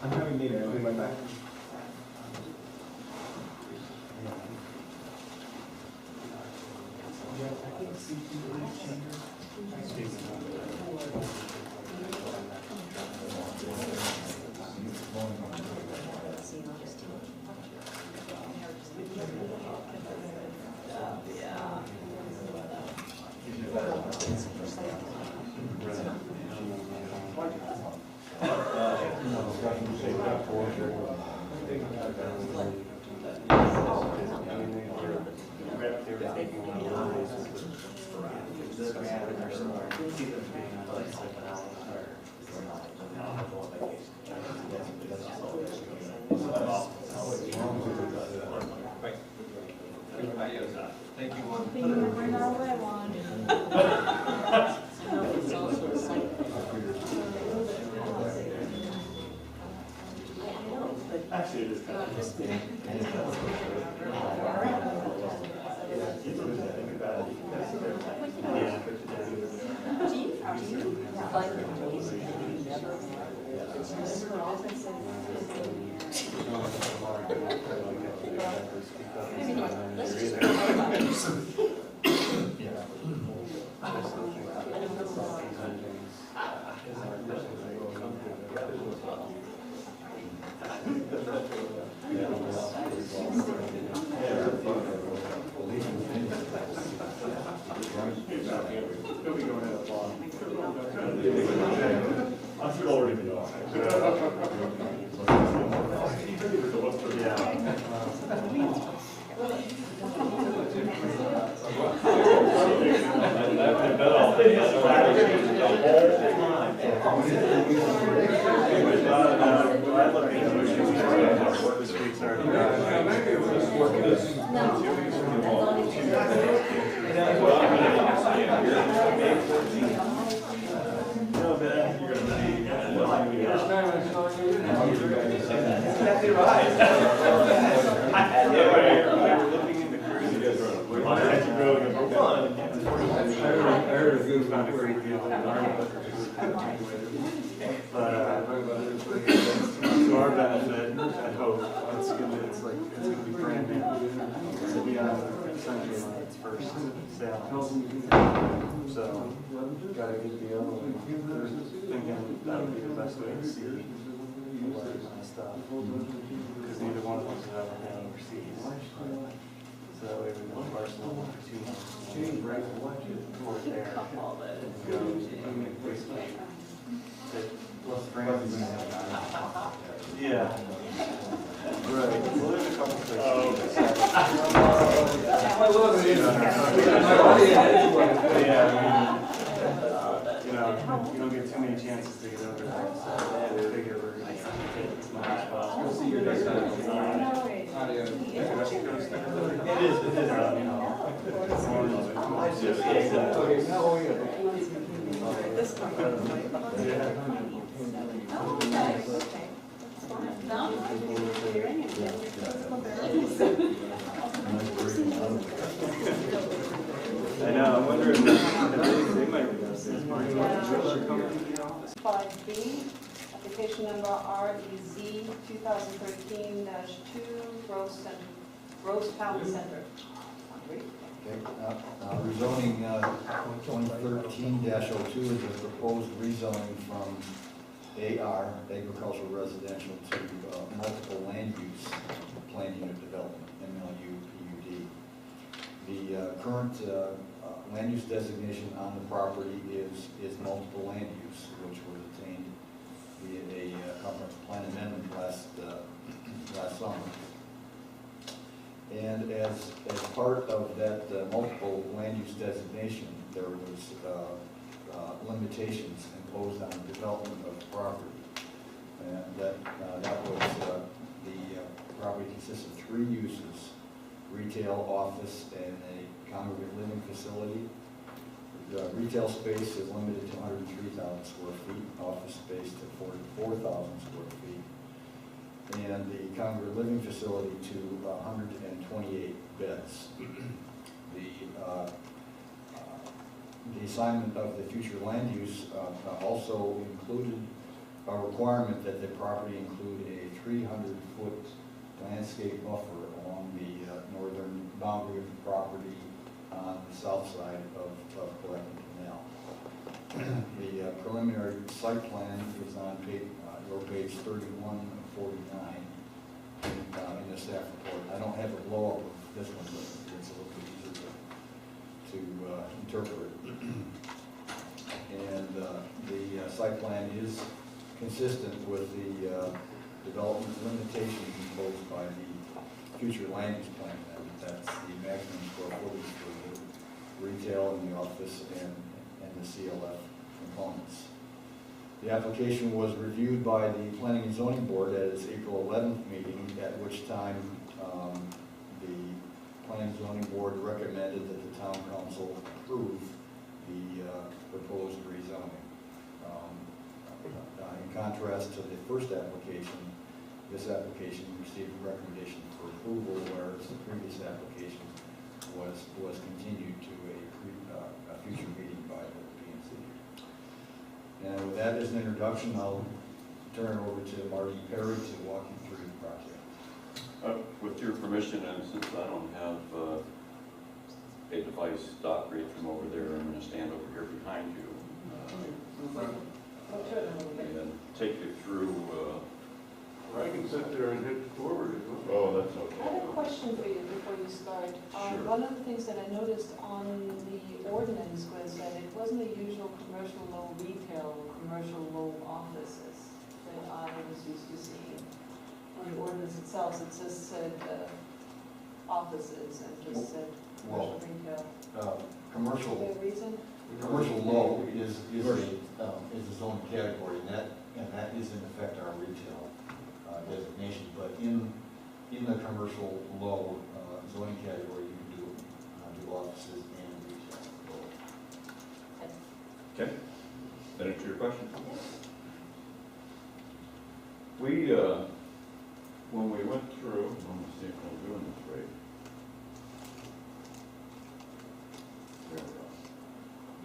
I'm having meetings, I'll be right back. the grant or somewhere. See them being on like an hour or
Thank you.
Bring all that one.
No, it's also a site.
Actually, it is kind of. I'm still already know. Exactly right. To our benefit, I hope, it's gonna be brand new. It'll be on Century Line's first sale. So, gotta get the other one. They're thinking that would be the best way to see a lot of my stuff. Because neither one of us have ever been overseas. So that way we can Barcelona for 2 months. Tour there. Go, basically, plus France. Yeah. Right. Well, there's a couple places. You don't get too many chances to get over there, so I figure we're going to take as much as possible. See you next time. It is, I know, I'm wondering if they might be us.
5B, application number REZ 2013-2, Rose Town Center.
Okay, rezoning 2013-02 is a proposed rezoning from AR, agricultural residential, to multiple land use plan unit development, MLU PUD. The current land use designation on the property is multiple land use, which was attained via a comprehensive plan amendment last summer. And as part of that multiple land use designation, there was limitations imposed on the development of the property. And that was the property consists of 3 uses: retail, office, and a congregate living facility. The retail space is limited to 103,000 square feet, office space to 44,000 square feet, and the congregate living facility to 128 beds. The assignment of the future land use also included a requirement that the property include a 300-foot landscape buffer along the northern boundary of the property on the south side of Collecting Canal. The preliminary site plan is on your page 3149 in the staff report. I don't have a blow-up of this one, but it's a little bit easier to interpret. And the site plan is consistent with the development limitations imposed by the future land use plan. That's the maximum square footage for the retail in the office and the CLF components. The application was reviewed by the Planning and Zoning Board at its April 11th meeting, at which time the Planning and Zoning Board recommended that the Town Council approve the proposed rezoning. In contrast to the first application, this application received a recommendation for approval, whereas the previous application was continued to a future meeting by the P&Z. And with that as an introduction, I'll turn it over to Marty Perry to walk you through the project.
With your permission, and since I don't have a device to operate from over there, I'm going to stand over here behind you and take you through.
I can sit there and hit forward as well.
Oh, that's
I
okay.
have a question for you before you start.
Sure.
One of the things that I noticed on the ordinance was that it wasn't the usual commercial low retail or commercial low offices that I was used to seeing. On the ordinance itself, it just said offices and just said commercial retail.
Commercial.
Is there a reason?
Commercial low is a zone category, and that is in effect our retail designation. But in the commercial low zoning category, you can do offices and retail.
Okay. That answer your question? We, when we went through, let me see if I'm doing this right. There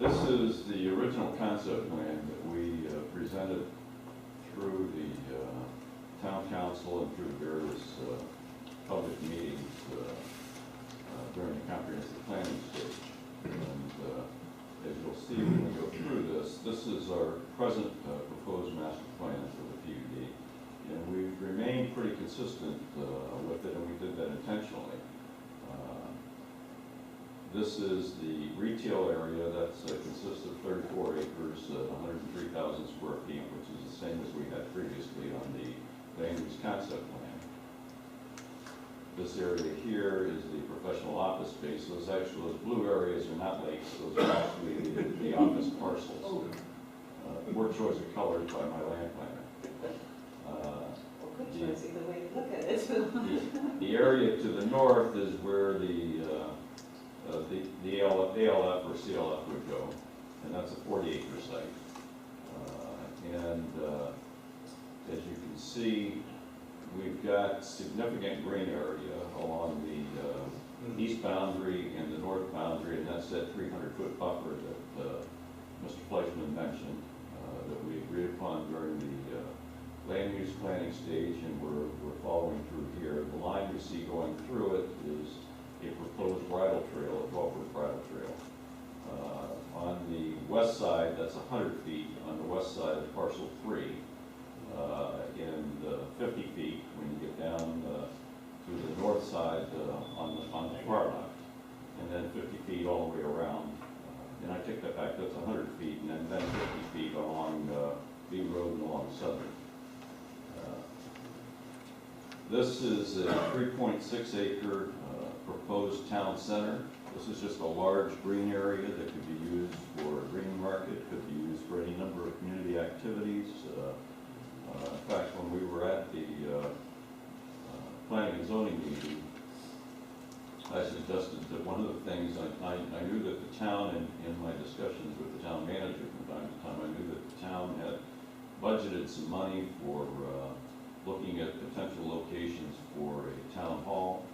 we go. This is the original concept plan that we presented through the town council and through various public meetings during the comprehensive planning stage. And as you'll see when we go through this, this is our present proposed master plan for the PUD. And we've remained pretty consistent with it, and we did that intentionally. This is the retail area that consists of 34 acres, 103,000 square feet, which is the same as we had previously on the land use concept plan. This area here is the professional office space. Those blue areas are not lakes, those are actually the office parcels. Poor choice of colors by my land planner.
Well, good choice, either way you look at it.
The area to the north is where the ALF or CLF would go, and that's a 40-acre site. As you can see, we've got significant green area along the east boundary and the north boundary, and that's that 300-foot buffer that Mr. Fleischman mentioned that we agreed upon during the land use planning stage, and we're following through here. The line you see going through it is a proposed bridle trail, a 12-foot bridle trail. On the west side, that's 100 feet on the west side of parcel 3, and 50 feet when you get down to the north side on the far left, and then 50 feet all the way around. And I take that back, that's 100 feet, and then 50 feet along B Road and along Southern. This is a 3.6 acre proposed town center. This is just a large green area that could be used for a green market, could be used for any number of community activities. In fact, when we were at the planning and zoning meeting, I suggested that one of the things, I knew that the town, in my discussions with the town manager from time to time, I knew that the town had budgeted some money for looking at potential locations for a town hall.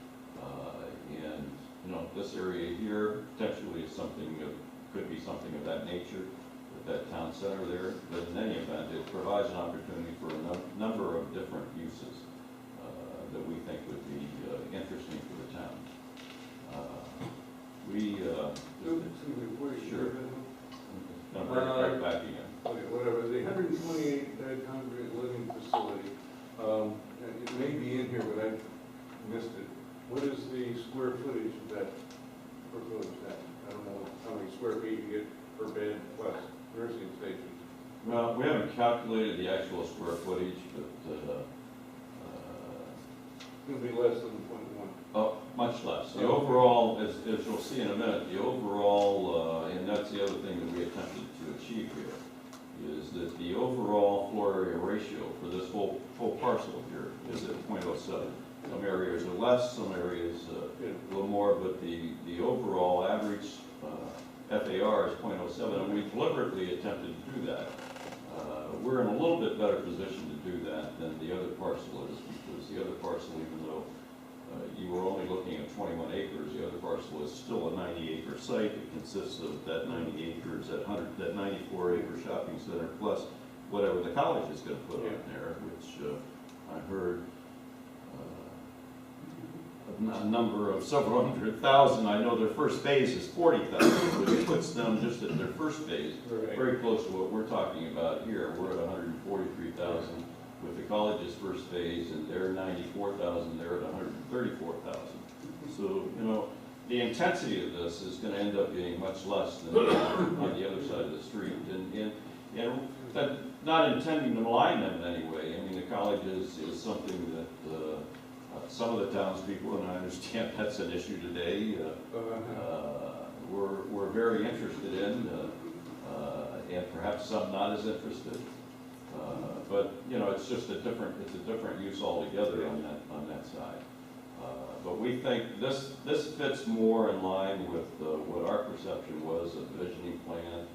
And, you know, this area here potentially is something of, could be something of that nature with that town center there. But in any event, it provides an opportunity for a number of different uses that we think would be interesting for the town. Sure. No, right back again.
Okay, whatever, the 128-bed congregate living facility, it may be in here, but I missed it. What is the square footage of that proposed at? I don't know how many square feet you get per bed plus nursing stations.
Well, we haven't calculated the actual square footage, but
It'll be less than 0.1.
oh, much less. The overall, as you'll see in a minute, the overall, and that's the other thing that we attempted to achieve here, is that the overall floor area ratio for this whole parcel here is at 0.07. Some areas are less, some areas a little more, but the overall average FAR is 0.07, and we deliberately attempted to do that. We're in a little bit better position to do that than the other parcel is, because the other parcel, even though you were only looking at 21 acres, the other parcel is still a 90-acre site. It consists of that 90 acres, that 94-acre shopping center, plus whatever the college is going to put on there, which I heard a number of several hundred thousand. I know their first phase is 40,000, which puts them just at their first phase, very close to what we're talking about here. We're at 143,000 with the college's first phase, and they're 94,000, they're at 134,000. So, you know, the intensity of this is going to end up being much less than on the other side of the street. And not intending to malign them in any way. I mean, the college is something that some of the townspeople, and I understand that's an issue today, we're very interested in, and perhaps some not as interested. But you know, it's just a different use altogether on that side. But we think this fits more in line with what our perception was of the visioning plan,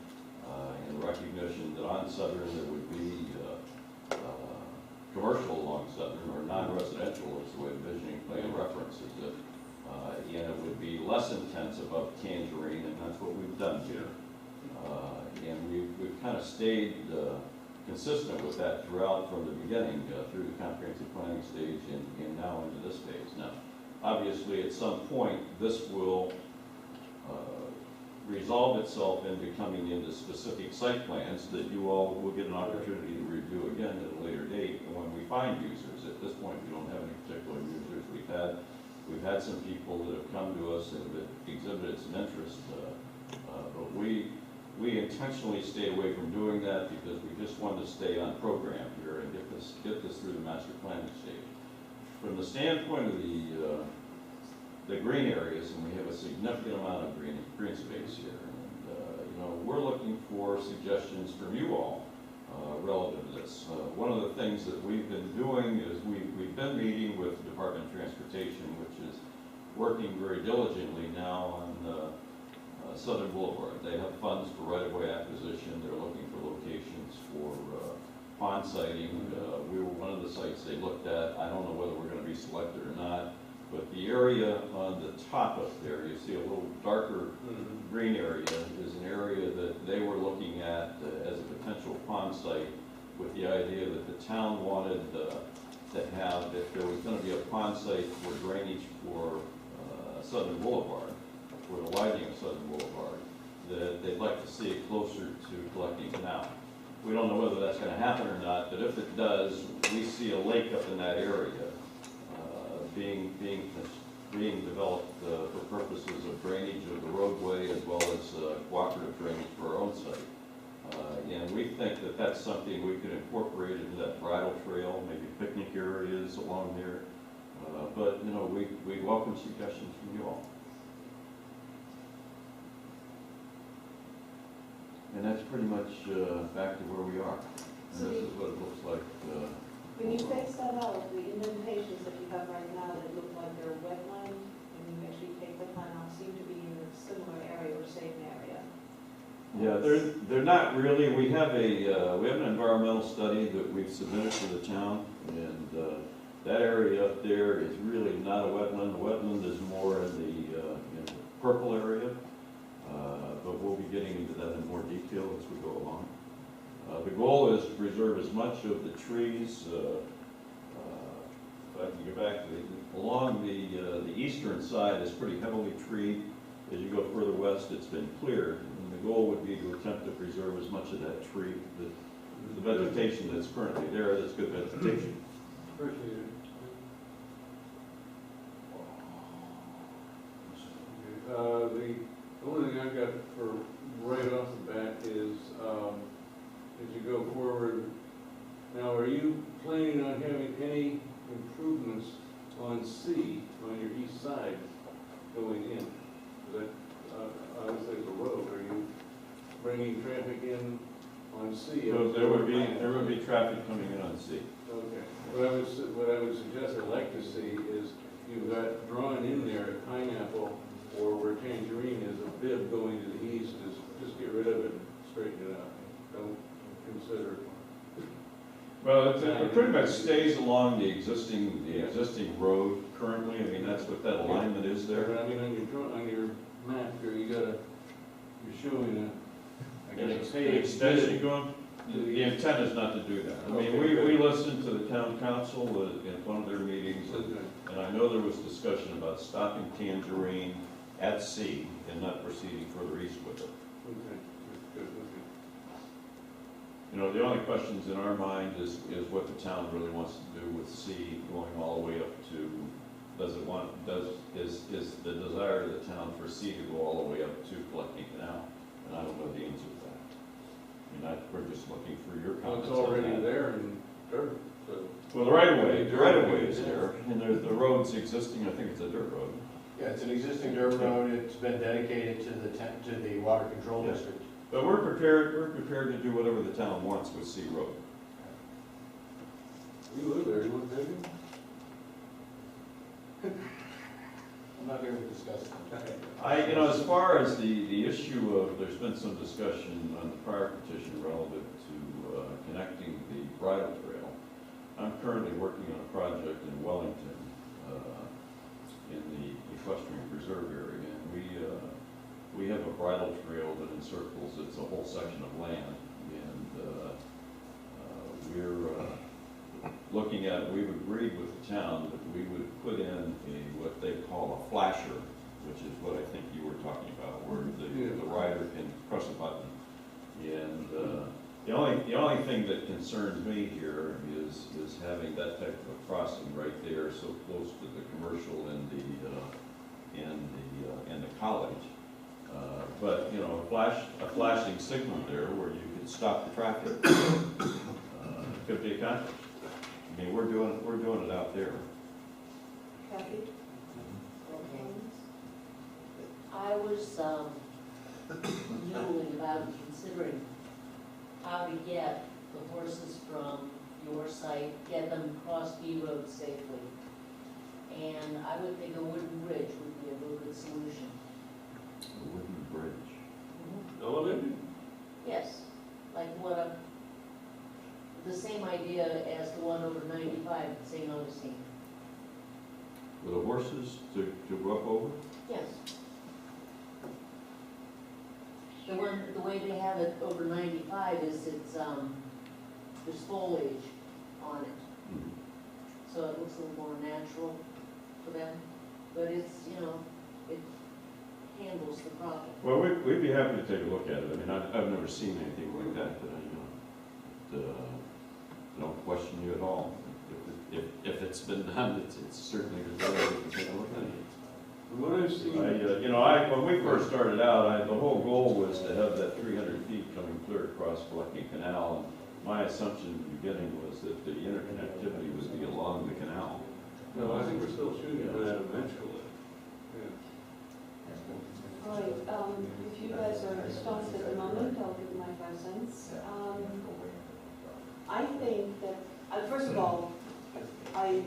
and recognition that on Southern there would be commercial along Southern, or non-residential is the way the visioning plan references it. And it would be less intense above Tangerine, and that's what we've done here. And we've kind of stayed consistent with that throughout from the beginning, through the comprehensive planning stage and now into this phase. Now, obviously, at some point, this will resolve itself into coming into specific site plans that you all will get an opportunity to review again at a later date when we find users. At this point, we don't have any particular users. We've had some people that have come to us and have exhibited some interest, but we intentionally stayed away from doing that because we just wanted to stay on program here and get this through the master planning stage. From the standpoint of the green areas, and we have a significant amount of green space here, and you know, we're looking for suggestions from you all relative to this. One of the things that we've been doing is we've been meeting with the Department of Transportation, which is working very diligently now on Southern Boulevard. They have funds for right-of-way acquisition. They're looking for locations for pond siting. We were one of the sites they looked at. I don't know whether we're going to be selected or not, but the area on the top up there, you see a little darker green area, is an area that they were looking at as a potential pond site, with the idea that the town wanted to have, if there was going to be a pond site for drainage for Southern Boulevard, for the widening of Southern Boulevard, that they'd like to see it closer to collecting canal. We don't know whether that's going to happen or not, but if it does, we see a lake up in that area being developed for purposes of drainage of the roadway, as well as cooperative drainage for our own site. And we think that that's something we could incorporate into that bridle trail, maybe picnic areas along there. But you know, we welcome suggestions from you all. And that's pretty much back to where we are. And this is what it looks like.
When you face that out, the indentations that you have right now that look like they're wetland, and you actually take the plan out, seem to be in a similar area or same area.
Yeah, they're not really. We have an environmental study that we've submitted to the town, and that area up there is really not a wetland. The wetland is more in the purple area, but we'll be getting into that in more detail as we go along. The goal is to preserve as much of the trees, if I can get back to along the eastern side is pretty heavily treed. As you go further west, it's been cleared, and the goal would be to attempt to preserve as much of that tree, the vegetation that's currently there, that's good vegetation.
Appreciate it. The only thing I've got for right off the bat is, as you go forward, now are you planning on having any improvements on C on your east side going in? That, obviously it's a road, are you bringing traffic in on C?
So there would be traffic coming in on C.
Okay, what I would suggest, I'd like to see is, you've got drawn in there at Pineapple, or where Tangerine is, a bib going to the east, is just get rid of it, and straighten it out. Don't consider.
Well, it pretty much stays along the existing road currently. I mean, that's what that alignment is there.
But I mean, on your map here, you're showing a, I guess, a
An
paved
extension
bid.
going, the intent is not to do that. I mean, we listened to the town council in one of their meetings, and I know there was discussion about stopping Tangerine at C and not proceeding further east with it.
Okay, good, okay.
You know, the only questions in our mind is what the town really wants to do with C going all the way up to, is the desire of the town for C to go all the way up to Collecting Canal? And I don't know the answer to that. I mean, we're just looking for your
Well,
comments
it's
on
already
that.
there in dirt, so.
Well, the right of way is there, and the road's existing, I think it's a dirt road.
Yeah, it's an existing dirt road, it's been dedicated to the water control
Yeah.
district.
But we're prepared to do whatever the town wants with C Road.
You live there, you want to
I'm not here to discuss it.
As far as the issue of, there's been some discussion on the prior petition relative to connecting the bridle trail. I'm currently working on a project in Wellington, in the equestrian preserve area, and we have a bridle trail that encircles, it's a whole section of land, and we're looking at, we've agreed with the town that we would put in what they call a flasher, which is what I think you were talking about, where the rider can press a button. And the only thing that concerns me here is having that type of a crossing right there, so close to the commercial and the college. But a flashing signal there where you could stop the traffic could be accomplished. I mean, we're doing it out there.
Kathy?
Okay. I was noodling about considering how to get the horses from your site, get them across B Road safely. And I would think a wooden bridge would be a real good solution.
A wooden bridge.
Elevated?
Yes, like the same idea as the one over 95 at St. Augustine.
For the horses to go up over?
Yes. The way they have it over 95 is there's foliage on it.
Mhm.
So it looks a little more natural for them. But it's, it handles the problem.
Well, we'd be happy to take a look at it. I mean, I've never seen anything like that, but I don't question you at all. If it's been done, it's certainly the way we can take a look at it.
From what I've seen.
When we first started out, the whole goal was to have that 300 feet coming clear across Collecting Canal. And my assumption in the beginning was that the interconnectivity would be along the canal.
No, I think we're still shooting for that eventually. Yeah.
All right, if you guys are stumped at the moment, I'll give my 5 cents. I think that, first of all, I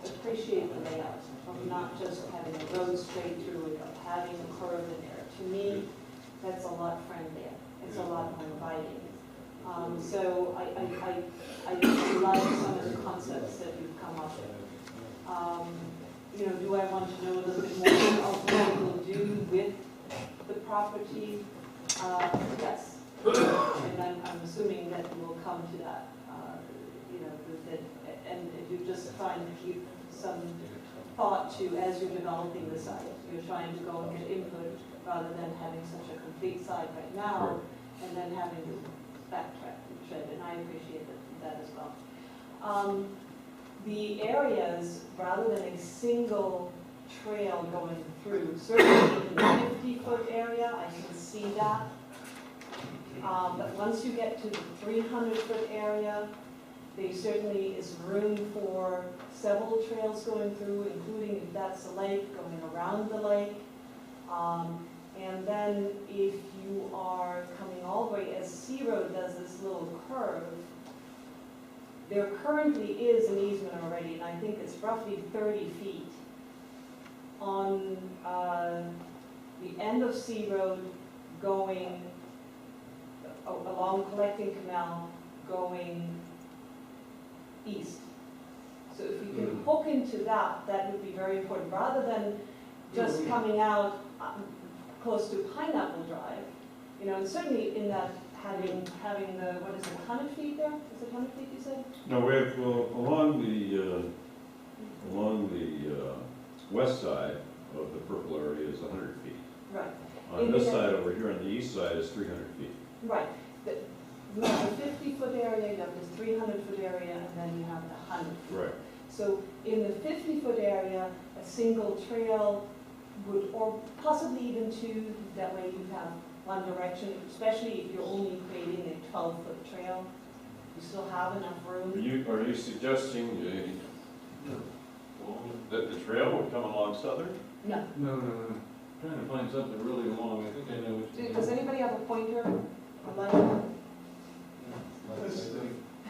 appreciate the layout of not just having a road straight through it, but having a curve in there. To me, that's a lot friendlier. It's a lot more inviting. So I like some of the concepts that you've come up with. Do I want to know a little bit more of what we'll do with the property? Yes. And I'm assuming that we'll come to that, and if you just try and keep some thought to, as you're developing the site, you're trying to go and get input rather than having such a complete site right now, and then having to backtrack and tread, and I appreciate that as well. The areas, rather than a single trail going through, certainly in the 50-foot area, I can see that. But once you get to the 300-foot area, There certainly is room for several trails going through, including if that's a lake, going around the lake. And then if you are coming all the way, as Sea Road does this little curve, there currently is an easement already, and I think it's roughly 30 feet on the end of Sea Road going along Collecting Canal going east. So if you can hook into that, that would be very important, rather than just coming out close to Pineapple Drive, you know, and certainly in that having the, what is it, 100 feet there? Is it 100 feet you said?
No, we have, along the west side of the purple area is 100 feet.
Right,
On this side over here, on the east side, is 300 feet.
right. You have the 50-foot area, you have the 300-foot area, and then you have the 100.
Right.
So in the 50-foot area, a single trail would, or possibly even two, that way you have one direction, especially if you're only creating a 12-foot trail. You still have enough room.
Are you suggesting that the trail would come along Southern?
No.
No. Trying to find something really long, I think I know what you mean.
Does anybody have a pointer? A light? This is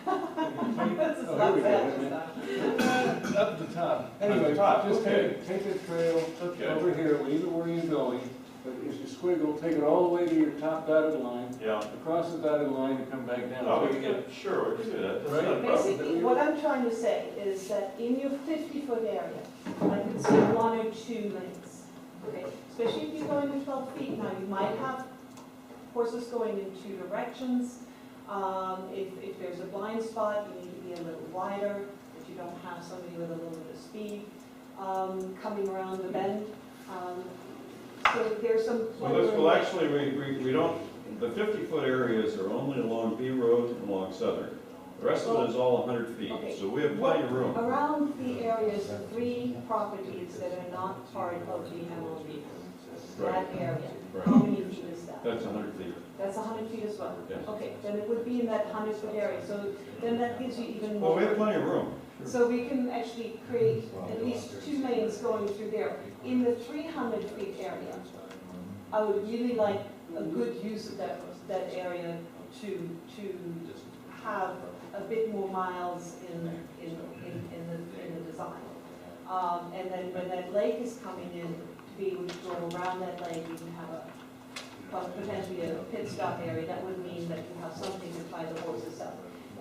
Oh,
not
here we
bad.
go. Up at the top. Anyway, just take the trail over here, leave it where you're going, but if you squiggle, take it all the way to your top dotted line,
Yeah.
across the dotted line and come back down.
No,
So
we
you
can
get-
sure, we can do that. That's
Right.
not a problem.
Basically, what I'm trying to say is that in your 50-foot area, I could see one or two lanes, okay? Especially if you're going to 12 feet. Now, you might have horses going in two directions. If there's a blind spot, you need to be a little wider, if you don't have somebody with a little bit of speed coming around the bend. So there's some.
Well, actually, we don't, the 50-foot areas are only along B Road and along Southern. The rest of it is all 100 feet,
Okay.
so we have plenty of room.
Around the areas, the three properties that are not part of the MLB, that
Right.
area,
Right.
how many feet is that?
That's 100 feet.
That's 100 feet as well?
Yes.
Okay, then it would be in that 100-foot area, so then that gives you even
Well,
more.
we have plenty of room.
So we can actually create at least two lanes going through there. In the 300-feet area, I would really like a good use of that area to have a bit more miles in the design. And then when that lake is coming in, to be able to go around that lake, you can have potentially a pit stop area. That would mean that you have something to tie the horses up.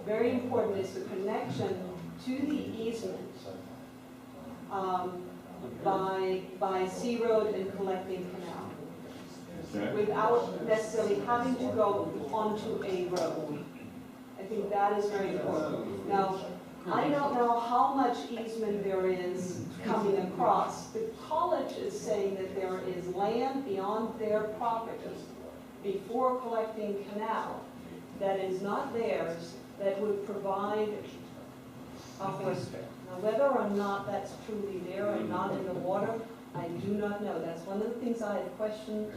Very important is the connection to the easement by Sea Road and Collecting Canal,
Okay.
without necessarily having to go onto a road. I think that is very important. Now, I don't know how much easement there is coming across. The college is saying that there is land beyond their property before Collecting Canal that is not theirs, that would provide a horse trail. Now, whether or not that's truly there and not in the water, I do not know. That's one of the things I have questioned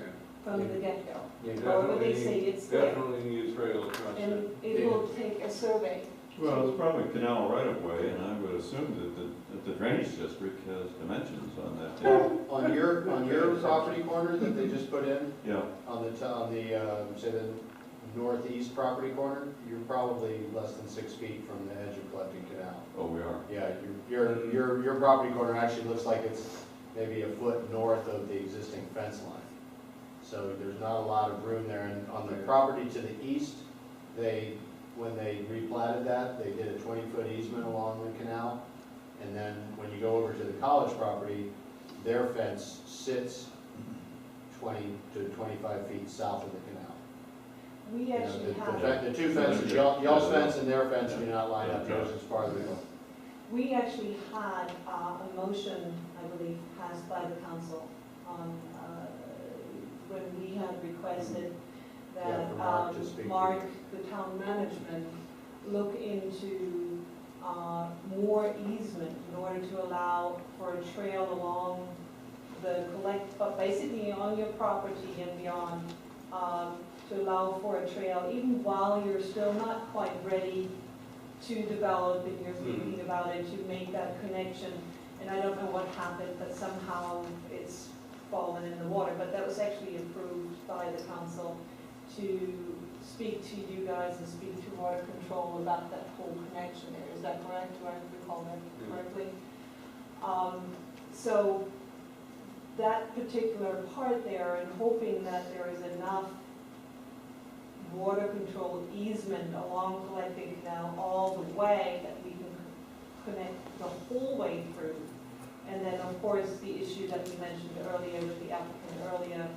from the get-go.
You
However, they say it's there.
definitely need a trail across there.
And it will take a survey.
Well, it's probably canal right of way, and I would assume that the drainage district has dimensions on that too.
On your property corner that they just put in,
Yeah.
on the, say the northeast property corner, you're probably less than 6 feet from the edge of Collecting Canal.
Oh, we are.
Yeah, your property corner actually looks like it's maybe a foot north of the existing fence line. So there's not a lot of room there, and on the property to the east, when they replatted that, they did a 20-foot easement along the canal. And then when you go over to the college property, their fence sits 20 to 25 feet south of the canal.
We
You know,
actually
the two fences, y'all's fence and their fence do not line up, yours is farther.
We actually had a motion, I believe, passed by the council on, when we had requested
Yeah,
that
for Mark to speak to.
Mark, the town management, look into more easement in order to allow for a trail along the but basically on your property and beyond, to allow for a trail, even while you're still not quite ready to develop and you're thinking about it, to make that connection. And I don't know what happened, but somehow it's fallen in the water. But that was actually approved by the council to speak to you guys and speak to water control about that whole connection there. Is that correct? Do I recall that correctly? So that particular part there, and hoping that there is enough water control easement along Collecting Canal all the way that we can connect the whole way through. And then, of course, the issue that we mentioned earlier with the applicant earlier,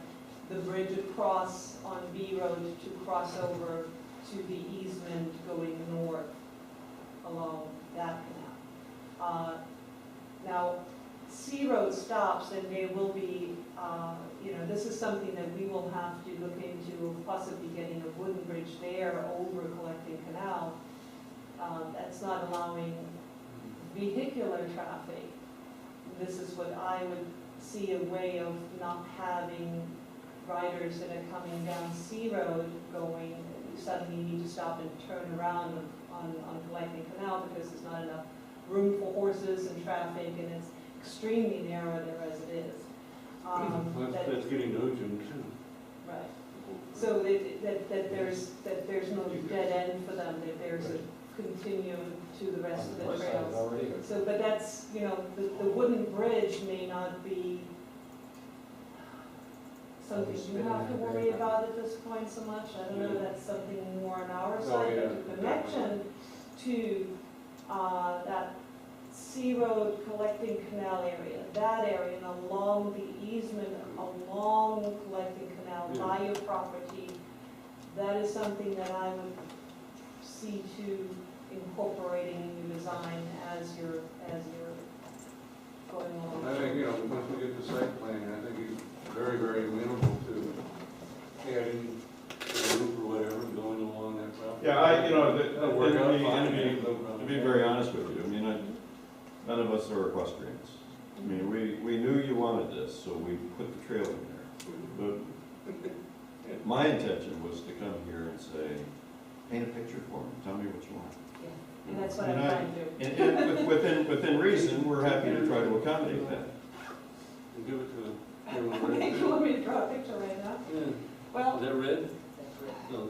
the bridge across on B Road to cross over to the easement going north along that canal. Now, C Road stops, and there will be, this is something that we will have to look into, possibly getting a wooden bridge there over Collecting Canal. That's not allowing vehicular traffic. This is what I would see a way of not having riders that are coming down C Road going, suddenly need to stop and turn around on Collecting Canal because there's not enough room for horses and traffic, and it's extremely narrow there as it is.
That's getting Ojum too.
Right. So that there's no dead end for them, that there's a continuum to the rest of the trails. So, but that's, the wooden bridge may not be something you have to worry about at this point so much. I don't know, that's something more on our side, but the connection to that C Road Collecting Canal area, that area, and along the easement, along Collecting Canal by your property, that is something that I would see to incorporating in your design as you're going along.
I think, once we get the site plan, I think he's very, very amenable to adding a roof or whatever, going along that property.
Yeah,
That'll work out fine.
to be very honest with you, none of us are equestrians. We knew you wanted this, so we put the trail in there. But my intention was to come here and say, paint a picture for me, tell me what you want.
And that's what I'm trying to do.
And within reason, we're happy to try to accommodate that.
And give it to
Okay, you want me to draw a picture right now?
Yeah.
Well,
Is that red?
That's right.
No.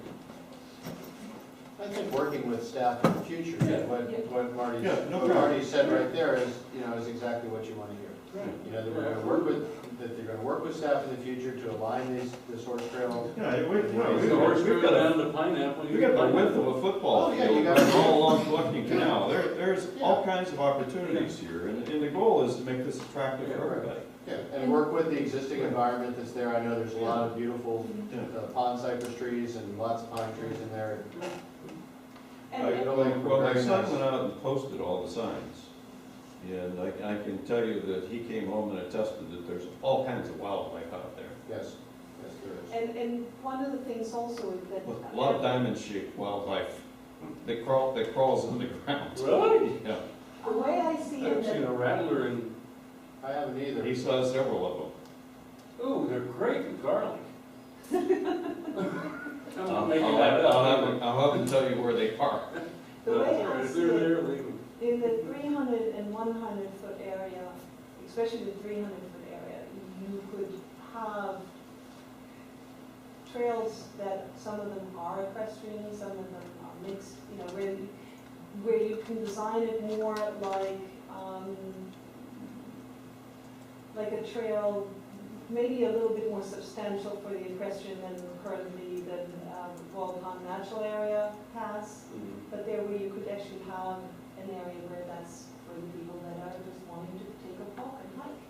I think working with staff in the future,
Yeah.
what Marty,
Yeah, no
what
problem.
Marty said right there is, is exactly what you want to hear.
Right.
That we're going to work with, that they're going to work with staff in the future to align this horse trail.
There's a horse trail down to Pineapple.
We got the width of a football
Oh, yeah,
field
you got-
all along Collecting Canal. There's all kinds of opportunities here, and the goal is to make this attractive for everybody.
Yeah, and work with the existing environment that's there. I know there's a lot of beautiful pond cypress trees and lots of pine trees in there.
Well, my son went out and posted all the signs, and I can tell you that he came home and attested that there's all kinds of wildlife out there.
Yes, there is.
and one of the things also is that.
A lot of diamond-shaped wildlife. They crawls on the ground.
Really?
Yeah,
The way I see
I've
it,
seen
that
a rattler and,
I haven't either.
he saw several of them.
oh, they're great with garlic. I'm not
I'll
making that up.
have him tell you where they park.
the way I
If
see
they're
it,
there, leave them.
in the 300 and 100 foot area, especially the 300 foot area, you could have trails that some of them are equestrian, some of them are mixed, where you can design it more like a trail, maybe a little bit more substantial for the equestrian than currently the Wall Pond Natural Area has. But there where you could actually have an area where that's for the people that are just wanting to take a walk and hike,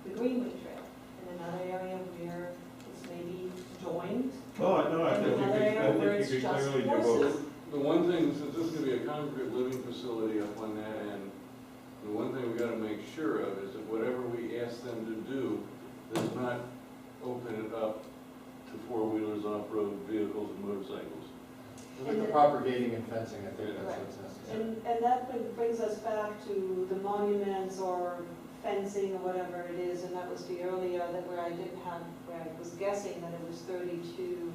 the Greenway Trail. And another area where it's maybe joined.
Oh, no,
And another area where it's just horses.
The one thing, since this is gonna be a concrete living facility up on that end, the one thing we gotta make sure of is that whatever we ask them to do does not open it up to four-wheelers, off-road vehicles, and motorcycles.
With the proper gating and fencing, I think that's what's necessary.
And that brings us back to the monuments or fencing or whatever it is, and that was the earlier that where I was guessing that it was 32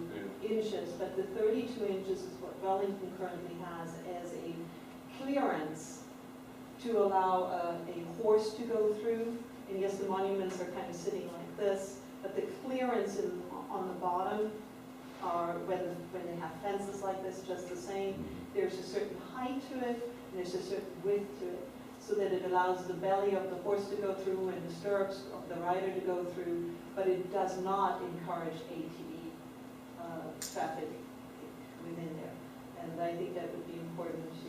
inches, but the 32 inches is what Wellington currently has as a clearance to allow a horse to go through. And yes, the monuments are kind of sitting like this, but the clearance on the bottom are, when they have fences like this, just the same. There's a certain height to it, and there's a certain width to it, so that it allows the belly of the horse to go through and the stirrups of the rider to go through, but it does not encourage ATV traffic within there. And I think that would be important to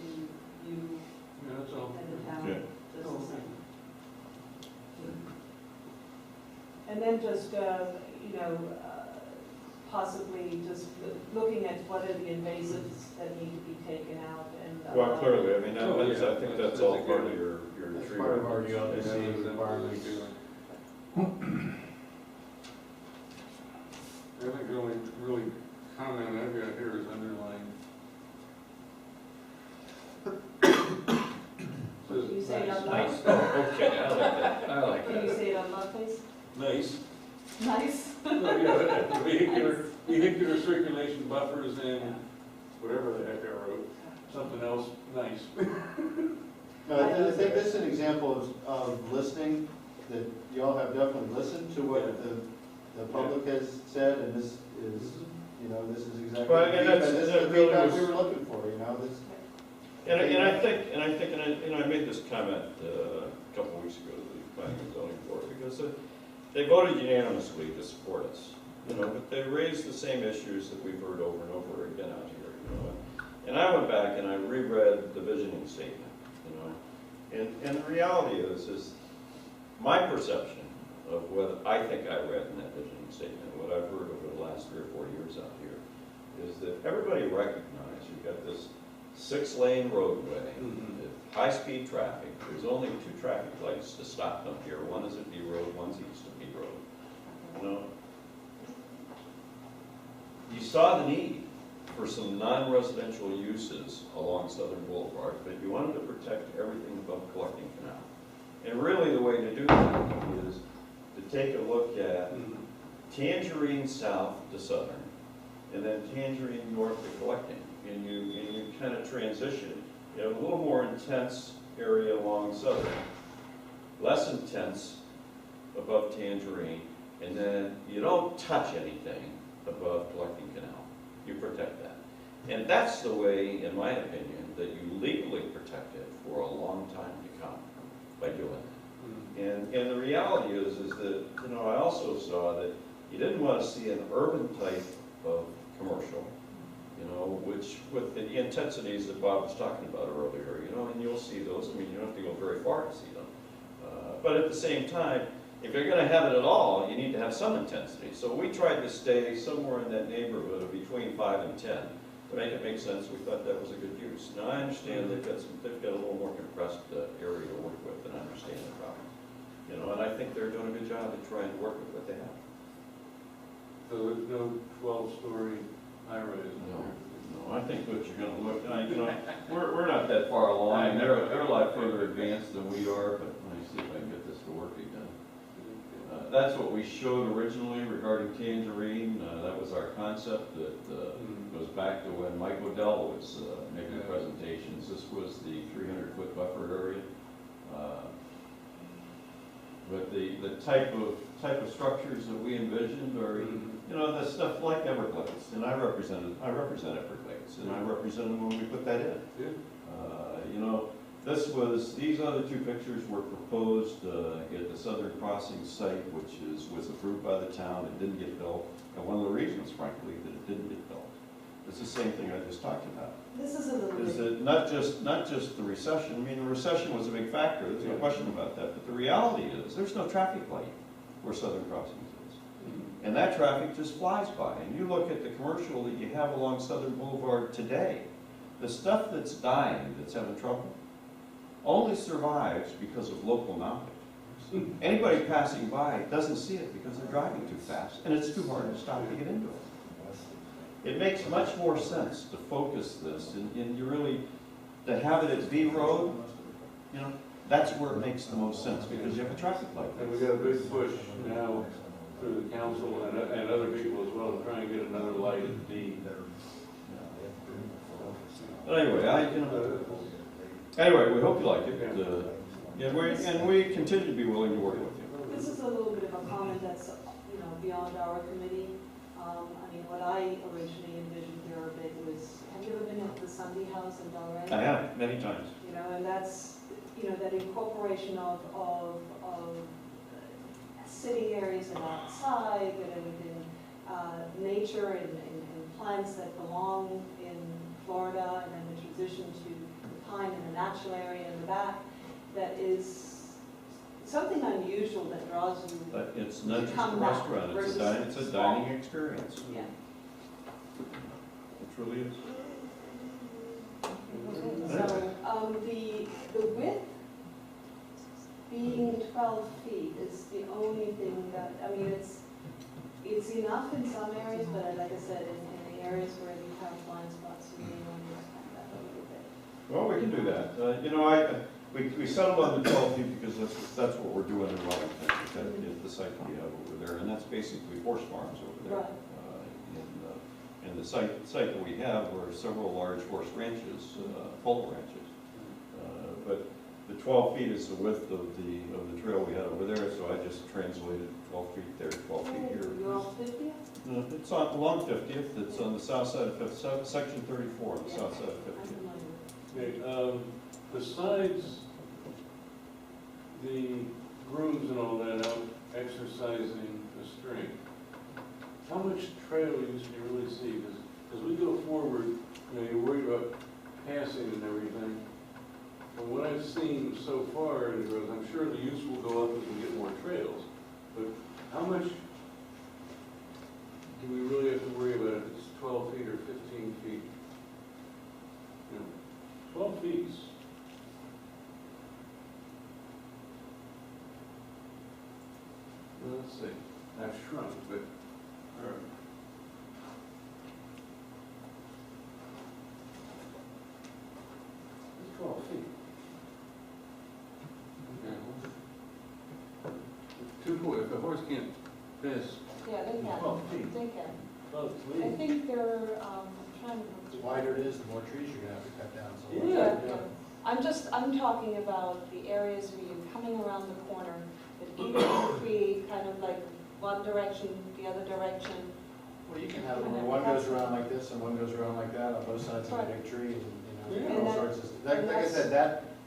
you
Yeah, that's all.
and the town,
Okay.
just the same. And then just, possibly just looking at what are the invasives that need to be taken out and.
Well, clearly, I mean,
Oh,
that's,
yeah.
I think that's all part of your
That's
tree.
part of our
ordinance.
geodesy requirements.
I think the only really comment I've got here is underlined.
Can you say it out loud?
Nice, oh, okay, I like that, I like
Can you
that.
say it out loud, please?
Nice.
Nice.
Well, yeah, vehicular circulation buffers and whatever the heck I wrote, something else nice.
No, I think this is an example of listening, that y'all have definitely listened to what the public has said, and this is, this is exactly,
Well, and that's-
this is
that
the
really
feedback we
was-
were looking for, this.
I made this comment a couple of weeks ago to the planning and zoning board, because they voted unanimously to support us, but they raised the same issues that we've heard over and over again out here, And I went back and I reread the visioning statement, and the reality is my perception of what I think I read in that visioning statement, what I've heard over the last 3 or 4 years out here, is that everybody recognized you've got this 6-lane roadway, with high-speed traffic. There's only 2 traffic lights to stop them here. One is at B Road, one's east of B Road. You saw the need for some non-residential uses along Southern Boulevard, but you wanted to protect everything above Collecting Canal. And really the way to do that is to take a look at Tangerine south to Southern, and then Tangerine north to Collecting. And you kind of transition. You have a little more intense area along Southern, less intense above Tangerine, and then you don't touch anything above Collecting Canal. You protect that. And that's the way, in my opinion, that you legally protect it for a long time to come by doing that. And the reality is that, I also saw that you didn't want to see an urban type of commercial, which with the intensities that Bob was talking about earlier, and you'll see those. I mean, you don't have to go very far to see them. But at the same time, if you're going to have it at all, you need to have some intensity. So we tried to stay somewhere in that neighborhood of between 5 and 10 to make it make sense. We thought that was a good use. Now I understand they've got a little more compressed area to work with, and I understand the problem. And I think they're doing a good job at trying to work with what they have.
So there's no 12-story high-rise in there?
No, I think what you're going to look, we're not that far along. They're a lot further advanced than we are, but let me see if I can get this to work again. That's what we showed originally regarding Tangerine. That was our concept that goes back to when Mike Odell was making presentations. This was the 300-foot buffer area. But the type of structures that we envisioned are, the stuff like Everglades, and I represent Everglades, and I represented them when we put that in. These other 2 pictures were proposed at the Southern Crossing site, which was approved by the town. It didn't get built, and one of the reasons, frankly, that it didn't get built is the same thing I just talked about.
This is a little
Is
bit.
that not just the recession? I mean, the recession was a big factor. There's no question about that. But the reality is, there's no traffic light where Southern Crossings is, and that traffic just flies by. And you look at the commercial that you have along Southern Boulevard today, the stuff that's dying, that's having trouble, only survives because of local knowledge. Anybody passing by doesn't see it because they're driving too fast, and it's too hard to stop to get into it. It makes much more sense to focus this, and you really, to have it at B Road, that's where it makes the most sense, because you have a traffic light.
And we got a big push now through the council and other people as well to try and get another light at D.
But anyway, Anyway, we hope you like it. And we continue to be willing to work with you.
This is a little bit of a comment that's, beyond our committee. I mean, what I originally envisioned here a bit was, have you ever been at the Sunday House in Delray?
I have, many times.
And that's, that incorporation of sitting areas and outside, within nature and plants that belong in Florida, and then the transition to the pine in the natural area in the back, that is something unusual that draws you.
But it's not just a
come back
restaurant, it's
versus
a dining experience.
Yeah.
It truly is.
So, the width being 12 feet is the only thing that, I mean, it's enough in some areas, but like I said, in the areas where you have blind spots, you may want to expand that a little bit.
Well, we can do that. We settled on the 12 feet because that's what we're doing in Wellington. That is the site we have over there, and that's basically horse farms over there.
Right.
And the site that we have were several large horse ranches, polo ranches. But the 12 feet is the width of the trail we had over there, so I just translated 12 feet there, 12 feet here.
You're on 50th?
It's on along 50th. It's on the south side of 50th, section 34 on the south side of 50th.
Okay, besides the grooms and all that out exercising the strength, how much trail use do you really see? Because as we go forward, you're worried about passing and everything. From what I've seen so far in the growth, I'm sure the use will go up as we get more trails. But how much do we really have to worry about if it's 12 feet or 15 feet? 12 feet. Well, let's see. I've shrunk, but all right. It's 12 feet. Okay. If a horse can't pass
Yeah, they can.
12 feet.
They can.
12
I
feet.
think they're, trying to.
The wider it is, the more trees you're gonna have to cut down. So
Yeah.
I'm talking about the areas where you're coming around the corner, that either you create kind of like one direction, the other direction.
Well, you can have it where one goes around like this and one goes around like that on both sides of a big tree, and,
Yeah.
all sorts of, like I said,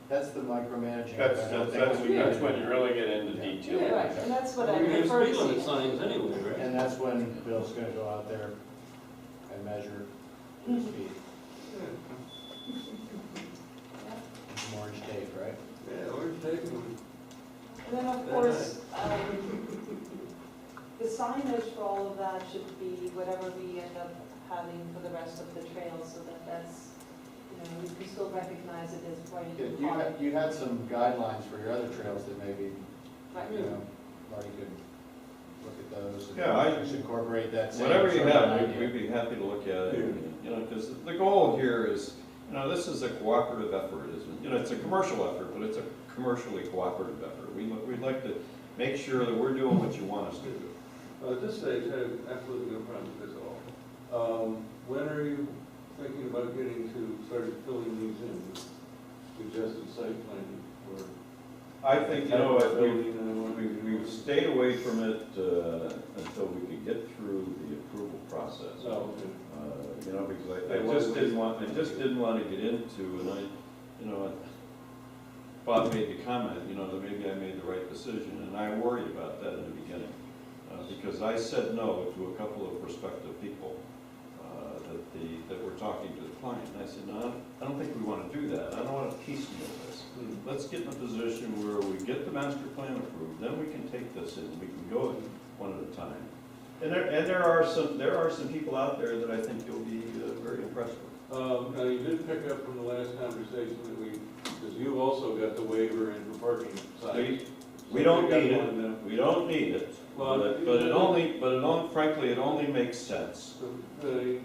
that's the micromanaging.
That's when you really get into detail.
Yeah.
Right, and that's what I
We're gonna
prefer
speed
to
limit
see.
signs anyway, right?
And that's when Bill's gonna go out there and measure the speed. Some orange tape, right?
Yeah, orange tape.
And then, of course, the signage for all of that should be whatever we end up having for the rest of the trail, so that that's, you can still recognize it as where you can park.
You had some guidelines for your other trails that maybe,
Right.
Marty could look at those. And
Yeah, I-
just incorporate that. same
Whatever you
sort of
have,
idea.
we'd be happy to look at it, because the goal here is, this is a cooperative effort, isn't it? It's a commercial effort, but it's a commercially cooperative effort. We'd like to make sure that we're doing what you want us to do.
At this stage, I have absolutely no problem with this at all. When are you thinking about getting to start filling these in, suggested site plan, or?
I think, we've stayed away from it until we could get through the approval process.
Oh, okay.
Because I just didn't want to get into, and Bob made the comment, that maybe I made the right decision, and I worried about that in the beginning. Because I said no to a couple of prospective people that were talking to the client. And I said, no, I don't think we want to do that. I don't want to piecemeal this. Let's get in a position where we get the master plan approved, then we can take this in, we can go one at a time. And there are some people out there that I think you'll be very impressed with.
Now, you did pick up from the last conversation that because you also got the waiver in for parking sites.
We don't need it. We don't need it.
Well,
Frankly, it only makes sense.
The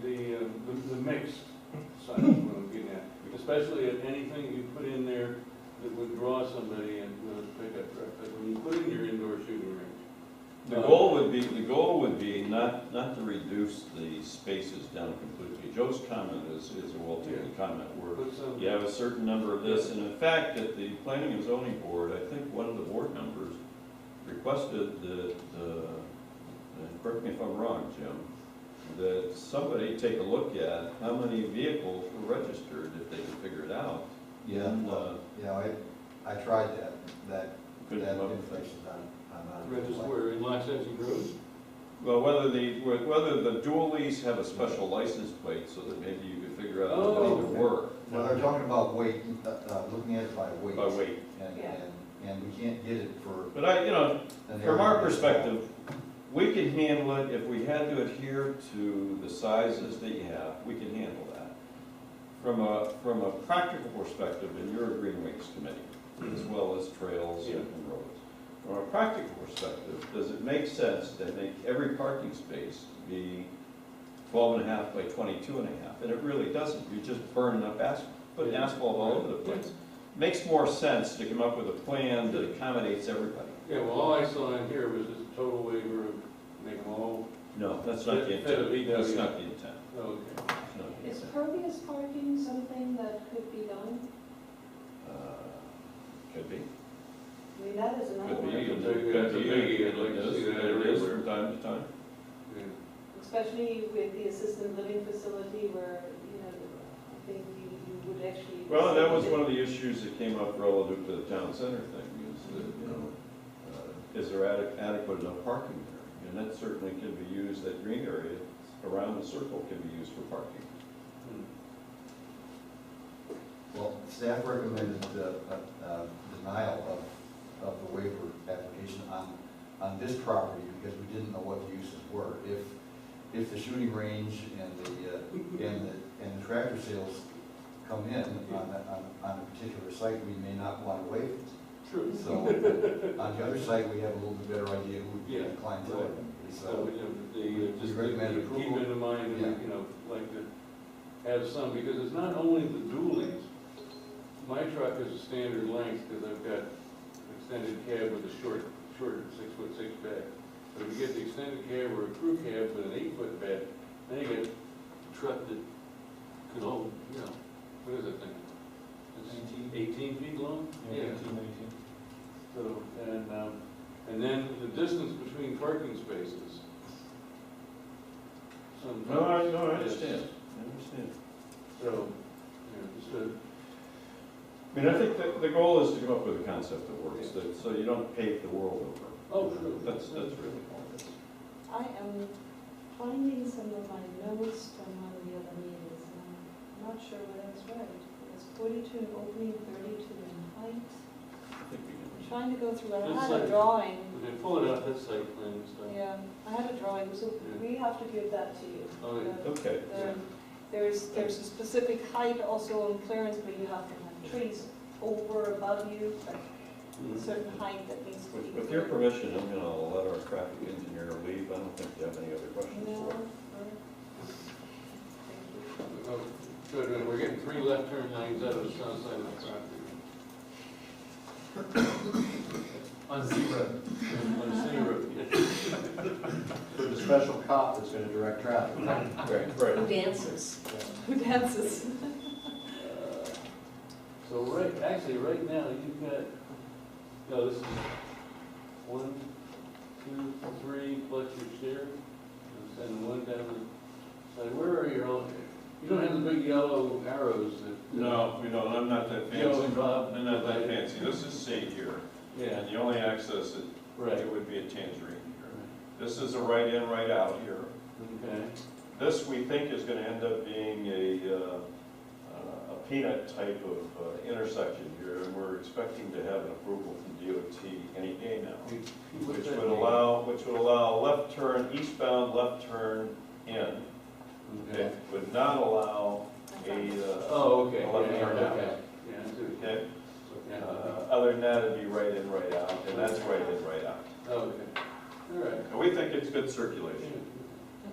mixed sign is what I'm getting at, especially at anything you put in there that would draw somebody and with a pickup truck, like when you put in your indoor shooting range.
The goal would be not to reduce the spaces down completely. Joe's comment is a well-taken comment, where
Put some-
you have a certain number of this, and in fact, at the planning and zoning board, I think one of the board members requested that, and correct me if I'm wrong, Jim, that somebody take a look at how many vehicles were registered, if they could figure it out.
Yeah,
And,
I tried that
Couldn't come up with
information on
Register where, in Los Angeles Road?
Well, whether the dualies have a special license plate, so that maybe you could figure out how many there were
Well, they're talking about weight, looking at it by weight.
by weight.
Yeah.
And we can't get it for.
But
an
from our
area.
perspective, we can handle it. If we had to adhere to the sizes that you have, we can handle that. From a practical perspective, and you're a greenways committee, as well as trails and roads. From a practical perspective, does it make sense to make every parking space be 12.5 by 22.5? And it really doesn't. You're just burning up asphalt, putting asphalt all over the place. Makes more sense to come up with a plan that accommodates everybody.
Yeah, well, all I saw in here was this total waiver of make them all,
No, that's not the
Instead of
intent. That's
VW.
not the intent.
okay.
That's not the
Is
intent.
pervious parking something that could be done?
Could be.
I mean, that is another
Could be.
one,
And
That's a big- that's a biggie. I'd
and
like to
it
see
is,
that
and it is
everywhere.
from time to time.
Yeah.
especially with the assisted living facility where, I think you would actually.
Well, that was one of the issues that came up relative to the town center thing, is that, is there adequate enough parking there? And that certainly can be used, that green area around the circle can be used for parking.
Well, staff recommended denial of the waiver application on this property because we didn't know what the uses were. If the shooting range and the tractor sales come in on a particular site, we may not want to waive it.
True.
So on the other site, we have a little bit better idea who would be inclined to it.
So, just
recommend
keep
approval.
in mind,
Yeah.
like to have some, because it's not only the dualies. My truck is a standard length, because I've got extended cab with a shorter 6'6" bed. But if you get the extended cab or a crew cab with an 8-foot bed, then you get a truck that could hold, what is that thing? It's 18 feet long? Yeah.
18, 19.
So, and then the distance between parking spaces. Sometimes.
No, I
Yes.
understand. I understand.
So, just a.
I mean, I think that the goal is to come up with a concept that works, so you don't pave the world over.
Oh, true.
That's really all it is.
I am finding some of my notes from one of the other meetings, and I'm not sure whether that's right. It's 42 in opening, 32 in height.
I think we
I'm
can.
trying to go through it. I
That's
had a
like-
drawing.
If they pull it out, that's site plan and stuff.
Yeah, I had a drawing, so we have to give that to you.
Oh, yeah.
Okay.
There's a specific height also in clearance, but you have to have trees over, above you, a certain height that needs to be.
With your permission, I'm gonna let our traffic engineer leave. I don't think you have any other questions
No.
for him.
Thank you.
Oh, good, and we're getting 3 left turn lanes out of the south side of the property.
On zero.
On City Road, yeah.
For the special cop that's gonna direct traffic.
Right.
Who dances?
Who dances?
So right now, you've got, no, this is 1, 2, 3 plus your share, and 1 down the side. Where are your, you don't have the big yellow arrows that.
No, we don't. I'm not that
Joe
fancy.
and Bob.
I'm not that fancy. This is C here.
Yeah,
And the only access,
right,
it would be a tangerine here. This is a right in, right out here.
okay.
This, we think, is gonna end up being a peanut type of intersection here, and we're expecting to have an approval from DOT any day now, which would allow left turn, eastbound left turn in.
Okay.
Would not allow a,
Oh, okay.
a left
Yeah,
turn out.
okay. Yeah, I see.
Okay?
Yeah.
Other than that, it'd be right in, right out, and that's right in, right out.
Okay, all right.
And we think it's good circulation.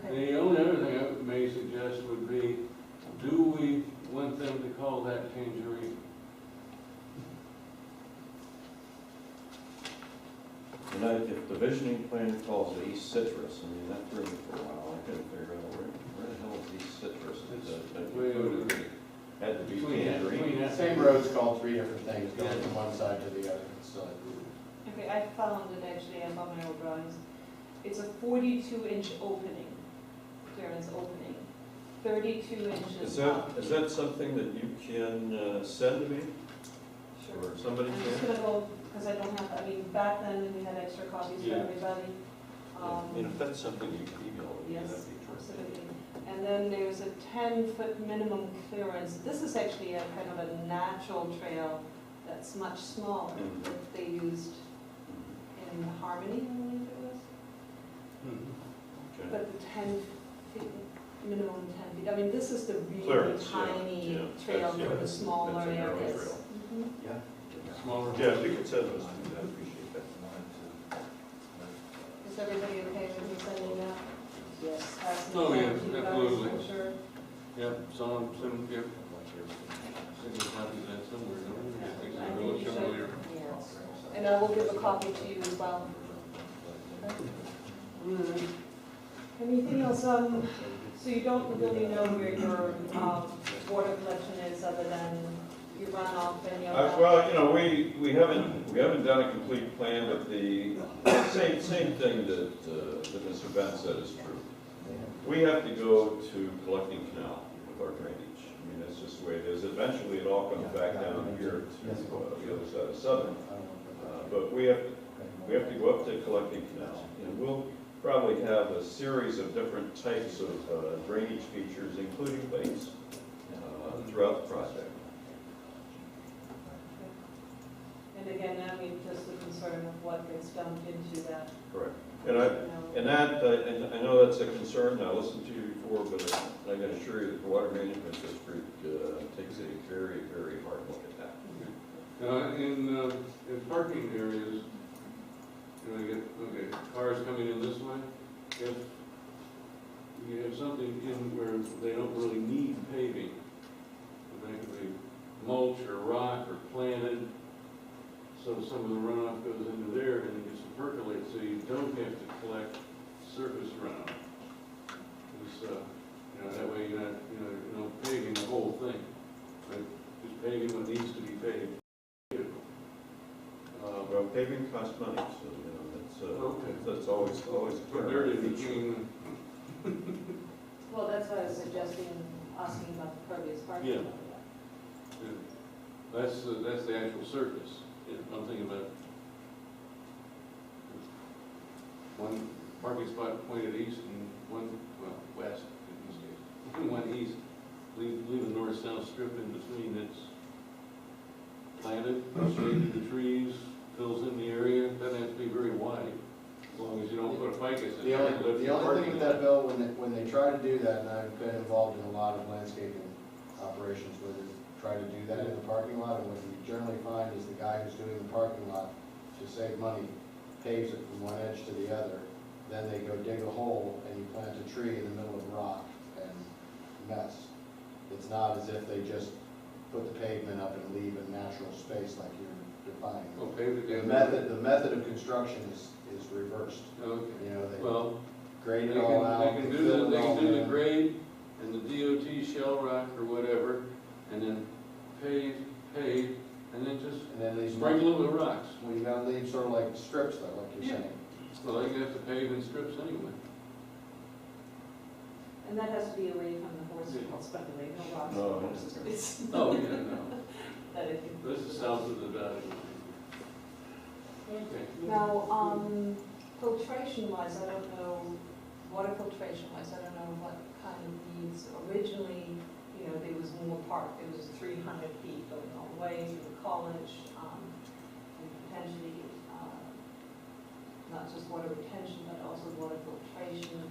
Okay.
The only other thing I may suggest would be, do we want them to call that tangerine?
And I if the visioning plan calls it East Citrus, I mean, that threw me for a while, I couldn't figure out where the hell is East Citrus? Had to be Tangerine.
Same road's called three different things, going from one side to the other, so.
Okay, I found it actually, I found my old drawings. It's a 42-inch opening, clearance opening, 32 inches up.
Is that something that you can send to me,
Sure.
or somebody
I'm just
can?
gonna go, because I don't have, I mean, back then, we had extra copies for
Yeah.
everybody.
And if that's something you can email me, that'd
Yes,
be terrific.
absolutely. And then there's a 10-foot minimum clearance. This is actually a kind of a natural trail that's much smaller
Mhm.
that they used in Harmony, I believe it was.
Okay.
But the 10 feet, minimum 10 feet, I mean, this is the really
Clearance, yeah,
tiny
yeah.
trail
That's- yeah,
for the
that's-
smaller
that's a narrow
areas.
trail.
Mhm.
Yeah.
Smaller.
Yeah, if you could send those to me, I'd appreciate that.
Is everybody okay with me sending that? Yes.
Oh, yeah,
You guys,
absolutely.
I'm sure.
Yep, some, yep. Single copies of that somewhere, don't we? I think
I
I
think
wrote
you
some
should.
earlier.
Yes. And I will give a copy to you as well. Okay. Anything else, so you don't really know where your, water collection is other than you run off and you're.
Well, you know, we haven't done a complete plan, but the same thing that Mr. Ben said is true. We have to go to collecting canal with our drainage. I mean, that's just the way it is. Eventually, it all comes back down here to the other side of Southern. But we have to go up to collecting canal. And we'll probably have a series of different types of drainage features, including lakes, throughout the project.
And again, I mean, just the concern of what gets dumped into that.
Correct.
you know.
And I know that's a concern, I listened to you before, but I can assure you that the Water Management District takes a very, very hard look at that.
In parking areas, you know, you get, cars coming in this way, if you have something in where they don't really need paving, they could be mulch or rock or planted, so some of the runoff goes into there and it gets to percolate, so you don't have to collect surface runoff. It's, you know, that way you're not paving the whole thing, but just paving what needs to be paved.
Well, paving costs money, so, you know,
Okay.
that's always a
Put dirt in between.
Well, that's why I was suggesting, asking about the pervious parking.
Yeah. That's the actual surface. I'm thinking about one parking spot pointed east and one, well, west in this case. And one east, leave a north-south strip in between that's planted, shaded the trees, fills in the area. Doesn't have to be very wide, as long as you don't put a ficus in
The
it.
only thing with that, Bill, when they try to do that, and I've been involved in a lot of landscaping operations where they try to do that in the parking lot, and what you generally find is the guy who's doing the parking lot, to save money, paves it from one edge to the other, then they go dig a hole and you plant a tree in the middle of rock and mess. It's not as if they just put the pavement up and leave a natural space like you're defining.
Okay,
The method of construction is reversed.
Okay.
You know, they
Well,
grade
they
it all out.
can do
fill
the,
it all
the
in.
grade and the DOT shell rock or whatever, and then pave, and then just
And then these,
sprinkle them with rocks.
well, you gotta leave sort of like strips though, like you're
Yeah.
saying.
Well, you have to pave in strips anyway.
And that has to be away from the horse speculation, no rocks,
No,
horses, please.
Oh, yeah, no.
That if you-
This is south of the valley. Okay.
Now, filtration wise, I don't know, water filtration wise, I don't know what kind of needs. Originally, you know, there was more park, there was 300 feet going all the way to the college, and potentially, not just water retention, but also water filtration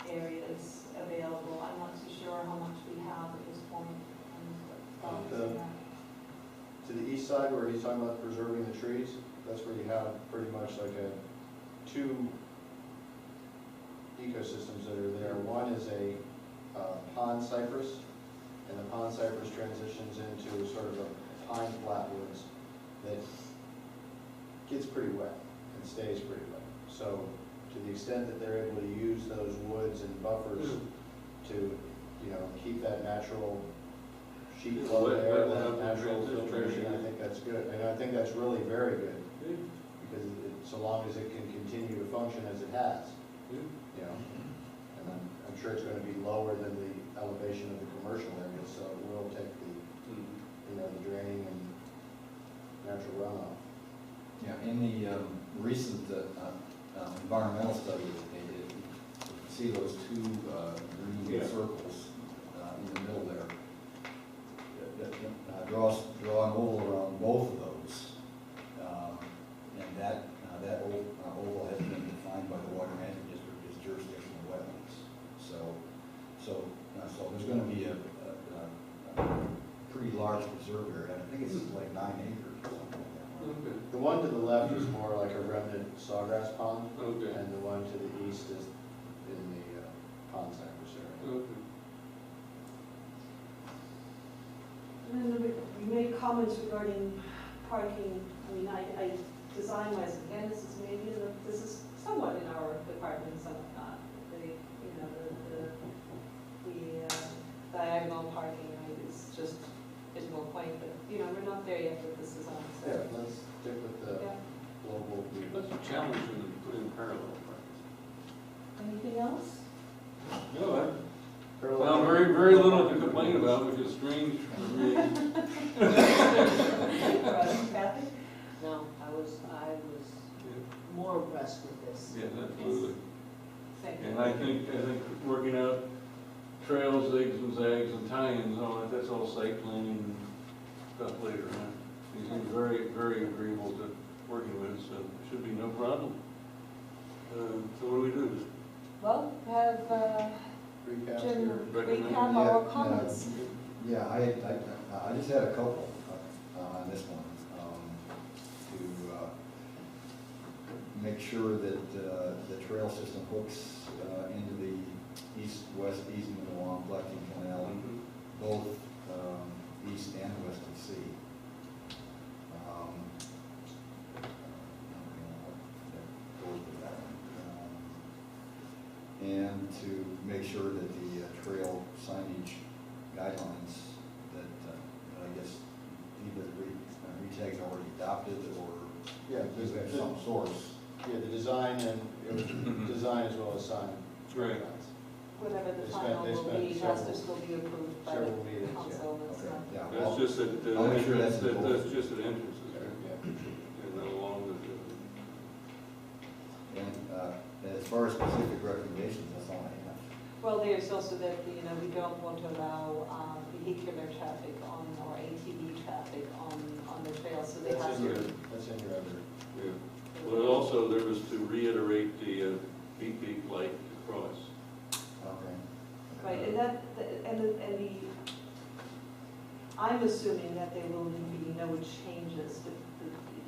areas available. I'm not too sure how much we have at this point.
To the east side where he's talking about preserving the trees, that's where you have pretty much like two ecosystems that are there. One is a pond cypress, and the pond cypress transitions into sort of a pine flatwoods that gets pretty wet. And it stays pretty low. So to the extent that they're able to use those woods and buffers to, you know, keep that natural sheet flow there, that natural filtration, I think that's good. And I think that's really very good, because so long as it can continue to function as it has, you know. And I'm sure it's gonna be lower than the elevation of the commercial area, so it will take the, you know, the draining and natural runoff.
Yeah, in the recent environmental study that they did, you can see those two green circles in the middle there. Draw an oval around both of those, and that oval has been defined by the Water Management District as jurisdictional wetlands. So there's going to be a pretty large preserve area. I think it's like 9 acres or something like that.
Okay.
The one to the left is more like a remnant sawgrass pond,
Okay.
and the one to the east is in the pond cypress area.
Okay.
And then we made comments regarding parking. I mean, I design-wise, again, this is somewhat in our department, somewhat not. The diagonal parking, right, is more quaint, but, you know, we're not there yet, but this is on. So.
Yeah, let's stick with the global view.
That's a challenge in putting parallel
Anything else?
parking. No, I found very, very little to complain about, which is strange for me.
Kathy?
No, I was more impressed with this.
Yeah, absolutely.
Thank you.
And I think working out trails, zigs and zags and tie-ins, all that, that's all site planning and stuff later, huh? He seems very, very agreeable to working with, so should be no problem. So what do we do?
Well, have
Recap
Jim
here.
recap our comments.
Yeah, I just had a couple on this one, to make sure that the trail system hooks into the east-west easement along Blecking Canal, both east and west of sea. And to make sure that the trail signage guidelines that I guess either RETAG's already adopted or
Yeah,
there's some source.
Yeah, the design and, it was design as well as sign.
Right.
Whatever the
They
final
spent
will be, has
several-
to still be approved by
several
the
meetings, yeah.
council. It's
Okay,
not-
yeah.
That's
I'll-
just at,
I'll make sure that's
that's
involved.
just at entrances, right?
Yeah.
And then along the,
And as far as specific recommendations, that's all I have.
Well, there's also that, you know, we don't want to allow vehicular traffic on, or ATV traffic on the trail, so they have
That's in
to.
your, that's in your other.
yeah. But also there was to reiterate the beep beep light across.
Okay.
Right, and that, I'm assuming that there will be no changes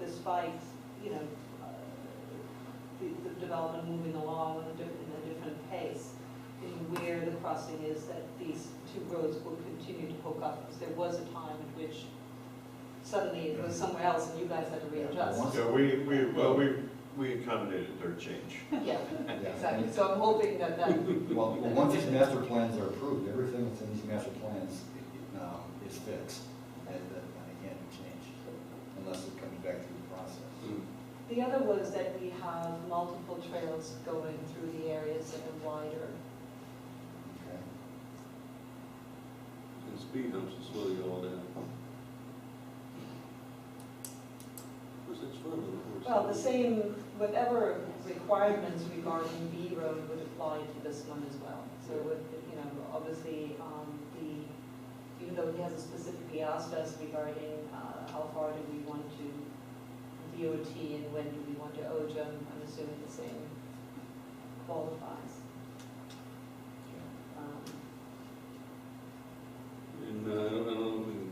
despite, you know, the development moving along in a different pace, in where the crossing is, that these two roads will continue to hook up, because there was a time at which suddenly it was somewhere else and you guys had to readjust.
Yeah,
we accommodated their change.
Yeah, exactly, so I'm hoping that.
Well, once these master plans are approved, everything that's in these master plans is fixed. And it can't be changed unless it comes back through the process.
The other was that we have multiple trails going through the areas that are wider.
Okay.
And speed humps to slow you all down. Because it's fun.
Well, the same, whatever requirements regarding B Road would apply to this one as well. So it would, you know, obviously, even though he hasn't specifically asked us regarding how far do we want to DOT and when do we want to OJM, I'm assuming the same qualifies.
And I don't know if we can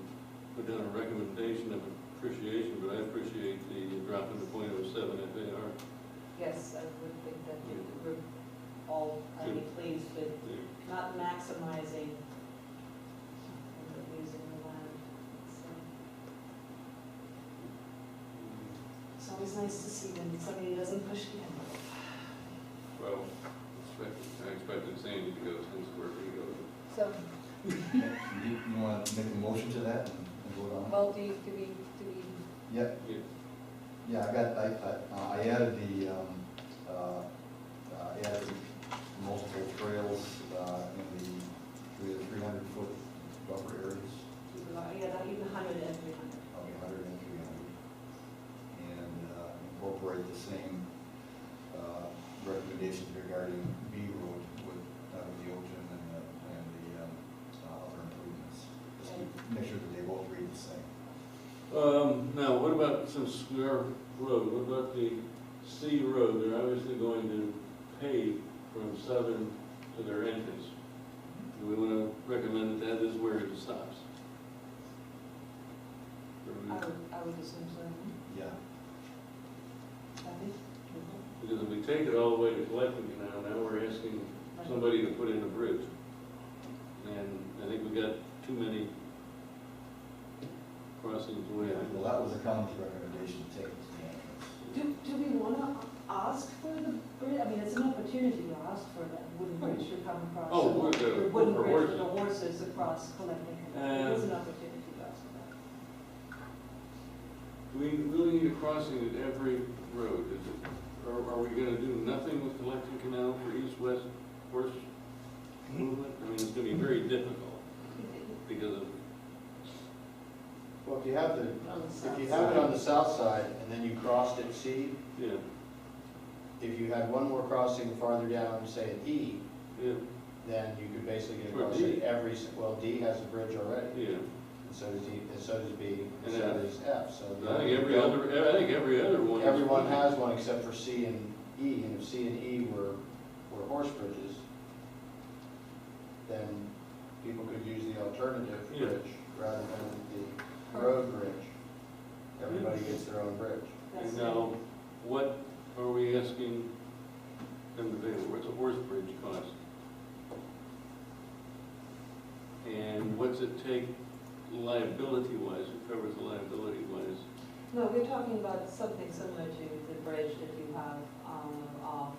put down a recommendation of appreciation, but I appreciate the drop in the .07 FAR.
Yes, I would think that we're all, I'd be pleased with not maximizing using the land. So always nice to see when somebody doesn't push the envelope.
Well, I expected Sandy to go since where he goes.
So,
You want to make a motion to that and vote on it?
well, do we,
Yeah,
Yeah.
yeah, I added the, added multiple trails in the 300-foot buffer areas.
yeah, not even 100 and 300.
Okay, 100 and 300. And incorporate the same recommendations regarding B Road with the ocean and the other improvements. Just to make sure that they both read the same.
Now, what about, since we are road, what about the C Road? They're obviously going to pave from Southern to their entrance. Do we want to recommend that is where it stops?
I would assume so.
Yeah.
Kathy?
Because if we take it all the way to Collecting Canal, now we're asking somebody to put in a bridge. And I think we got too many crossings away.
Well, that was the county's recommendation to take it to the entrance.
Do we want to ask for the bridge? I mean, it's an opportunity to ask for that wooden bridge to come across.
Oh,
the
for
wooden
for
bridge for the
horses.
horses across Collecting Canal. It's an opportunity to ask for that.
Do we really need a crossing at every road? Is it, or are we gonna do nothing with Collecting Canal for east-west horse movement? I mean, it's gonna be very difficult because of,
Well, if you have
On the south
if you have it on the south side and then you crossed at C,
yeah,
if you had one more crossing farther down, say at E,
yeah,
then you could basically get
For
across
D.
at every, well, D has a bridge already.
yeah.
And so does E, and so does B, and
And
so
F.
does F, so.
I think every other one. is-
Everyone has one except for C and E, and if C and E were horse bridges, then people could use the alternative
Yeah.
bridge rather than the road bridge. Everybody gets their own bridge.
That's
And now, what are we asking them to pay? What's a horse bridge cost? And what's it take liability-wise, who covers the liability-wise?
No, we're talking about something similar to the bridge that you have off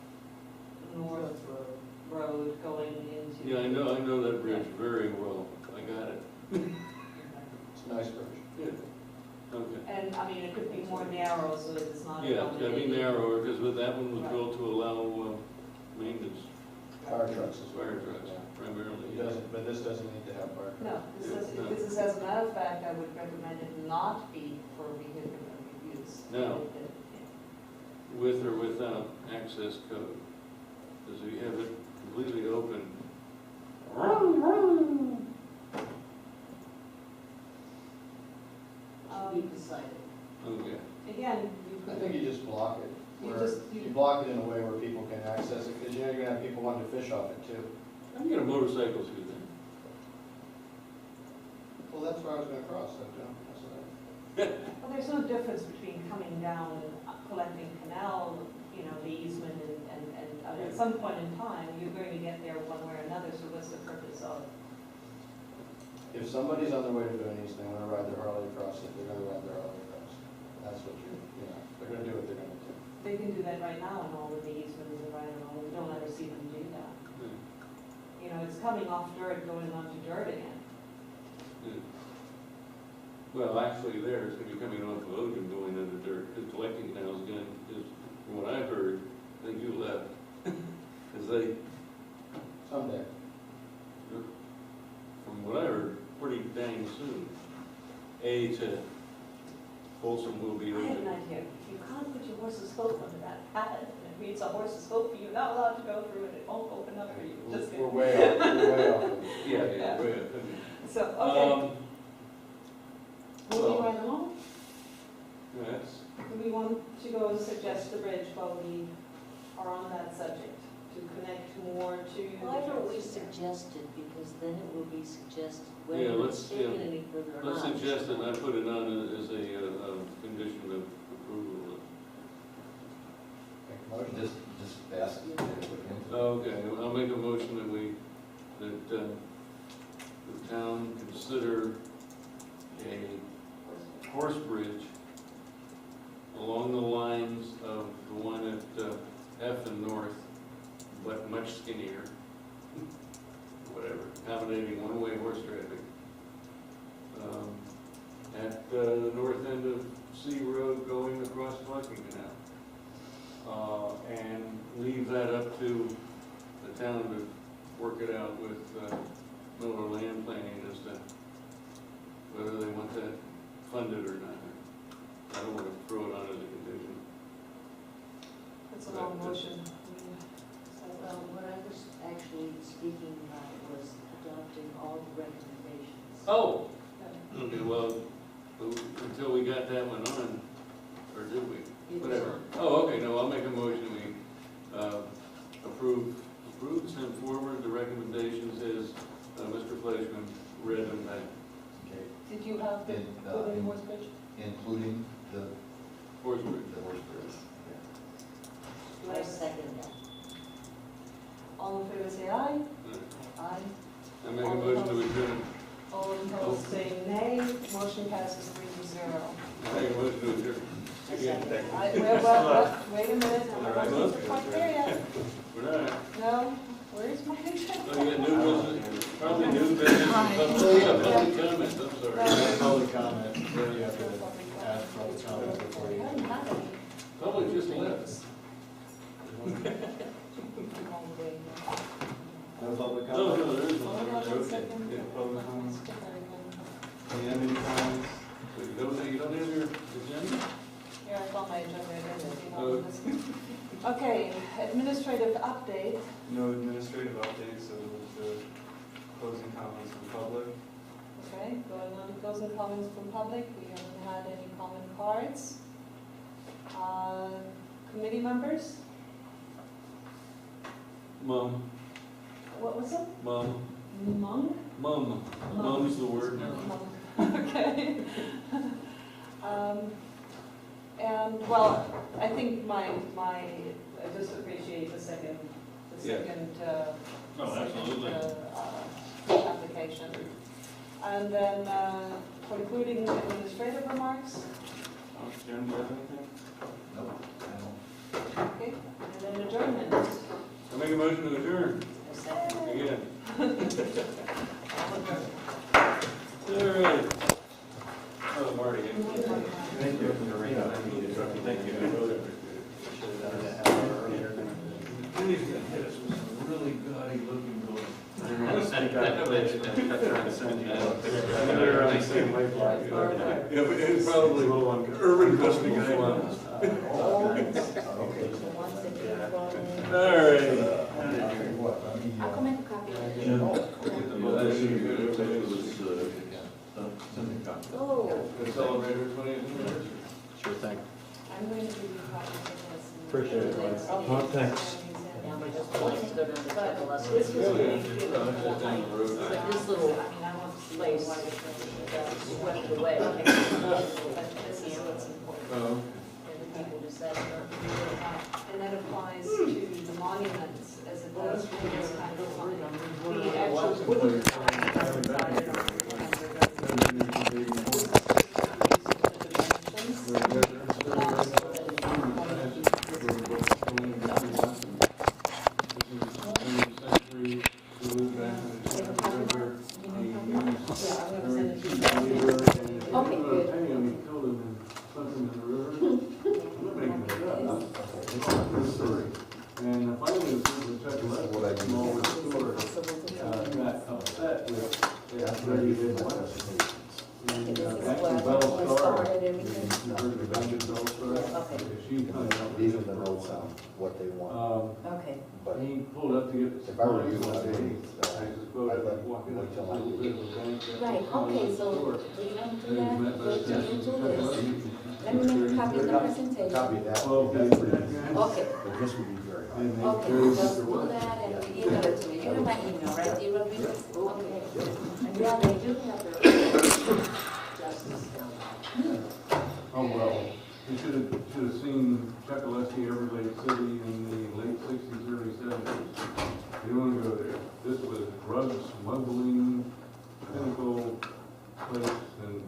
North Road going into.
Yeah, I know that bridge very well. I got it.
It's a nice bridge.
Yeah. Okay.
And, I mean, it could be more narrow so that it's not.
Yeah, it's gotta be narrower, because that one was
Right.
built to allow maintenance,
Fire trucks as well.
fire trucks primarily.
It doesn't, but this doesn't need to have fire trucks.
No,
No.
this is, as a matter of fact, I would recommend it not be for vehicular use.
No. With or without access code. Does he have it completely open?
To be decided.
Okay.
Again, you
I
could.
think you just block it.
You
where-
just-
You block it in a way where people can access it, because you know you're gonna have people wanting to fish off it too.
I can get a motorcycle through there.
Well, that's where I was gonna cross, that, John. That's what
Well, there's no difference between coming down and Collecting Canal, you know, the easement and at some point in time, you're going to get there one way or another, so what's the purpose of?
If somebody's on their way to Boonies and they wanna ride their Harley across it, they're gonna ride their Harley across it. That's what they're gonna do what they're gonna do.
They can do that right now in all of the easements and right and all, we don't ever see them do that. You know, it's coming off dirt, going onto dirt again.
Yeah. Well, actually there, it's gonna be coming off of Oden going under dirt, because Collecting Canal is gonna, is, from what I've heard, I think you left, is they,
Someday.
from what I heard, pretty dang soon, to Folsom will be
I have an
open.
idea, you can't put your horse's hoof under that pad, and it reads a horse's hoof, you're not allowed to go through it, it won't open up for you, just
We're
kidding.
way off, we're way off.
Yeah,
Yeah.
way up.
So, okay,
well,
moving right along,
That's,
do we want to go and suggest the bridge while we are on that subject, to connect more to?
Why don't we suggest it, because then it will be suggested
Yeah,
whether
let's-
it's taken any further or not.
let's suggest it, and I put it on as a condition of approval.
Make a motion, just ask it to look into it.
Okay, I'll make a motion that the town consider a horse bridge along the line accommodating one-way horse traffic at the north end of C Road going across Flushing Canal. And leave that up to the town to work it out with Miller Land Planning as to whether they want that funded or not. I don't want to throw it on as a condition.
It's a long motion.
Well, what I was actually speaking about was adopting all the recommendations.
Oh! Okay, well, until we got that one on, or did we? Whatever. Oh, okay, no, I'll make a motion, we approve, send forward the recommendations as Mr. Fleischman read them back.
Okay.
Did you have the, put in Horse Bridge?
Including the
Horse Bridge.
horse bridge.
I second that.
All in favor, say aye. Aye.
I make a motion to adjourn.
All opposed, say nay. Motion passes 3-0.
I make a motion to adjourn.
Wait a minute, I'm not going to quite there yet.
We're not.
No, where's my
Oh,
agenda?
you got new business, probably new business, public comments, I'm sorry.
Public comment, then you have to ask public comment before you.
Public just left.
No public
No,
comment?
no, there is
Hold
one.
on
Okay.
one second.
Yeah, public comments.
Any other comments?
So you don't have your agenda?
Here, I found my agenda again.
Oh.
Okay, administrative update.
No administrative updates, so the closing comments from public.
Okay, going on to closing comments from public. We haven't had any comment cards. Committee members?
Mom,
What was it?
mom,
Mung?
mom, mom's the word now.
Okay. And, well, I think I just appreciate the second,
Yeah.
second application. And then concluding administrative remarks,
Jen, do you have anything?
No, I don't.
okay, and then adjournment.
I make a motion to adjourn. Again. All right. Oh, Marty.
Thank you. Thank you.
And he's gonna hit us with some really gaudy looking building.
They're on the same wavelength.
Yeah, but it's probably urban dusting guy.
Okay.
All right.
What, I mean,
I'll come and copy.
Oh,
Celebrate our 20th anniversary.
Sure thing.
I'm going to give you copies of this.
Appreciate it, Roy.
Oh,
thanks.
now we just want to go down to Chickalas.
This was
Really?
really good.
Just down the road.
But this little place swept away.
But this is what's important.
Oh.
And the people decided not to do it.
And that applies to the monuments as it does to this kind of money. The actual wooden decided on
And finally, the check left,
what I do.
small store, got upset with, they already did one. And actually, Bell Star, you heard the Dungeon Bell Star?
Okay.
She kind of.
These are the notes on what they want,
Okay.
but
He pulled up to get the.
if I were you,
supplies one day.
I'd
I suppose
I'd let-
walking up
wait
to a
till I
little bit of a bank.
Right, okay, so
Store.
do you want to
And
do
he's
that?
met by
Go
the
to
Dungeon
into
Bell
this.
Star.
Let me make a copy of the
a
presentation.
copy of that.
Well,
would be
okay.
pretty-
Okay,
But this would be very hard.
And they
okay,
carried
just
Mr.
do
Wood.
that and email it to me. You have my email, right? You will be, okay. And yeah, they do have their
Justice down.
Oh, well, you should have seen Chekaleski, Everglades City in the late 60s, early 70s. You don't want to go there. This was drug smuggling, pinnacle place, and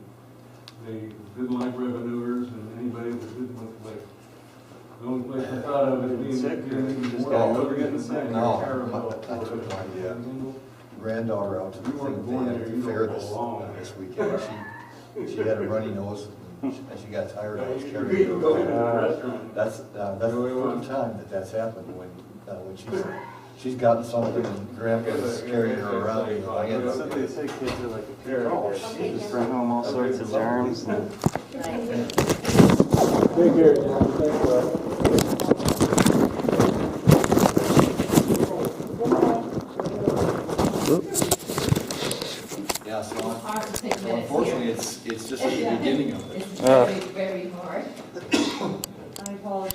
they didn't like revenuers, and anybody that didn't want to like. The only place I thought of it being.
Sick, or
being
just
more
got
over
over
getting
getting sick?
sick.
No, I took no idea. Granddaughter out out to the thing they had at the fair this weekend. She had a runny nose and she got tired. I was carrying her around. That's the first time that's happened when she's gotten something and grandpa's carrying her around. You know, I
That's what they say, kids are like a parrot. They just bring home all sorts of germs.
Right.
Take care, John. Thanks, bud.
Yeah, so
Hard to take minutes
unfortunately,
here.
it's just at the beginning of it.
It's very, very hard.
I apologize.